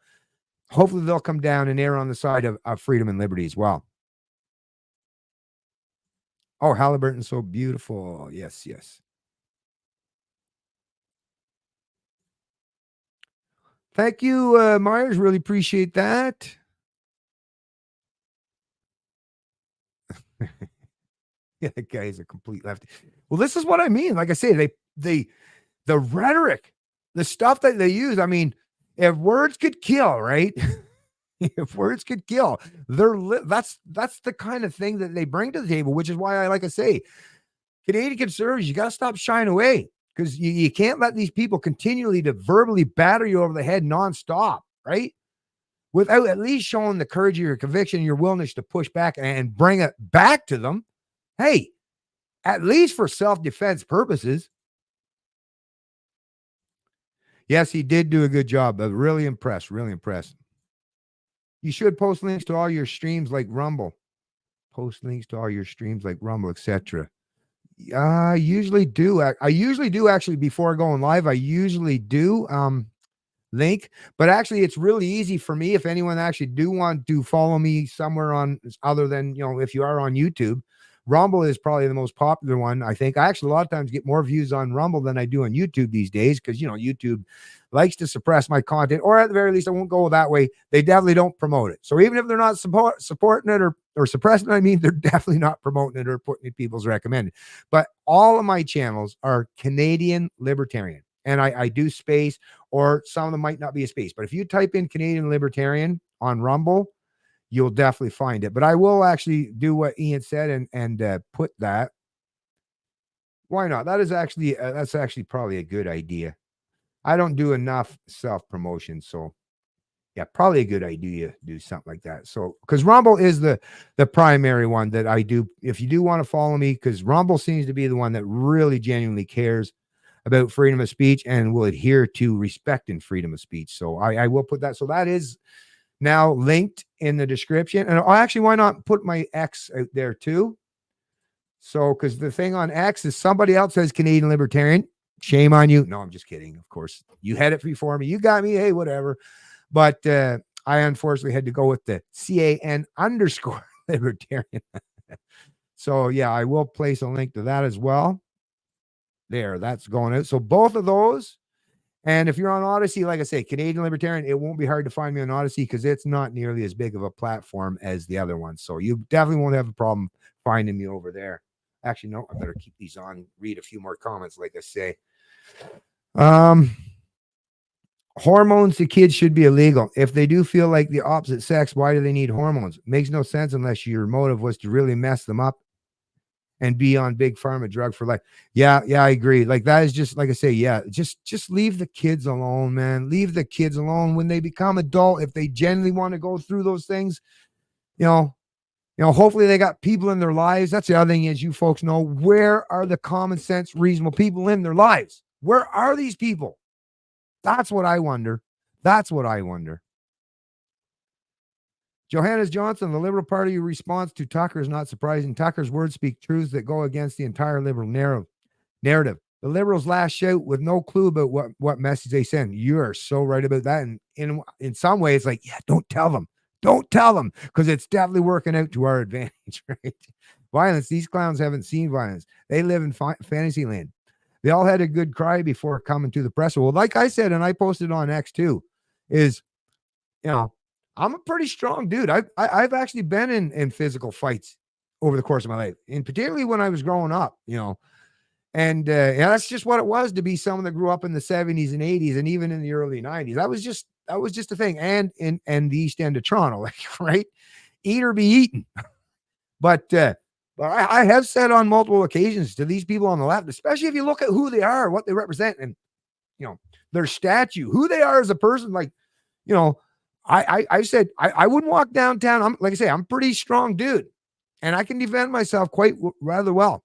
hopefully they'll come down and err on the side of freedom and liberty as well. Oh, Halliburton's so beautiful. Yes, yes. Thank you, Myers. Really appreciate that. Yeah, that guy is a complete lefty. Well, this is what I mean. Like I say, the rhetoric, the stuff that they use. I mean, if words could kill, right? If words could kill, that's the kind of thing that they bring to the table, which is why like I say, Canadian conservatives, you got to stop shying away, because you can't let these people continually to verbally batter you over the head nonstop, right? Without at least showing the courage of your conviction, your willingness to push back and bring it back to them. Hey, at least for self-defense purposes. Yes, he did do a good job. But really impressed. Really impressed. You should post links to all your streams like Rumble. Post links to all your streams like Rumble, etc. I usually do. I usually do, actually, before going live. I usually do link, but actually it's really easy for me. If anyone actually do want to follow me somewhere on other than, if you are on YouTube, Rumble is probably the most popular one. I think I actually a lot of times get more views on Rumble than I do on YouTube these days, because YouTube likes to suppress my content, or at the very least, I won't go that way. They definitely don't promote it. So even if they're not supporting it or suppressing it, they're definitely not promoting it or putting it people's recommended. But all of my channels are Canadian Libertarian, and I do space, or some of them might not be a space. But if you type in Canadian Libertarian on Rumble, you'll definitely find it. But I will actually do what Ian said and put that. Why not? That's actually probably a good idea. I don't do enough self-promotion, so yeah, probably a good idea to do something like that. So, because Rumble is the primary one that I do. If you do want to follow me, because Rumble seems to be the one that really genuinely cares about freedom of speech and will adhere to respecting freedom of speech. So I will put that. So that is now linked in the description. And actually, why not put my X out there too? So, because the thing on X is somebody else says Canadian Libertarian. Shame on you. No, I'm just kidding. Of course, you had it before me. You got me. Hey, whatever. But I unfortunately had to go with the CAN_Libertarian. So yeah, I will place a link to that as well. There, that's going out. So both of those. And if you're on Odyssey, like I say, Canadian Libertarian, it won't be hard to find me on Odyssey, because it's not nearly as big of a platform as the other one. So you definitely won't have a problem finding me over there. Actually, no, I better keep these on, read a few more comments, like I say. Hormones to kids should be illegal. If they do feel like the opposite sex, why do they need hormones? Makes no sense unless your motive was to really mess them up and be on big pharma drug for life. Yeah, I agree. Like, that is just, like I say, yeah, just leave the kids alone, man. Leave the kids alone. When they become adult, if they genuinely want to go through those things, hopefully they got people in their lives. That's the other thing, is you folks know, where are the common sense, reasonable people in their lives? Where are these people? That's what I wonder. That's what I wonder. Johannes Johnson, the Liberal Party response to Tucker is not surprising. Tucker's words speak truths that go against the entire liberal narrative. The Liberals lash out with no clue about what message they send. You are so right about that. And in some ways, like, yeah, don't tell them. Don't tell them, because it's definitely working out to our advantage, right? Violence. These clowns haven't seen violence. They live in fantasy land. They all had a good cry before coming to the press. Well, like I said, and I posted on X too, is, I'm a pretty strong dude. I've actually been in physical fights over the course of my life, and particularly when I was growing up, and that's just what it was to be someone that grew up in the 70s and 80s and even in the early 90s. That was just a thing. And in the East End of Toronto, like, right? Eat or be eaten. But I have said on multiple occasions to these people on the left, especially if you look at who they are, what they represent, and their statue, who they are as a person, like, I said I wouldn't walk downtown. Like I say, I'm a pretty strong dude, and I can defend myself quite rather well.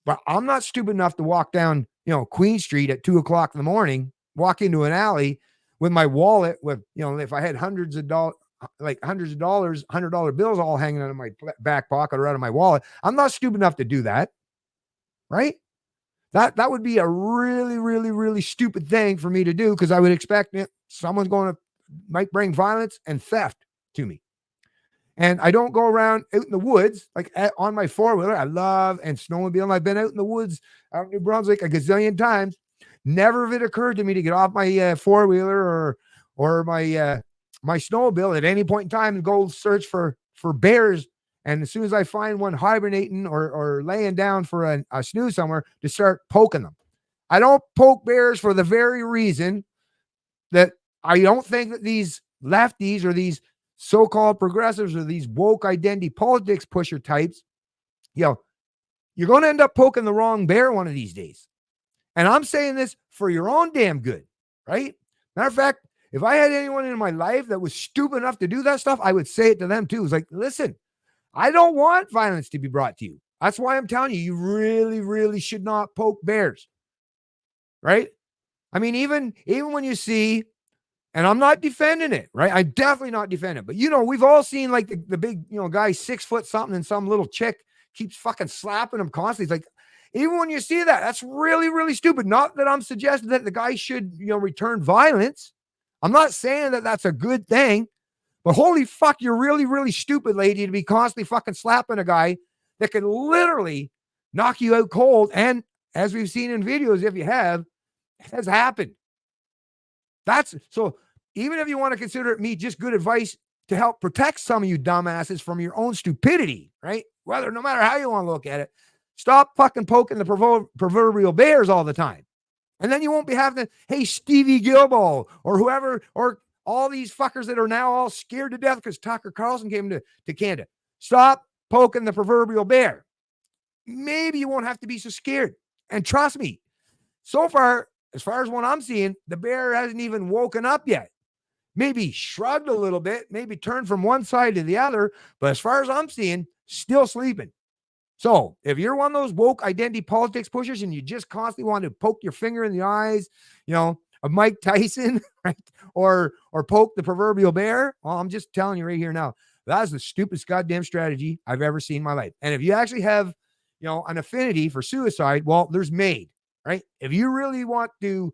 But I'm not stupid enough to walk down, Queen Street at 2:00 in the morning, walk into an alley with my wallet with, if I had hundreds of dollars, $100 bills all hanging out of my back pocket or out of my wallet. I'm not stupid enough to do that. Right? That would be a really, really, really stupid thing for me to do, because I would expect someone's going to might bring violence and theft to me. And I don't go around out in the woods, like on my four-wheeler. I love and snowmobiling. I've been out in the woods out in New Brunswick a gazillion times. Never have it occurred to me to get off my four-wheeler or my my snowmobile at any point in time and go search for bears. And as soon as I find one hibernating or laying down for a snooze somewhere, to start poking them. I don't poke bears for the very reason that I don't think that these lefties or these so-called progressives or these woke identity politics pusher types, you're going to end up poking the wrong bear one of these days. And I'm saying this for your own damn good, right? Matter of fact, if I had anyone in my life that was stupid enough to do that stuff, I would say it to them too. It's like, listen, I don't want violence to be brought to you. That's why I'm telling you, you really, really should not poke bears, right? I mean, even when you see, and I'm not defending it, right? I'm definitely not defending it. But, we've all seen like the big, guy 6 foot something and some little chick keeps fucking slapping him constantly. It's like, even when you see that, that's really, really stupid. Not that I'm suggesting that the guy should, return violence. I'm not saying that that's a good thing. But holy fuck, you're really, really stupid, lady, to be constantly fucking slapping a guy that can literally knock you out cold. And as we've seen in videos, if you have, it has happened. So even if you want to consider me just good advice to help protect some of you dumbasses from your own stupidity, right? No matter how you want to look at it, stop fucking poking the proverbial bears all the time. And then you won't be having to, hey, Stevie Guilbeault or whoever, or all these fuckers that are now all scared to death because Tucker Carlson came to Canada. Stop poking the proverbial bear. Maybe you won't have to be so scared. And trust me, so far, as far as what I'm seeing, the bear hasn't even woken up yet. Maybe shrugged a little bit, maybe turned from one side to the other, but as far as I'm seeing, still sleeping. So if you're one of those woke identity politics pushers and you just constantly want to poke your finger in the eyes, of Mike Tyson, right? Or poke the proverbial bear, well, I'm just telling you right here now, that is the stupidest goddamn strategy I've ever seen in my life. And if you actually have, an affinity for suicide, well, there's MAID, right? If you really want to,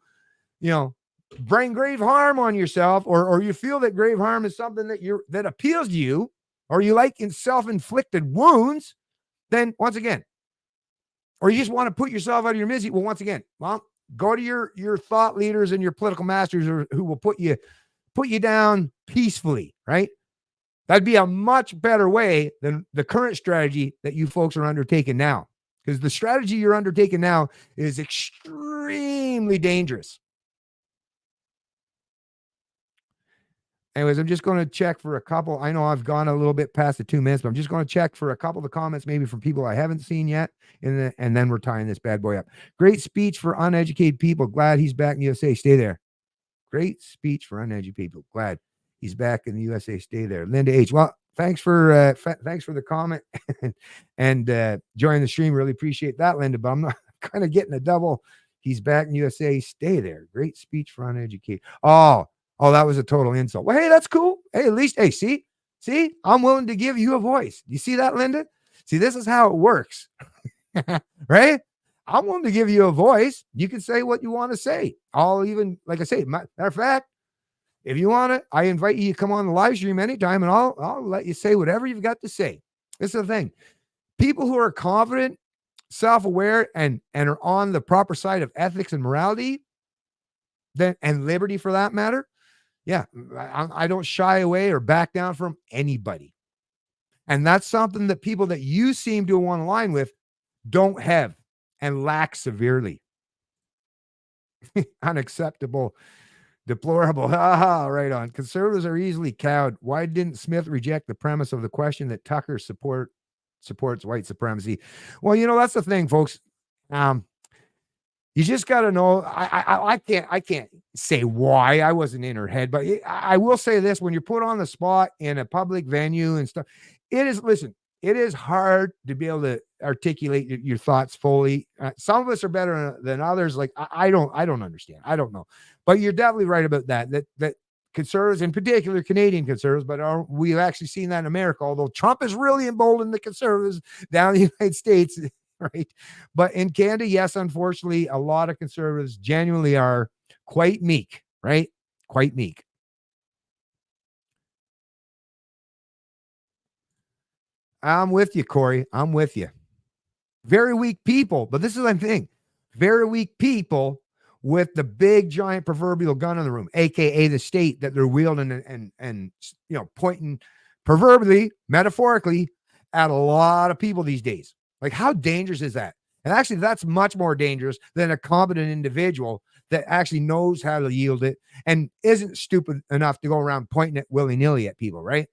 bring grave harm on yourself, or you feel that grave harm is something that appeals to you, or you like in self-inflicted wounds, then once again, or you just want to put yourself out of your misery, well, once again, well, go to your thought leaders and your political masters who will put you down peacefully, right? That'd be a much better way than the current strategy that you folks are undertaking now. Because the strategy you're undertaking now is extremely dangerous. Anyways, I'm just going to check for a couple. I know I've gone a little bit past the 2 minutes, but I'm just going to check for a couple of the comments, maybe from people I haven't seen yet. And then we're tying this bad boy up. Great speech for uneducated people. Glad he's back in the USA. Stay there. Great speech for uneducated people. Glad he's back in the USA. Stay there. Linda H. Well, thanks for the comment and joining the stream. Really appreciate that, Linda. But I'm not kind of getting a double. He's back in the USA. Stay there. Great speech for uneducated. Oh, that was a total insult. Well, hey, that's cool. Hey, at least, hey, see, I'm willing to give you a voice. You see that, Linda? See, this is how it works, right? I'm willing to give you a voice. You can say what you want to say. I'll even, like I say, matter of fact, if you want it, I invite you to come on the live stream anytime, and I'll let you say whatever you've got to say. This is the thing. People who are confident, self-aware, and are on the proper side of ethics and morality, and liberty for that matter, yeah, I don't shy away or back down from anybody. And that's something that people that you seem to want to align with don't have and lack severely. Unacceptable, deplorable. Right on. Conservatives are easily cowed. Why didn't Smith reject the premise of the question that Tucker supports white supremacy? Well, that's the thing, folks. You just got to know. I can't say why. I wasn't in her head, but I will say this: when you're put on the spot in a public venue and stuff, it is hard to be able to articulate your thoughts fully. Some of us are better than others. Like I don't understand. I don't know, but you're definitely right about that conservatives, in particular Canadian conservatives, but we've actually seen that in America. Although Trump has really emboldened the conservatives down in the United States. Right. But in Canada, yes, unfortunately, a lot of conservatives genuinely are quite meek, right? Quite meek. I'm with you, Corey. I'm with you. Very weak people, but this is the thing. Very weak people with the big giant proverbial gun in the room, aka the state that they're wielding and pointing proverbially, metaphorically at a lot of people these days. Like, how dangerous is that? And actually, that's much more dangerous than a competent individual that actually knows how to yield it and isn't stupid enough to go around pointing it willy-nilly at people, right?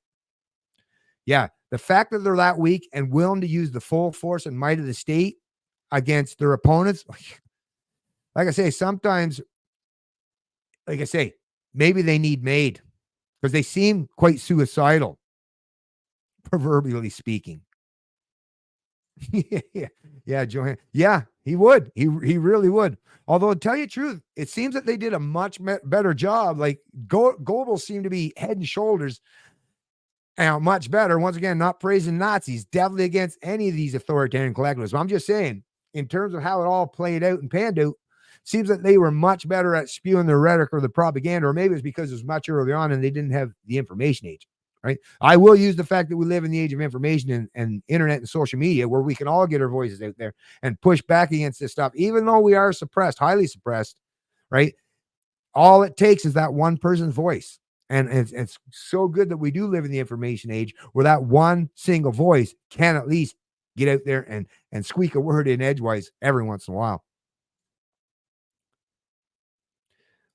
Yeah, the fact that they're that weak and willing to use the full force and might of the state against their opponents, like I say, sometimes, like I say, maybe they need made because they seem quite suicidal, proverbially speaking. Yeah, Joanne. Yeah, he would. He really would. Although, to tell you the truth, it seems that they did a much better job. Like, Goebel seemed to be head and shoulders much better. Once again, not praising Nazis, definitely against any of these authoritarian collectivists. But I'm just saying, in terms of how it all played out and panned out, seems that they were much better at spewing the rhetoric or the propaganda, or maybe it's because it was much earlier on and they didn't have the information age, right? I will use the fact that we live in the age of information and internet and social media where we can all get our voices out there and push back against this stuff, even though we are suppressed, highly suppressed, right? All it takes is that one person's voice. And it's so good that we do live in the information age where that one single voice can at least get out there and squeak a word in edgewise every once in a while.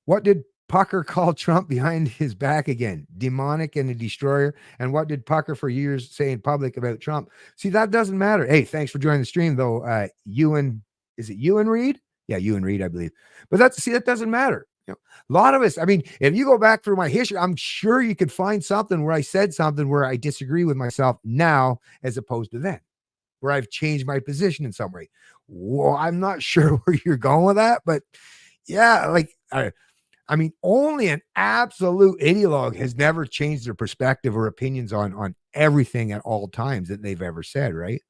What did Pucker call Trump behind his back again? Demonic and a destroyer. And what did Pucker for years say in public about Trump? See, that doesn't matter. Hey, thanks for joining the stream, though. Is it Ewan Reed? Yeah, Ewan Reed, I believe. But that doesn't matter. A lot of us, I mean, if you go back through my history, I'm sure you could find something where I said something where I disagree with myself now as opposed to then, where I've changed my position in some way. Well, I'm not sure where you're going with that, but yeah, like, I mean, only an absolute ideologue has never changed their perspective or opinions on everything at all times that they've ever said, right?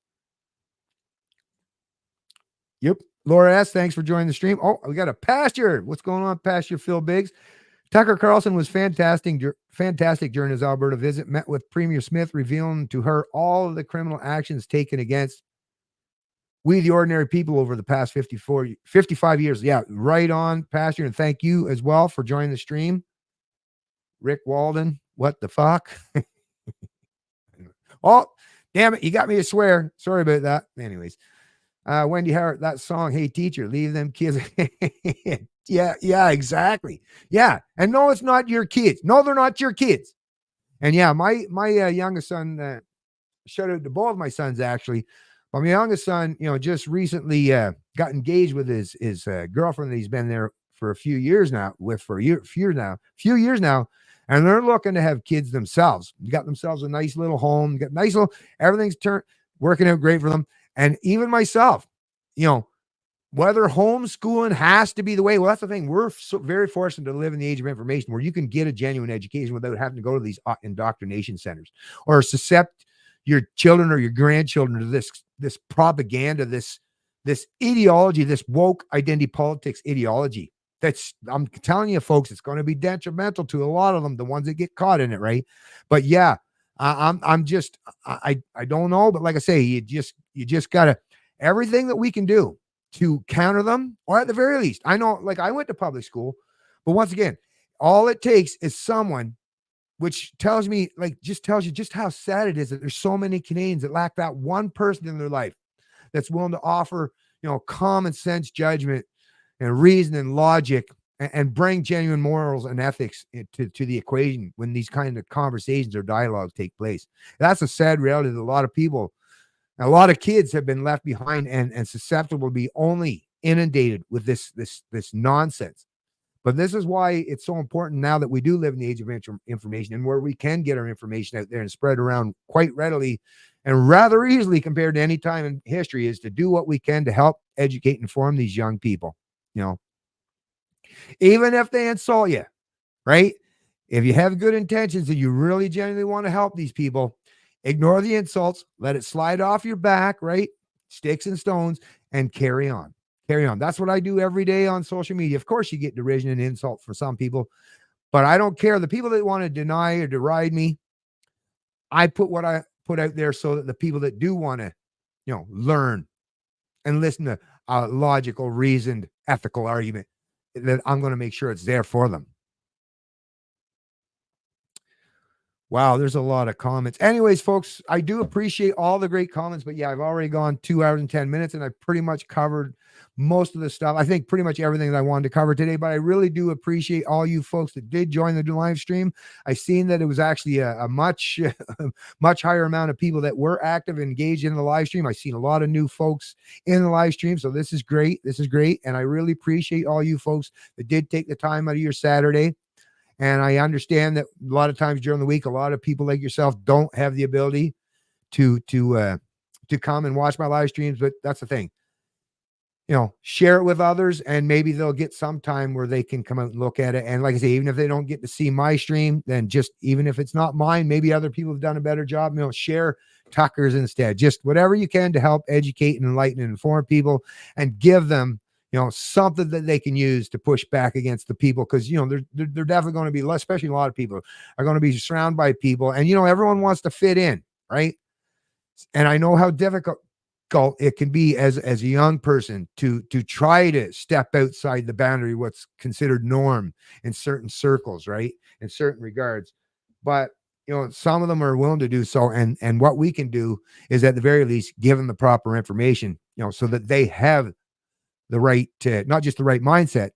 Yep. Laura S., thanks for joining the stream. Oh, we got a Pasture. What's going on, Pasture Phil Biggs? Tucker Carlson was fantastic during his Alberta visit, met with Premier Smith, revealing to her all of the criminal actions taken against we, the ordinary people, over the past 55 years. Yeah, right on, Pasture, and thank you as well for joining the stream. Rick Walden, what the fuck? Oh, damn it, you got me to swear. Sorry about that. Anyways. Wendy Hart, that song, Hey Teacher, leave them kids. Yeah, exactly. Yeah. And no, it's not your kids. No, they're not your kids. And yeah, my youngest son, shout out to both of my sons, actually. But my youngest son, just recently got engaged with his girlfriend that he's been there for a few years now, few years now. And they're looking to have kids themselves. Got themselves a nice little home, everything's working out great for them. And even myself, whether homeschooling has to be the way, well, that's the thing. We're very fortunate to live in the age of information where you can get a genuine education without having to go to these indoctrination centers or suscept your children or your grandchildren to this propaganda, this ideology, this woke identity politics ideology. I'm telling you, folks, it's going to be detrimental to a lot of them, the ones that get caught in it, right? But yeah, I don't know, but like I say, you just gotta, everything that we can do to counter them, or at the very least, I know, like, I went to public school, but once again, all it takes is someone, which tells you just how sad it is that there's so many Canadians that lack that one person in their life that's willing to offer, common sense judgment and reason and logic and bring genuine morals and ethics to the equation when these kind of conversations or dialogues take place. That's a sad reality that a lot of people, a lot of kids have been left behind and susceptible to be only inundated with this nonsense. But this is why it's so important now that we do live in the age of information and where we can get our information out there and spread around quite readily and rather easily compared to any time in history, is to do what we can to help educate and inform these young people, even if they insult you, right? If you have good intentions and you really genuinely want to help these people, ignore the insults, let it slide off your back, right? Sticks and stones, and carry on. Carry on. That's what I do every day on social media. Of course, you get derision and insult for some people, but I don't care. The people that want to deny or deride me, I put what I put out there so that the people that do want to, learn and listen to a logical, reasoned, ethical argument, that I'm going to make sure it's there for them. Wow, there's a lot of comments. Anyways, folks, I do appreciate all the great comments, but yeah, I've already gone 2 hours and 10 minutes and I pretty much covered most of the stuff. I think pretty much everything that I wanted to cover today, but I really do appreciate all you folks that did join the live stream. I seen that it was actually a much, much higher amount of people that were active and engaged in the live stream. I've seen a lot of new folks in the live stream. So this is great. This is great. And I really appreciate all you folks that did take the time out of your Saturday. And I understand that a lot of times during the week, a lot of people like yourself don't have the ability to come and watch my live streams. But that's the thing, share it with others, and maybe they'll get some time where they can come out and look at it. And like I say, even if they don't get to see my stream, then just even if it's not mine, maybe other people have done a better job. Share Tucker's instead. Just whatever you can to help educate and enlighten and inform people, and give them something that they can use to push back against the people. Because, they're definitely going to be, especially a lot of people are going to be surrounded by people. And, everyone wants to fit in, right? And I know how difficult it can be as a young person to try to step outside the boundary, what's considered norm in certain circles, right? In certain regards. But, some of them are willing to do so. And what we can do is at the very least, give them the proper information, so that they have the right, not just the right mindset,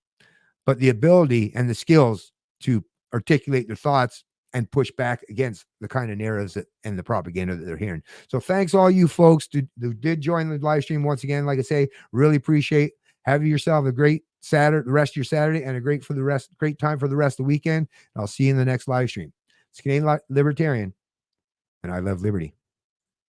but the ability and the skills to articulate their thoughts and push back against the kind of narratives and the propaganda that they're hearing. So thanks all you folks who did join the live stream once again. Like I say, really appreciate. Have yourself a great Saturday, the rest of your Saturday, and a great time for the rest of the weekend. I'll see you in the next live stream. It's Canadian Libertarian, and I love liberty.